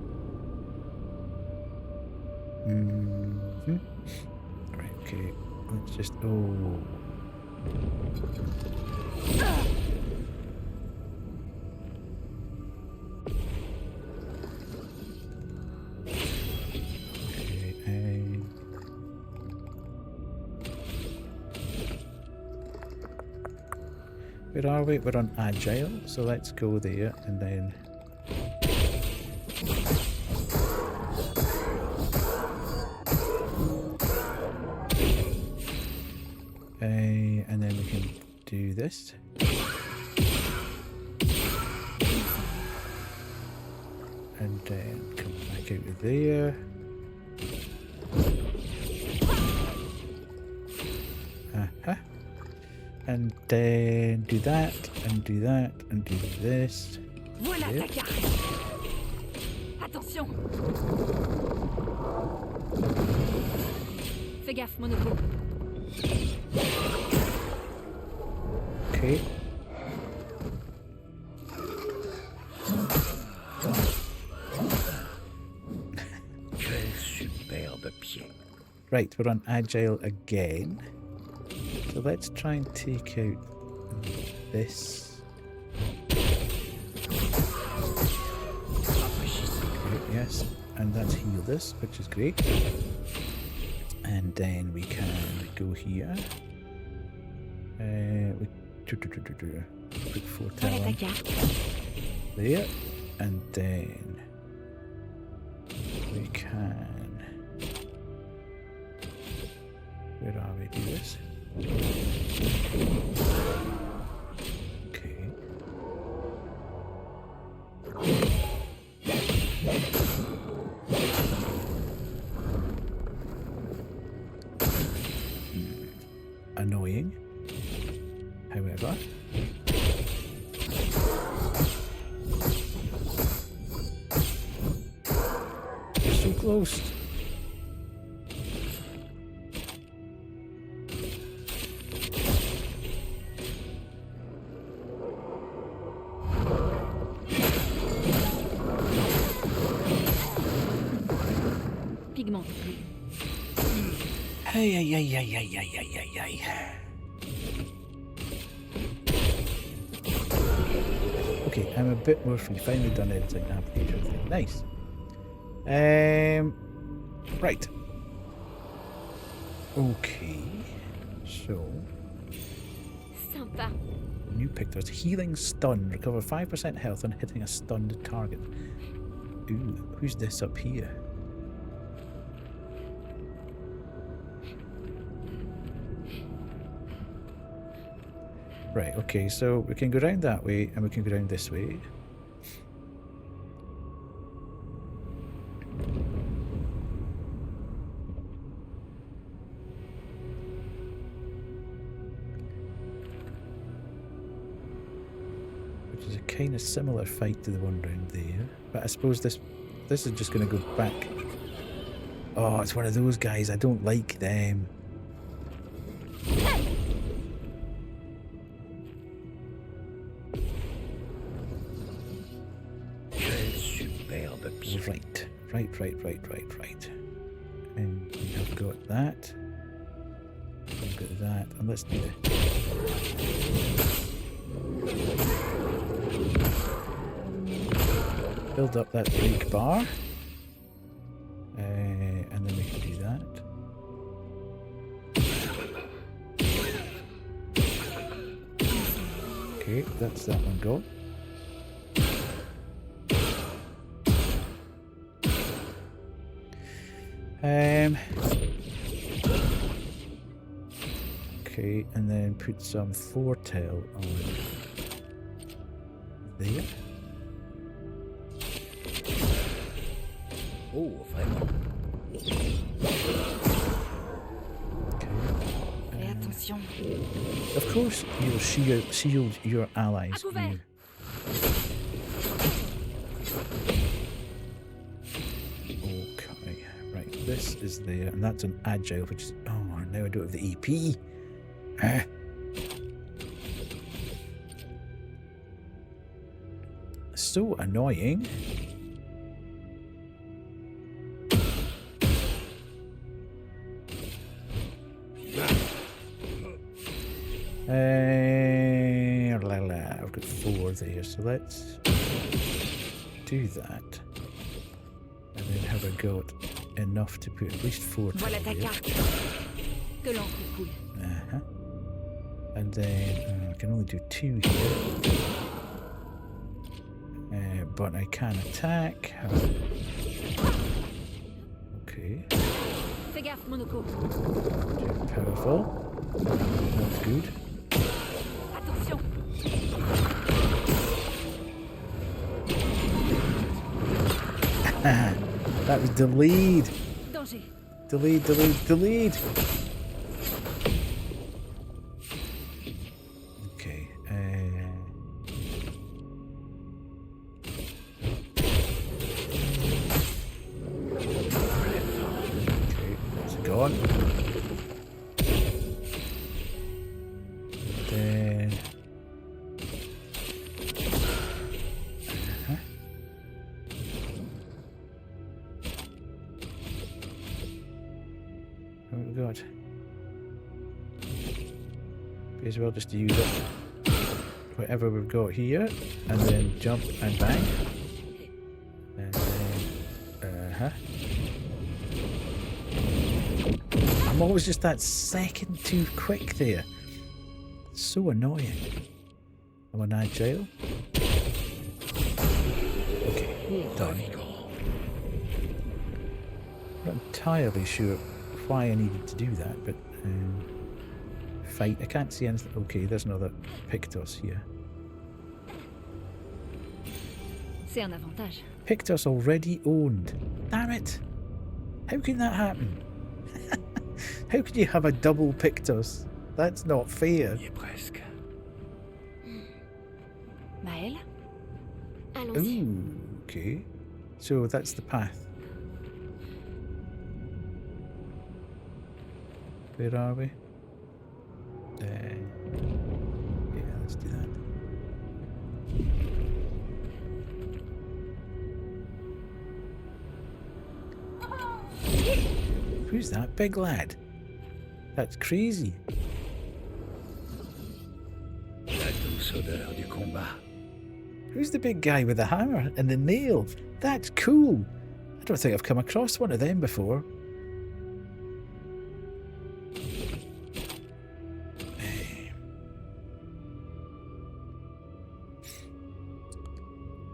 Right, okay. Let's just... Oh. Where are we? We're on Agile, so let's go there and then... and then we can do this. And then come back out of there. And then do that, and do that, and do this. Voilà ta carte. Attention. Fais gaffe, Monaco. Okay. Quel superbe pied. Right, we're on Agile again. So let's try and take out this. Great, yes, and that's healed us, which is great. And then we can go here. Put 4 talent there, and then we can. Where are we? Do this. Okay. Annoying. However. You're so close. Ay. Okay, I'm a bit more free. Finally done everything. Everything. Nice. Right. Okay. So. Sympa. New Pictos. Healing stun. Recover 5% health on hitting a stunned target. Ooh, who's this up here? Right, okay, so we can go round that way and we can go round this way. Which is a kind of similar fight to the one round there. But I suppose this is just going to go back. Oh, it's one of those guys. I don't like them. Right. And I've got that. I've got that. And let's do it. Build up that break bar. And then we can do that. Okay, that's that one gone. Okay, and then put some foretell on there. Oh, vraiment. Fais attention. Of course, you'll shield your allies. couvert. Okay, right. This is there, and that's an agile, which is. Oh, now I don't have the EP. So annoying. I've got 4 there, so let's do that. And then have I got enough to put at least 4 Voilà ta there. carte. Que l'encre coule. And then I can only do 2 here. But I can attack. Okay. Fais gaffe, Monaco. Powerful. That's good. Attention. That was delayed. Danger. Delayed. Okay. Okay, that's gone. Then. What have we got? May as well just use it. Whatever we've got here, and then jump and bang. And then, I'm always just that second too quick there. So annoying. I'm an agile. Okay, done. Not entirely sure why I needed to do that, but fight. I can't see anything. Okay, there's another Pictos here. C'est un avantage. Pictos already owned. Damn it! How can that happen? How can you have a double Pictos? That's not fair. Presque. Maëlle? Allons-y. Ooh, okay. So that's the path. Where are we? Yeah, let's do that. Who's that big lad? That's crazy. La douce odeur du combat. Who's the big guy with the hammer and the nail? That's cool. I don't think I've come across one of them before.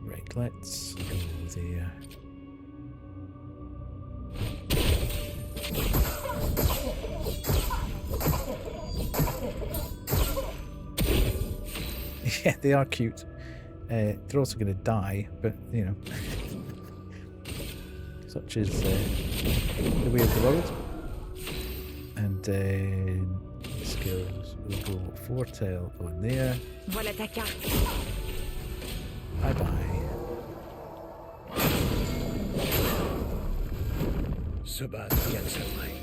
Right, let's go there. Yeah, they are cute. They're also going to die, but you know, such is the way of the world. And then skills, we'll go foretell on there. Voilà ta carte. Bye bye. Se battre, rien ne s'arrête.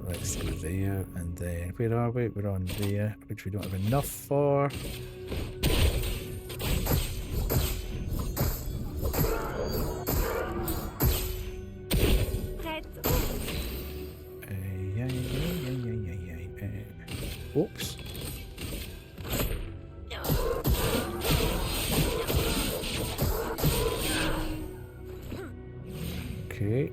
Let's go there, and then where are we? We're on there, which we don't have enough for. Oops. Okay.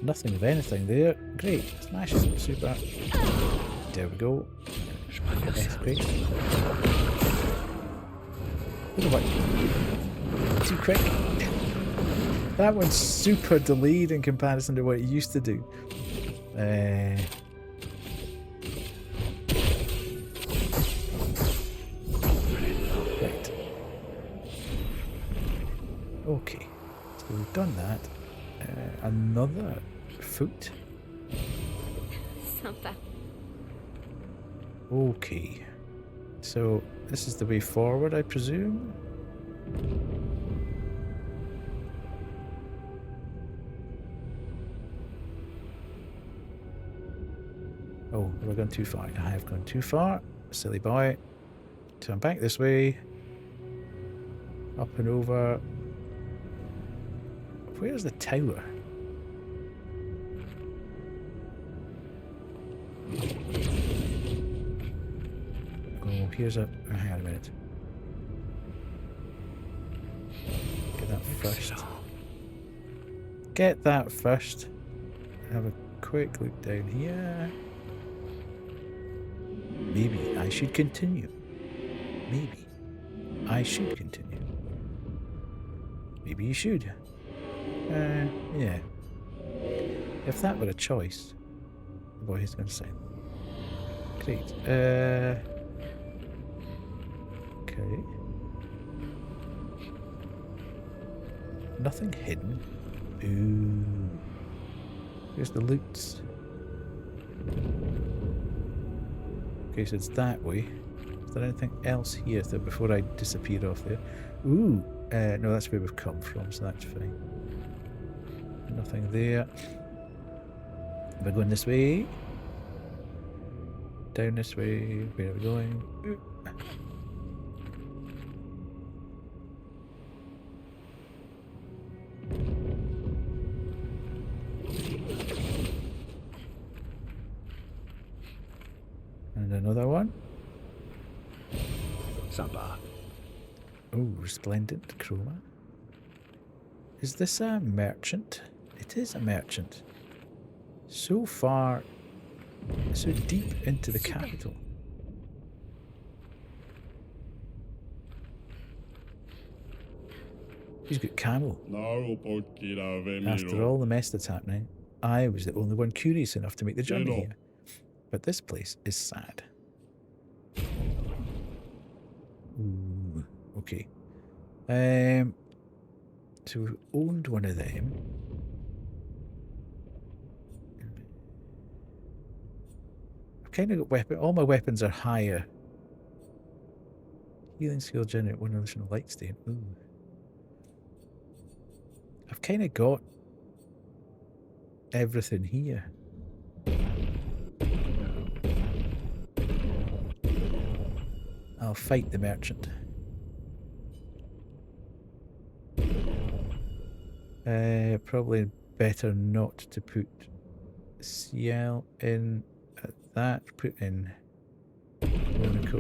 Nothing of anything there. Great. Smash it. Super. There we go. Yes, great. Look at what. Too quick. That one's super delayed in comparison to what it used to do. Right. Okay. So we've done that. Another foot. Sympa. Okay. So this is the way forward, I presume? Oh, have I gone too far? I have gone too far. Silly boy. So I'm back this way. Up and over. Where's the tower? Oh, here's a... hang on a minute. Get that first. Get that first. Have a quick look down here. Maybe I should continue. Maybe I should continue. Maybe you should. Yeah. If that were a choice, the boy is going to say. Great. Okay. Nothing hidden. Ooh. Here's the loot. Okay, so it's that way. Is there anything else here though before I disappear off there? Ooh. No, that's where we've come from, so that's fine. Nothing there. We're going this way. Down this way. Where are we going? Ooh. And another one. Sympa. Oh, resplendent chroma. Is this a merchant? It is a merchant. So far, so deep into the capital. He's got camel. After all the mess that's happening, I was the only one curious enough to make the journey here. But this place is sad. Ooh, okay. So we've owned one of them. I've kind of got weapon. All my weapons are higher. Healing skill generate one additional light stain. Ooh. I've kind of got everything here. I'll fight the merchant. Probably better not to put CL in at that. Put in Monaco.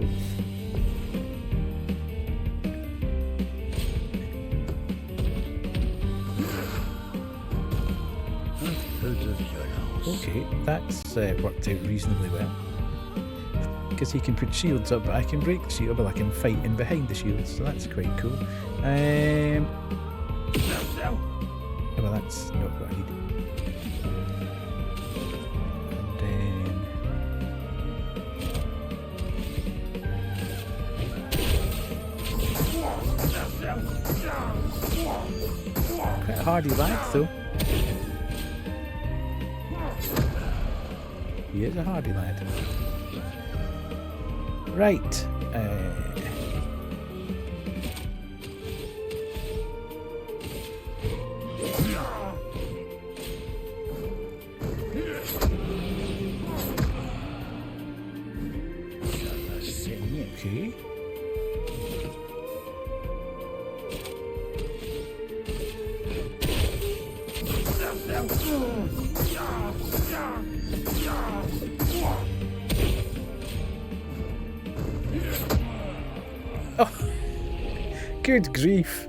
Okay, that's worked out reasonably well. Because he can put shields up, but I can break the shield, but I can fight in behind the shields, so that's quite cool. Well, that's not what I need. And then... quite a hardy lad, though. He is a hardy lad. Right. Okay. Oh, good grief.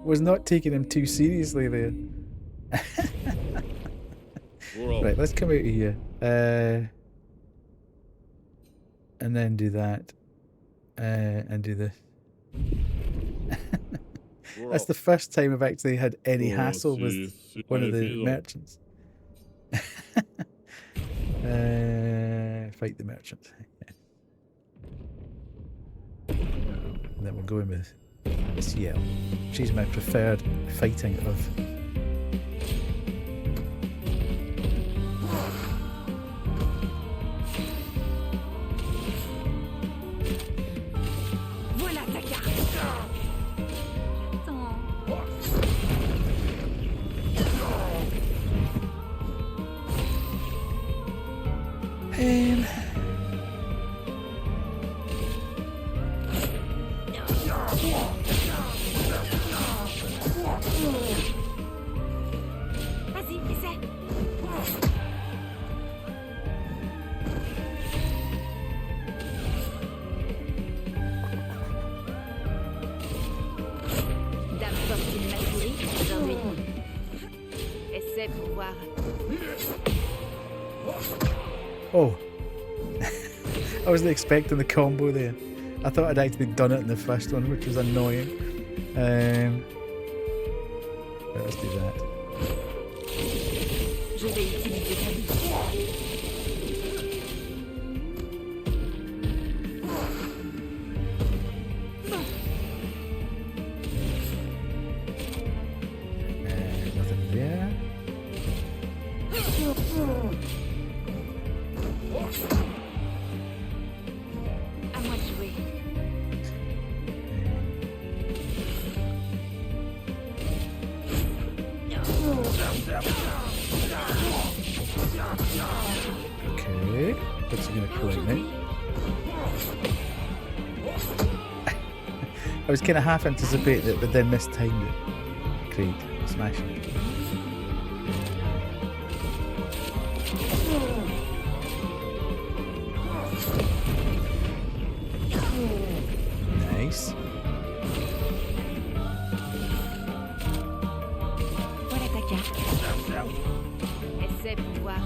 Was not taking him too seriously there. Right, let's come out of here. And then do that. And do this. That's the first time I've actually had any hassle with one of the merchants. Fight the merchant. And then we're going with Miss Yell. She's my preferred fighting of. Voilà ta carte. Vas-y, essaie. Dame fortune ma souris, aujourd'hui. Essaie pour voir. Oh. I wasn't expecting the combo there. I thought I'd actually done it in the first one, which was annoying. Let's do that. Je vais utiliser ta vie. Nothing there. À moi de jouer. Okay, what's he gonna collect now? I was kind of half anticipating it, but then mistimed it. Great, smash it. Nice. Voilà ta carte. Essaie pour voir.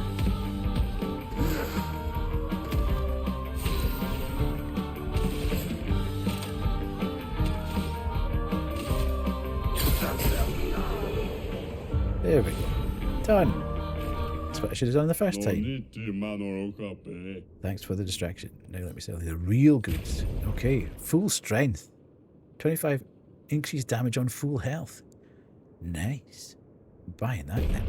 There we go. Done. That's what I should have done the first time. Thanks for the distraction. Now let me sell the real goods. Okay, full strength. 25 increased damage on full health. Nice. I'm buying that now.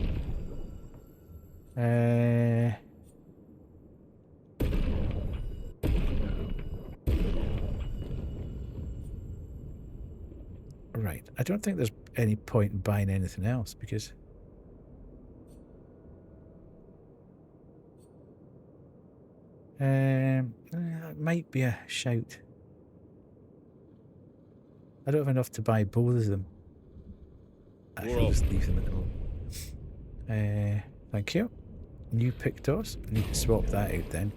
Right. I don't think there's any point in buying anything else because it might be a shout. I don't have enough to buy both of them. I'll just leave them at the moment. Thank you. New Pictos. I need to swap that out then.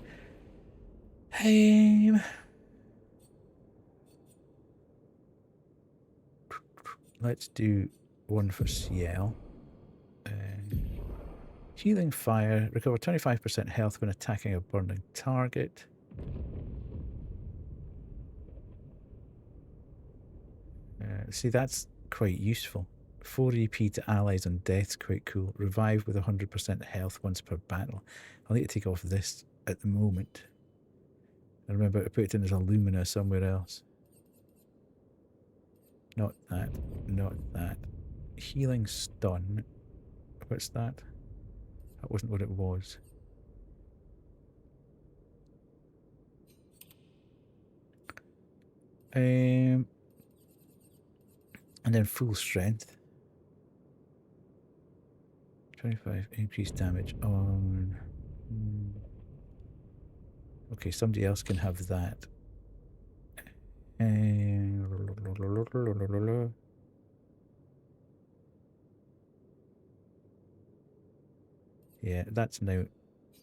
Let's do one for Ciel. Healing Fire. Recover 25% health when attacking a burning target. See, that's quite useful. 4 EP to allies on death's quite cool. Revive with 100% health once per battle. I'll need to take off this at the moment. I remember to put it in as a Lumina somewhere else. Not that. Not that. Healing Stun. What's that? That wasn't what it was. And then full strength. 25 increased damage on... Okay, somebody else can have that. Yeah, that's now...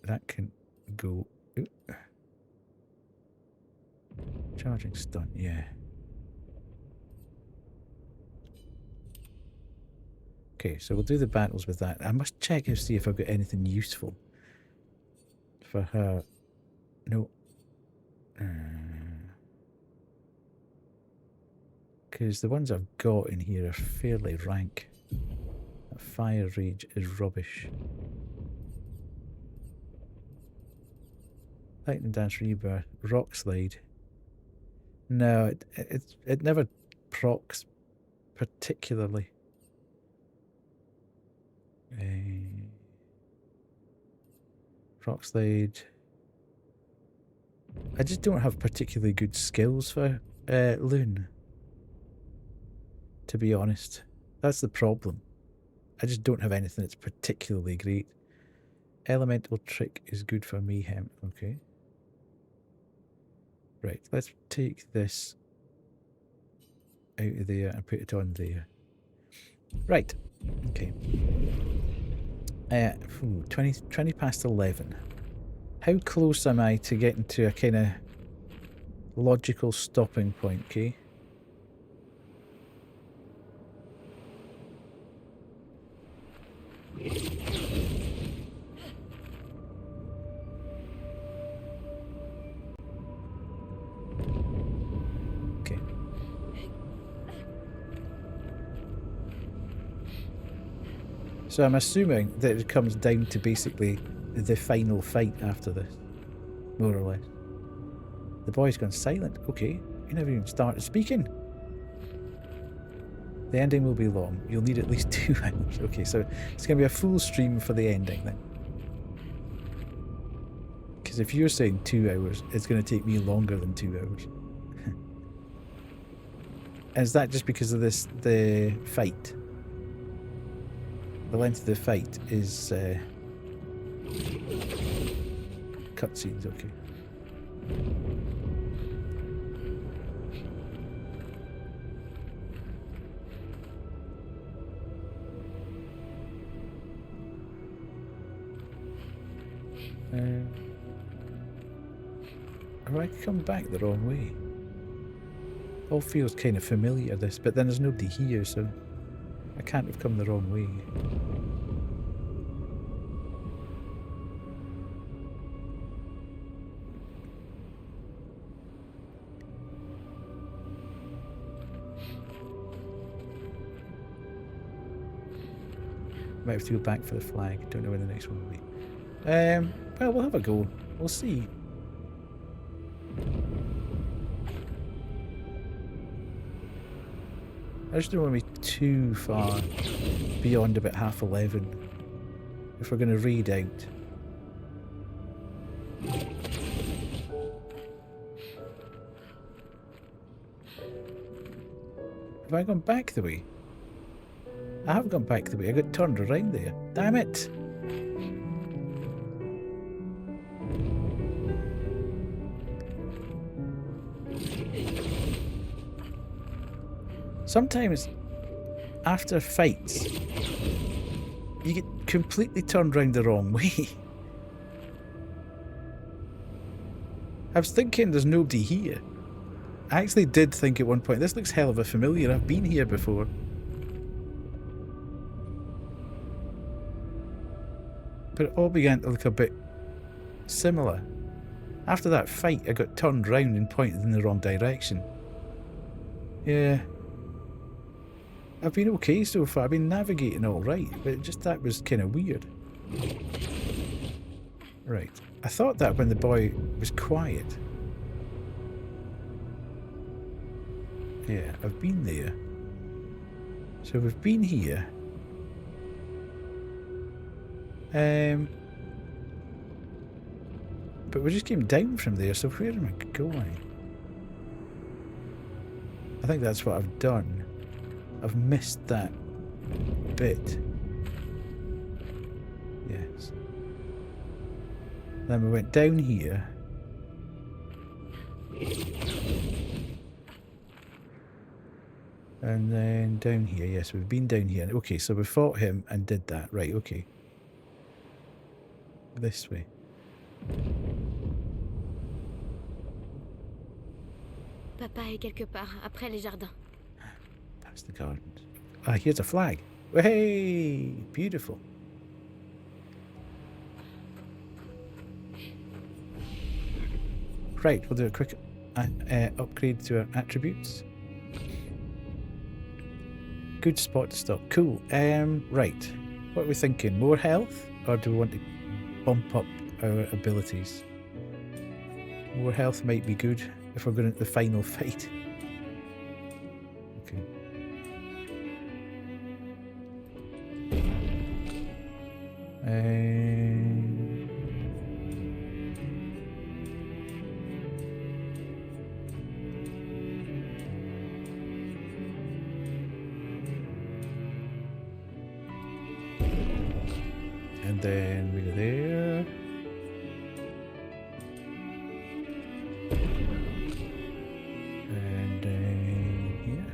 That can go... Ooh. Charging stunt, yeah. Okay, so we'll do the battles with that. I must check and see if I've got anything useful for her. No. Because the ones I've got in here are fairly rank. That fire rage is rubbish. Lightning dance rebirth, rock slide. No, it never procs particularly. Rock slide. I just don't have particularly good skills for Loon. To be honest, that's the problem. I just don't have anything that's particularly great. Elemental trick is good for mayhem. Okay. Right, let's take this out of there and put it on there. Right. Okay. 20 past 11. How close am I to getting to a kind of logical stopping point, okay? Okay. So I'm assuming that it comes down to basically the final fight after this, more or less. The boy's gone silent. Okay, you never even started speaking. The ending will be long. You'll need at least 2 hours. Okay, so it's going to be a full stream for the ending then. Because if you're saying 2 hours, it's going to take me longer than 2 hours. Is that just because of the fight? The length of the fight is cutscenes, okay. Have I come back the wrong way? All feels kind of familiar, this, but then there's nobody here, so I can't have come the wrong way. Might have to go back for the flag. Don't know when the next one will be. Well, we'll have a go. We'll see. I just don't want to be too far beyond about 11:30 if we're going to read out. Have I gone back the way? I have gone back the way. I got turned around there. Damn it! Sometimes, after fights, you get completely turned around the wrong way. I was thinking there's nobody here. I actually did think at one point, this looks hell of a familiar. I've been here before. But it all began to look a bit similar. After that fight, I got turned round and pointed in the wrong direction. Yeah. I've been okay so far. I've been navigating all right, but just that was kind of weird. Right. I thought that when the boy was quiet. Yeah, I've been there. So we've been here. But we just came down from there, so where am I going? I think that's what I've done. I've missed that bit. Yes. Then we went down here. And then down here. Yes, we've been down here. Okay, so we fought him and did that. Right, okay. This way. Papa est quelque part, après les jardins. Past the gardens. Ah, here's a flag. Hey, beautiful. Right, we'll do a quick upgrade to our attributes. Good spot to stop. Cool. Right. What are we thinking? More health? Or do we want to bump up our abilities? More health might be good if we're going into the final fight. Okay. And then we're there. And then here.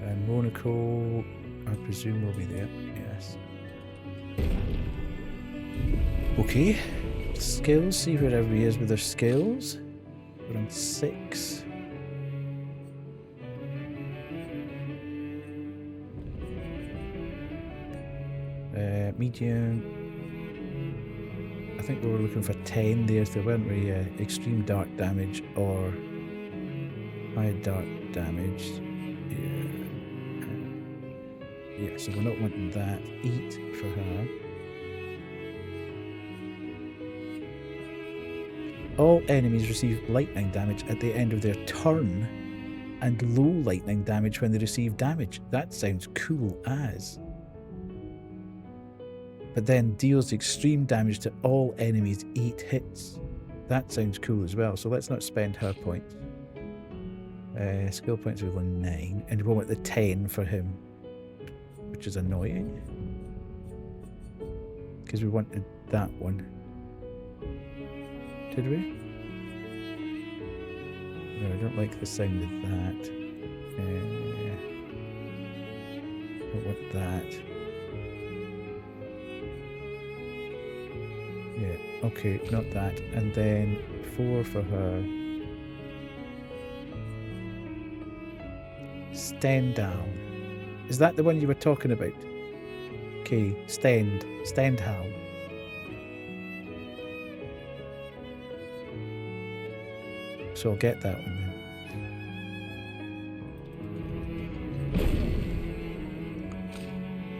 And Monaco, I presume will be there. Yes. Okay. Skills, see where everybody is with their skills. We're on 6. Medium. I think we were looking for 10 there, so weren't we? Extreme dark damage or high dark damage. Yeah, so we're not wanting that. Eat for her. All enemies receive lightning damage at the end of their turn and low lightning damage when they receive damage. That sounds cool as. But then deals extreme damage to all enemies 8 hits. That sounds cool as well, so let's not spend her points. Skill points level 9, and we want the 10 for him, which is annoying. Because we wanted that one. Did we? No, I don't like the sound of that. Don't want that. Yeah, okay, not that. And then 4 for her. Stand down. Is that the one you were talking about? Okay, stand. Stand how? So I'll get that one then.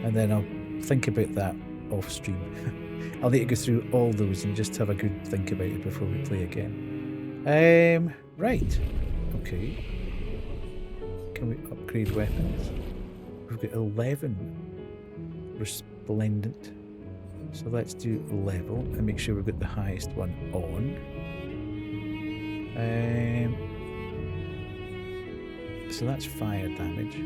And then I'll think about that off stream. I'll need to go through all those and just have a good think about it before we play again. Right. Okay. Can we upgrade weapons? We've got 11 resplendent. So let's do level and make sure we've got the highest one on. So that's fire damage.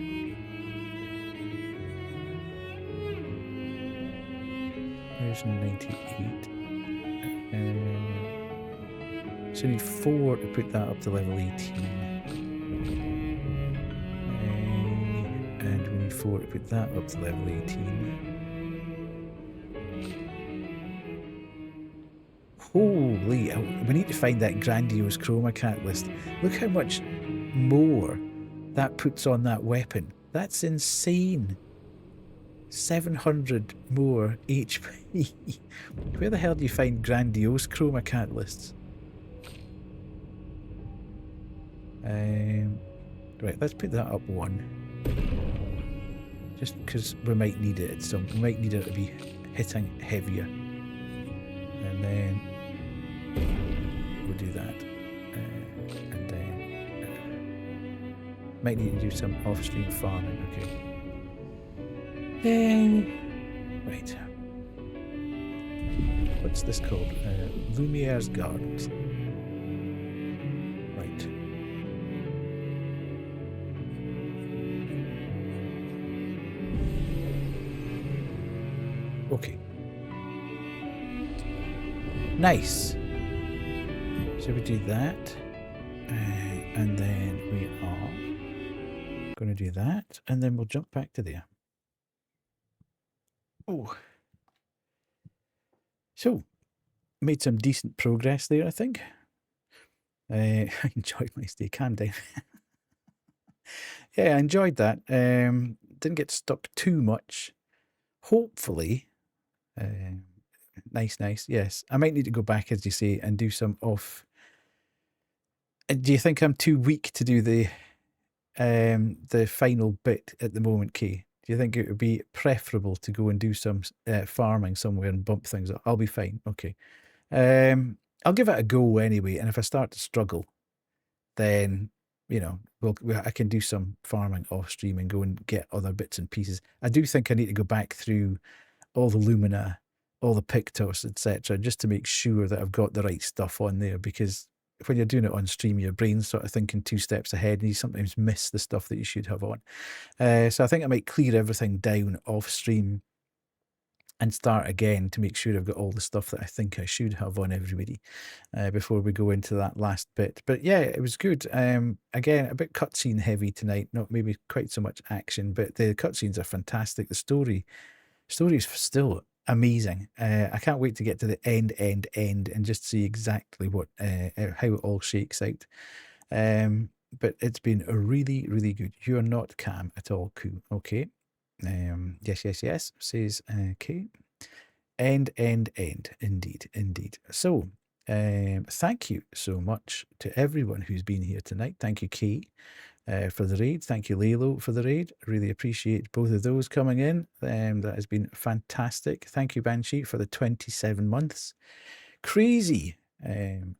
There's 98. So we need 4 to put that up to level 18. And we need 4 to put that up to level 18. Holy, we need to find that grandiose chroma catalyst. Look how much more that puts on that weapon. That's insane. 700 more HP. Where the hell do you find grandiose chroma catalysts? Right, let's put that up 1. Just because we might need it at some. We might need it to be hitting heavier. And then we'll do that. And then might need to do some off-stream farming. Okay. Right. What's this called? Lumiere's Gardens. Right. Okay. Nice. So we do that. And then we are going to do that. And then we'll jump back to there. Oh. So, made some decent progress there, I think. I enjoyed my stay. Calm down. Yeah, I enjoyed that. Didn't get stuck too much. Hopefully. Nice. Yes. I might need to go back, as you say, and do some off. Do you think I'm too weak to do the final bit at the moment, Kay? Do you think it would be preferable to go and do some farming somewhere and bump things up? I'll be fine. Okay. I'll give it a go anyway, and if I start to struggle, then I can do some farming off stream and go and get other bits and pieces. I do think I need to go back through all the Lumina, all the Pictos, etc., just to make sure that I've got the right stuff on there, because when you're doing it on stream, your brain's sort of thinking 2 steps ahead and you sometimes miss the stuff that you should have on. So I think I might clear everything down off stream and start again to make sure I've got all the stuff that I think I should have on everybody before we go into that last bit. But yeah, it was good. Again, a bit cutscene heavy tonight, not maybe quite so much action, but the cutscenes are fantastic. The story is still amazing. I can't wait to get to the end and just see exactly what how it all shakes out. But it's been really, really good. You are not Cam at all. Cool. Okay. Yes, says Kate. End. Indeed. So, thank you so much to everyone who's been here tonight. Thank you, Kate, for the raid. Thank you, Lalo, for the raid. Really appreciate both of those coming in. That has been fantastic. Thank you, Banshee, for the 27 months. Crazy.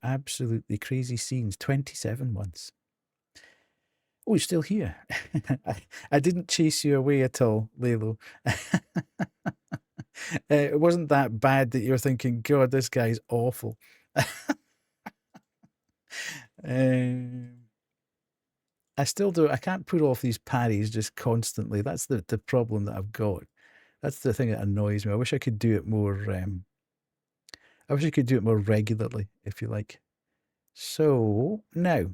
Absolutely crazy scenes. 27 months. Oh, you're still here. I didn't chase you away at all, Lalo. It wasn't that bad that you're thinking, God, this guy's awful. I still do. I can't put off these parries just constantly. That's the problem that I've got. That's the thing that annoys me. I wish I could do it more. I wish I could do it more regularly, if you like. So now,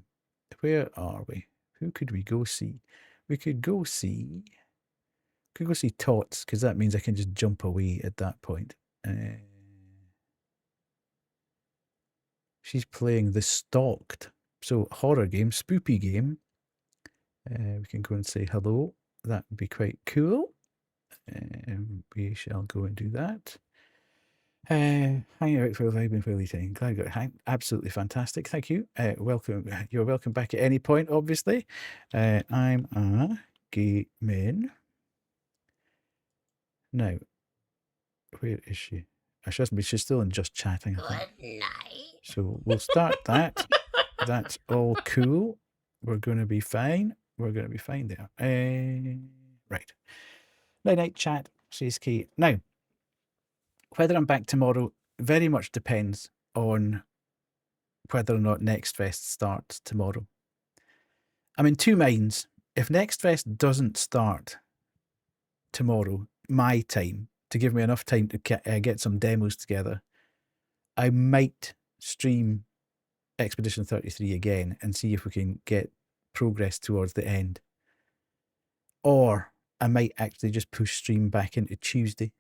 where are we? Who could we go see? We could go see Tots, because that means I can just jump away at that point. She's playing The Stalked. So, horror game, spoopy game. We can go and say hello. That would be quite cool. We shall go and do that. Hanging out for a vibe and fairly time. Glad you got hang. Absolutely fantastic. Thank you. Welcome. You're welcome back at any point, obviously. I'm a gaming. Now, where is she? She's still in just chatting. I think. Good night. So we'll start that. That's all cool. We're going to be fine. We're going to be fine there. Right. Night chat, says Kate. Now, whether I'm back tomorrow very much depends on whether or not Next Fest starts tomorrow. I'm in two minds. If Next Fest doesn't start tomorrow, my time, to give me enough time to get some demos together, I might stream Expedition 33 again and see if we can get progress towards the end. Or I might actually just push stream back into Tuesday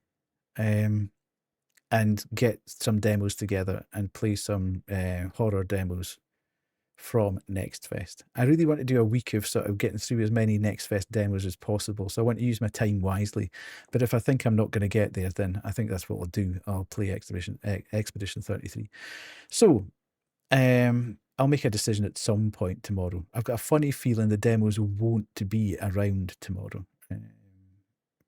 and get some demos together and play some horror demos from Next Fest. I really want to do a week of sort of getting through as many Next Fest demos as possible. So I want to use my time wisely. But if I think I'm not going to get there, then I think that's what I'll do. I'll play Expedition 33. So I'll make a decision at some point tomorrow. I've got a funny feeling the demos won't be around tomorrow.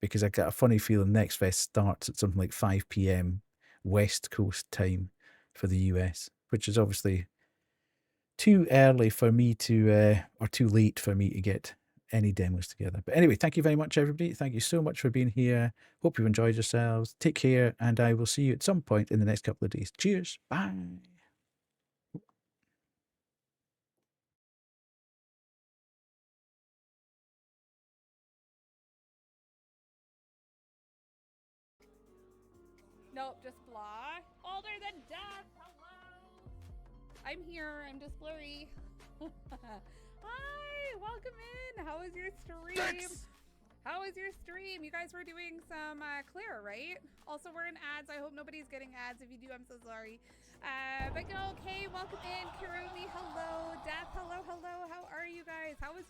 Because I got a funny feeling Next Fest starts at something like 5 p.m. West Coast time for the US, which is obviously too early for me to, or too late for me to get any demos together. But anyway, thank you very much, everybody. Thank you so much for being here. Hope you've enjoyed yourselves. Take care, and I will see you at some point in the next couple of days. Cheers. Bye. Nope, just blah. Older than death. Hello. I'm here. I'm just blurry. Hi, welcome in. How was your stream? How was your stream? You guys were doing some Clair, right? Also, we're in ads. I hope nobody's getting ads. If you do, I'm so sorry. But okay, welcome in. Kirumi, hello. Death, hello, hello. How are you guys? How was